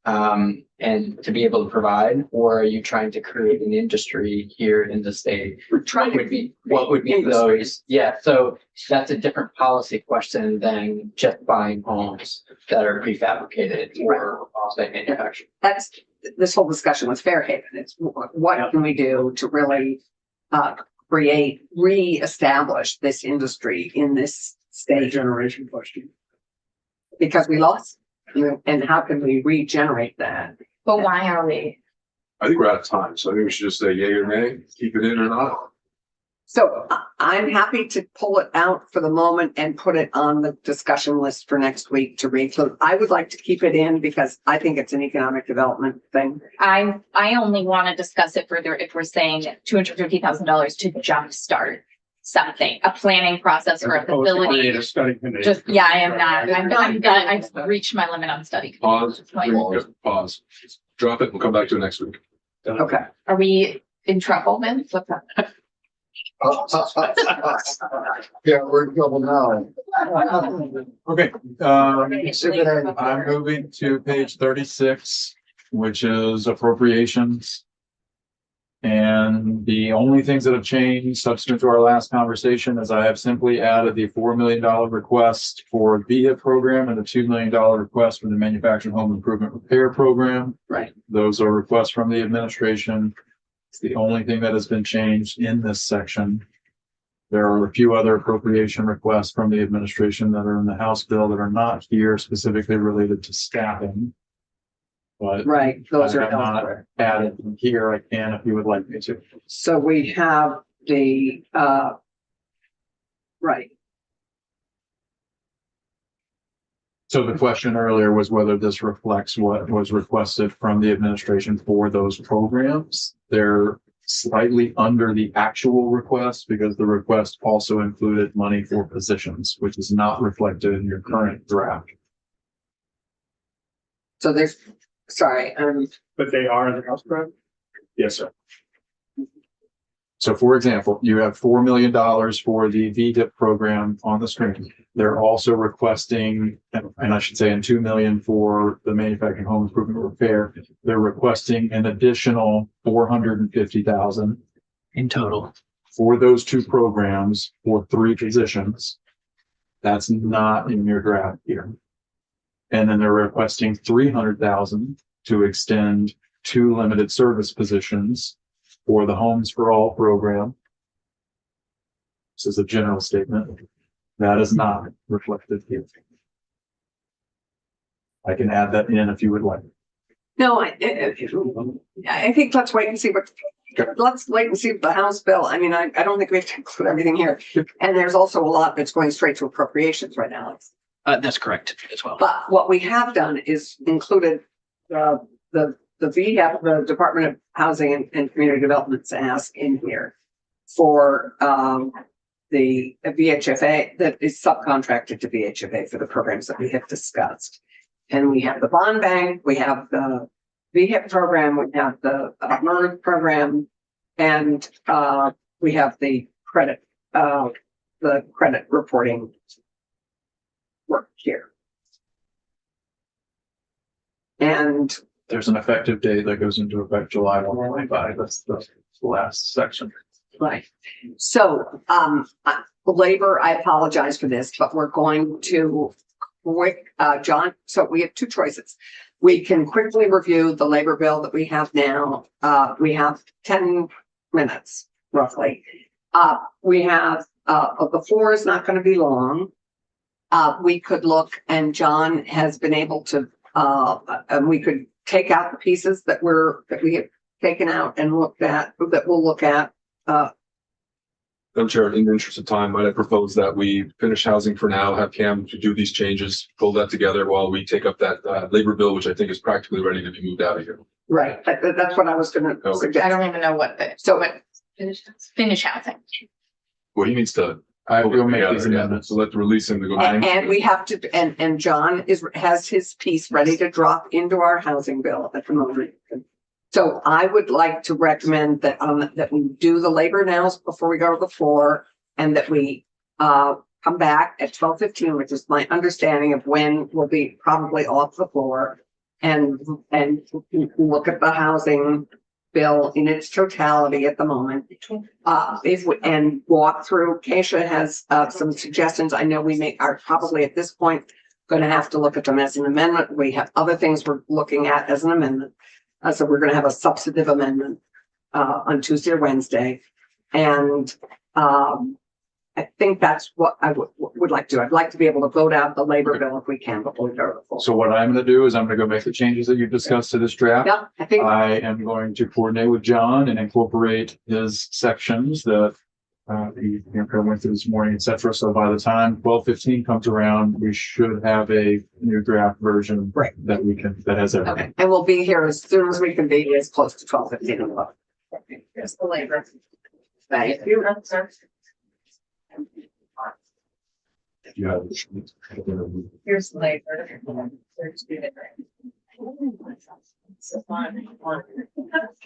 Speaker 8: to be able to provide, or are you trying to create an industry here in the state? What would be those? Yeah, so that's a different policy question than just buying homes that are prefabricated or off-site manufactured.
Speaker 1: That's this whole discussion with Fairhaven. It's what can we do to really reestablish this industry in this state?
Speaker 5: Generation question.
Speaker 1: Because we lost, and how can we regenerate that?
Speaker 2: But why are we?
Speaker 9: I think we're out of time, so I think we should just say yay or nay, keep it in or not.
Speaker 1: So I'm happy to pull it out for the moment and put it on the discussion list for next week to read. So I would like to keep it in because I think it's an economic development thing.
Speaker 2: I only want to discuss it further if we're saying $250,000 to jumpstart something, a planning process for a facility.
Speaker 5: A study committee.
Speaker 2: Just, yeah, I am not, I'm done. I've reached my limit on study.
Speaker 9: Pause,
Speaker 2: Like,
Speaker 9: pause, drop it, we'll come back to it next week.
Speaker 1: Okay.
Speaker 2: are we in trouble then? What's up?
Speaker 7: Yeah, we're in trouble now.
Speaker 3: Okay, I'm moving to page 36, which is appropriations. And the only things that have changed subsequent to our last conversation is I have simply added the $4 million request for the VHIP program and the $2 million request for the manufactured home improvement repair program.
Speaker 1: Right.
Speaker 3: Those are requests from the administration. It's the only thing that has been changed in this section. There are a few other appropriation requests from the administration that are in the House bill that are not here specifically related to staffing. But
Speaker 1: Right, those
Speaker 3: I
Speaker 1: are
Speaker 3: have not
Speaker 1: elsewhere.
Speaker 3: added them here. I can if you would like me to.
Speaker 1: So we have the, right,
Speaker 3: So the question earlier was whether this reflects what was requested from the administration for those programs. They're slightly under the actual request because the request also included money for positions, which is not reflected in your current draft.
Speaker 1: so there's, sorry,
Speaker 5: But they are in the House, correct?
Speaker 3: Yes, sir. So for example, you have $4 million for the VDIP program on the screen. They're also requesting, and I should say, and $2 million for the manufactured home improvement repair. They're requesting an additional $450,000
Speaker 4: In total.
Speaker 3: for those two programs for 3 positions. That's not in your draft here. And then they're requesting $300,000 to extend 2 limited service positions for the Homes for All program. This is a general statement. That is not reflected here. I can add that in if you would like.
Speaker 1: no, I think let's wait and see what, let's wait and see the House bill. I mean, I don't think we have to include everything here. And there's also a lot that's going straight to appropriations right now.
Speaker 4: That's correct as well.
Speaker 1: But what we have done is included the VHAP, the Department of Housing and Community Development's ask in here for the VHFA that is subcontracted to VHFA for the programs that we have discussed. And we have the bond bank, we have the VHIP program, we have the MERS program, and we have the credit reporting work here. And
Speaker 3: There's an effective date that goes into effect July 1, 2025. That's the last section.
Speaker 1: right, so labor, I apologize for this, but we're going to John, so we have 2 choices. We can quickly review the labor bill that we have now. We have 10 minutes roughly. We have the floor is not going to be long. We could look, and John has been able to, and we could take out the pieces that we have taken out and looked at, that we'll look at.
Speaker 9: Madam Chair, in the interest of time, might I propose that we finish housing for now, have Cam to do these changes, pull that together while we take up that labor bill, which I think is practically ready to be moved out of here.
Speaker 1: Right, that's what I was going to
Speaker 9: Okay.
Speaker 1: suggest.
Speaker 2: I don't even know what the,
Speaker 1: So,
Speaker 2: finish housing.
Speaker 9: Well, he needs to.
Speaker 3: I
Speaker 9: pull it
Speaker 3: will make
Speaker 9: together,
Speaker 3: these
Speaker 9: yeah.
Speaker 3: amendments.
Speaker 9: So let's release him to go back.
Speaker 1: and we have to, and John has his piece ready to drop into our housing bill at the moment. So I would like to recommend that, that we do the labor now before we go to the floor, and that we, come back at 12:15, which is my understanding of when we'll be probably off the floor, and look at the housing bill in its totality at the moment. And walk through. Keisha has some suggestions. I know we are probably at this point going to have to look at them as an amendment. We have other things we're looking at as an amendment. So we're going to have a substantive amendment on Tuesday or Wednesday. And I think that's what I would like to do. I'd like to be able to vote out the labor bill if we can before we go to the floor.
Speaker 3: So what I'm going to do is I'm going to go make the changes that you've discussed to this draft.
Speaker 1: Yeah, I think.
Speaker 3: I am going to coordinate with John and incorporate his sections that he went through this morning, et cetera. So by the time 12:15 comes around, we should have a new draft version
Speaker 1: Right.
Speaker 3: that has everything.
Speaker 1: Okay, and we'll be here as soon as we can be, as close to 12:15. Here's the labor. Thank you.
Speaker 3: Yeah.
Speaker 2: Here's the labor.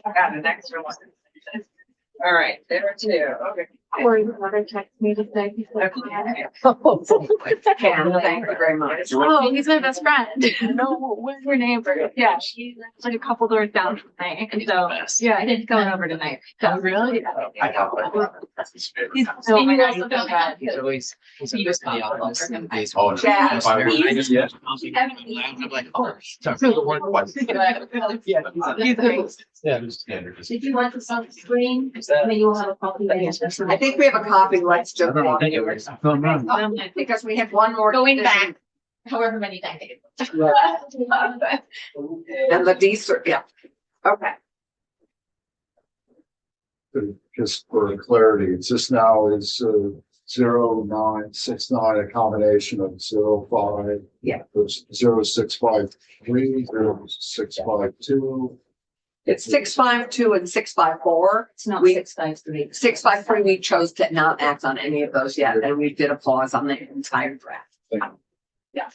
Speaker 2: I got an extra one. All right, there are 2. Okay. Or you want to text me to say.
Speaker 1: Ken, thank you very much.
Speaker 2: Oh, he's my best friend. No, we're neighbors. Yeah, she's like a couple doors down from me. And so, yeah, he's going over tonight. Oh, really?
Speaker 9: I know.
Speaker 2: He's so nice.
Speaker 4: He's always, he was in the office. And they-
Speaker 9: Oh, no.
Speaker 1: Chad,
Speaker 4: I just-
Speaker 9: Yeah.
Speaker 4: I'm like, oh. Yeah.
Speaker 11: Did you want this on the screen? I mean, you will have a copy.
Speaker 1: I think we have a copy. Let's just walk through it. Because we have one more.
Speaker 2: Going back however many decades.
Speaker 1: And the D-cert, yeah. Okay.
Speaker 7: Just for clarity, it's just now is 0969, a combination of 05.
Speaker 1: Yeah.
Speaker 7: There's 0653, 0652.
Speaker 1: It's 652 and 654.
Speaker 11: It's not
Speaker 1: We-
Speaker 11: 653.
Speaker 1: 653, we chose to not act on any of those yet, and we did a pause on the entire draft.
Speaker 7: Thank
Speaker 1: Yeah.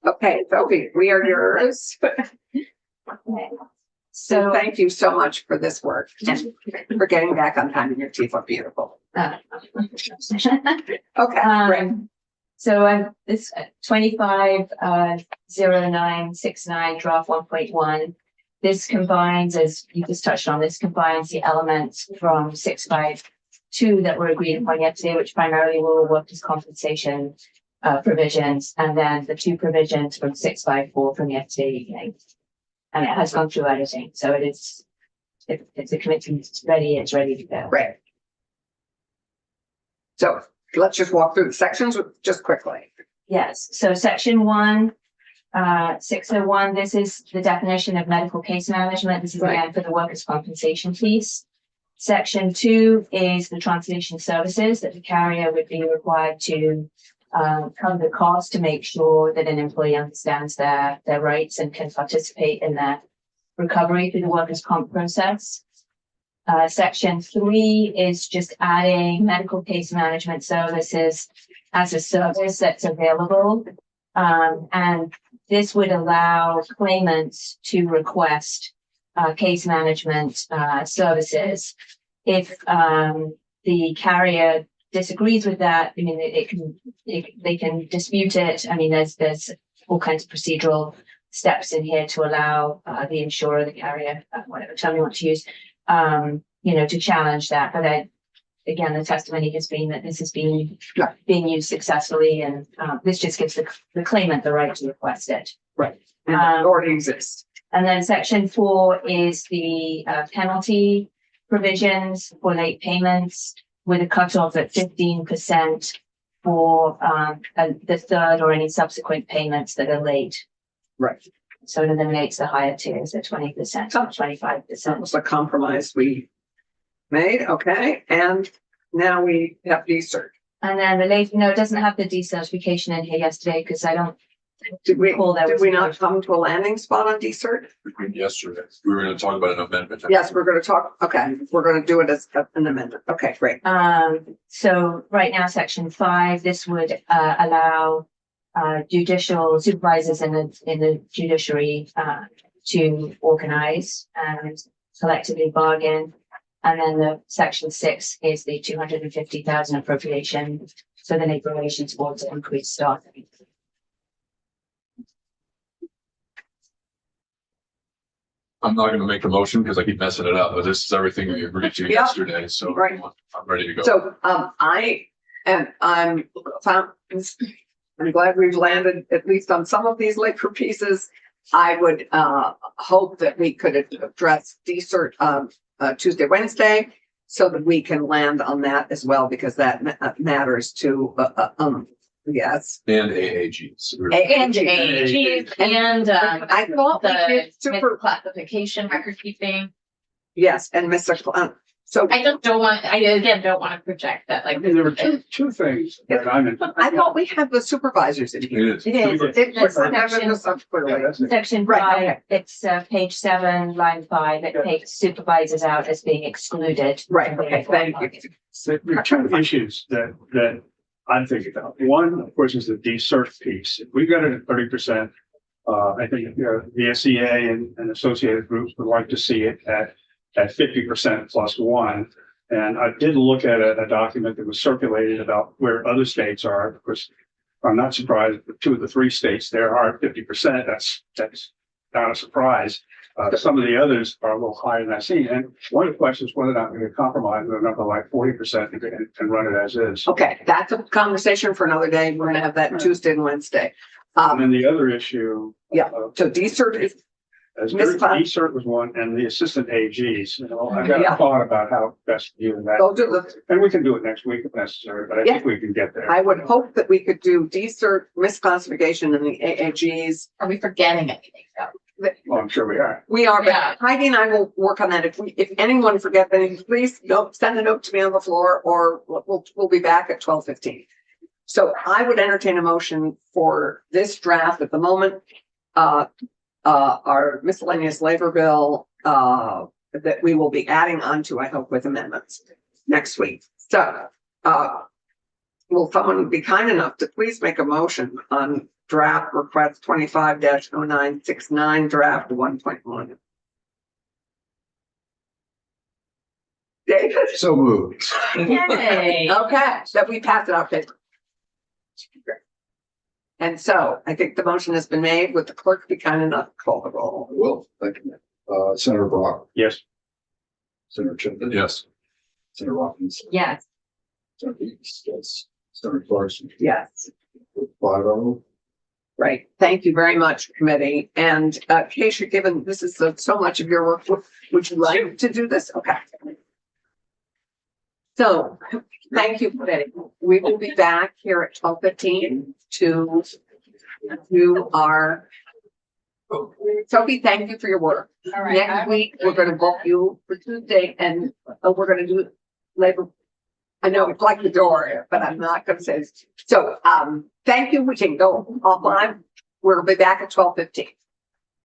Speaker 1: Okay, Sophie, we are yours. So
Speaker 11: So,
Speaker 1: thank you so much for this work and for getting back on time, and your teeth look beautiful. Okay, great.
Speaker 11: this 250969 draft 1.1. This combines, as you just touched on, this combines the elements from 652 that were agreed upon yesterday, which primarily were workers' compensation provisions, and then the two provisions from 654 from yesterday evening. And it has gone through editing, so it's a committee, it's ready to go.
Speaker 1: Great. So let's just walk through the sections just quickly.
Speaker 11: Yes, so section 1, 601, this is the definition of medical case management. This is again for the workers' compensation piece. Section 2 is the translation services that the carrier would be required to cover the cost to make sure that an employee understands their rights and can participate in their recovery through the workers' comp process. Section 3 is just adding medical case management services as a service that's available. And this would allow claimants to request case management services. If the carrier disagrees with that, I mean, they can dispute it. I mean, there's all kinds of procedural steps in here to allow the insurer, the carrier, whatever term you want to use, to challenge that. But again, the testimony has been that this has been being used successfully, and this just gives the claimant the right to request it.
Speaker 1: Right. And it already exists.
Speaker 11: And then section 4 is the penalty provisions for late payments, with a cutoff at 15% for the third or any subsequent payments that are late.
Speaker 1: Right.
Speaker 11: So it eliminates the higher tiers at 20%, or 25%.
Speaker 1: That was a compromise we made. Okay. And now we have D-cert.
Speaker 11: And then the late, no, it doesn't have the decertification in here yesterday because I don't
Speaker 1: Did we
Speaker 11: recall there was.
Speaker 1: not come to a landing spot on D-cert?
Speaker 9: Yesterday, we were gonna talk about an amendment.
Speaker 1: Yes, we're going to talk. Okay. We're going to do it as an amendment. Okay, great.
Speaker 11: So right now, section 5, this would allow judicial supervisors in the judiciary to organize and collectively bargain. And then the section 6 is the 250,000 appropriation. So the labor relations board to increase staffing.
Speaker 9: I'm not gonna make the motion because I keep messing it up, but this is everything we agreed to
Speaker 1: Yeah.
Speaker 9: yesterday, so
Speaker 1: Right.
Speaker 9: I'm ready to go.
Speaker 1: So, I'm glad we've landed at least on some of these labor pieces. I would, hope that we could address D-cert, Tuesday, Wednesday, so that we can land on that as well, because that matters to, yes.
Speaker 9: And AAGs.
Speaker 2: And AAGs and
Speaker 1: I thought we
Speaker 2: the
Speaker 1: did super,
Speaker 2: classification record keeping.
Speaker 1: yes, and Mr. So
Speaker 2: I just don't want, I again don't want to project that like.
Speaker 5: There were two things that I'm in.
Speaker 1: I thought we had the supervisors in here.
Speaker 9: It is.
Speaker 11: It is.
Speaker 1: It was
Speaker 11: That's
Speaker 1: never
Speaker 11: section-
Speaker 1: just up quickly.
Speaker 5: Yeah, that's it.
Speaker 11: Section
Speaker 1: Right,
Speaker 11: 5,
Speaker 1: okay.
Speaker 11: it's page 7, line 5. It takes supervisors out as being excluded.
Speaker 1: Right, okay, thank you.
Speaker 5: So there are two issues that I'm thinking about. One, of course, is the D-cert piece. If we got it at 30%, I think the SEA and associated groups would like to see it at at 50% plus one. And I did look at a document that was circulated about where other states are. Of course, I'm not surprised that 2 of the 3 states there are 50%. That's not a surprise. Some of the others are a little higher than I've seen. And one of the questions is whether or not we could compromise with a number like 40% and run it as is.
Speaker 1: Okay, that's a conversation for another day. We're gonna have that Tuesday and Wednesday.
Speaker 5: And then the other issue.
Speaker 1: Yeah. So DCERT is,
Speaker 5: As
Speaker 1: Ms. Clark?
Speaker 5: DCERT was one, and the assistant AGs, you know, I've got
Speaker 1: Yeah.
Speaker 5: a thought about how best to do that.
Speaker 1: those are the,
Speaker 5: And we can do it next week if necessary, but I think we can get there.
Speaker 1: I would hope that we could do DCERT, misclassification and the AAGs.
Speaker 2: Are we forgetting anything though?
Speaker 5: Well, I'm sure we are.
Speaker 1: We are,
Speaker 2: Yeah.
Speaker 1: but Heidi and I will work on that. If anyone forgets anything, please don't send a note to me on the floor or we'll be back at 12:15. So I would entertain a motion for this draft at the moment. Our miscellaneous labor bill, that we will be adding on to, I hope, with amendments next week. So, will someone be kind enough to please make a motion on draft request 25-0969 draft 1.1? David?
Speaker 7: So moved.
Speaker 2: Yay.
Speaker 1: Okay, that we pass it out paper. And so I think the motion has been made. Would the clerk be kind enough to call the roll?
Speaker 7: Will, thank you. Senator Brock,
Speaker 5: Yes.
Speaker 7: Senator Chipman.
Speaker 9: Yes.
Speaker 7: Senator Robbins.
Speaker 11: Yes.
Speaker 7: Senator East, yes. Senator Clarkson.
Speaker 1: Yes.
Speaker 7: 5-0.
Speaker 1: Right. Thank you very much, committee. And Keisha, given this is so much of your work, would you like to do this? Okay. So, thank you, committee. We will be back here at 12:15 to do our. Sophie, thank you for your work.
Speaker 2: All right.
Speaker 1: Next week, we're gonna book you for Tuesday and we're gonna do labor. I know it's like the door, but I'm not gonna say this. So, thank you. We can go offline. We'll be back at 12:15.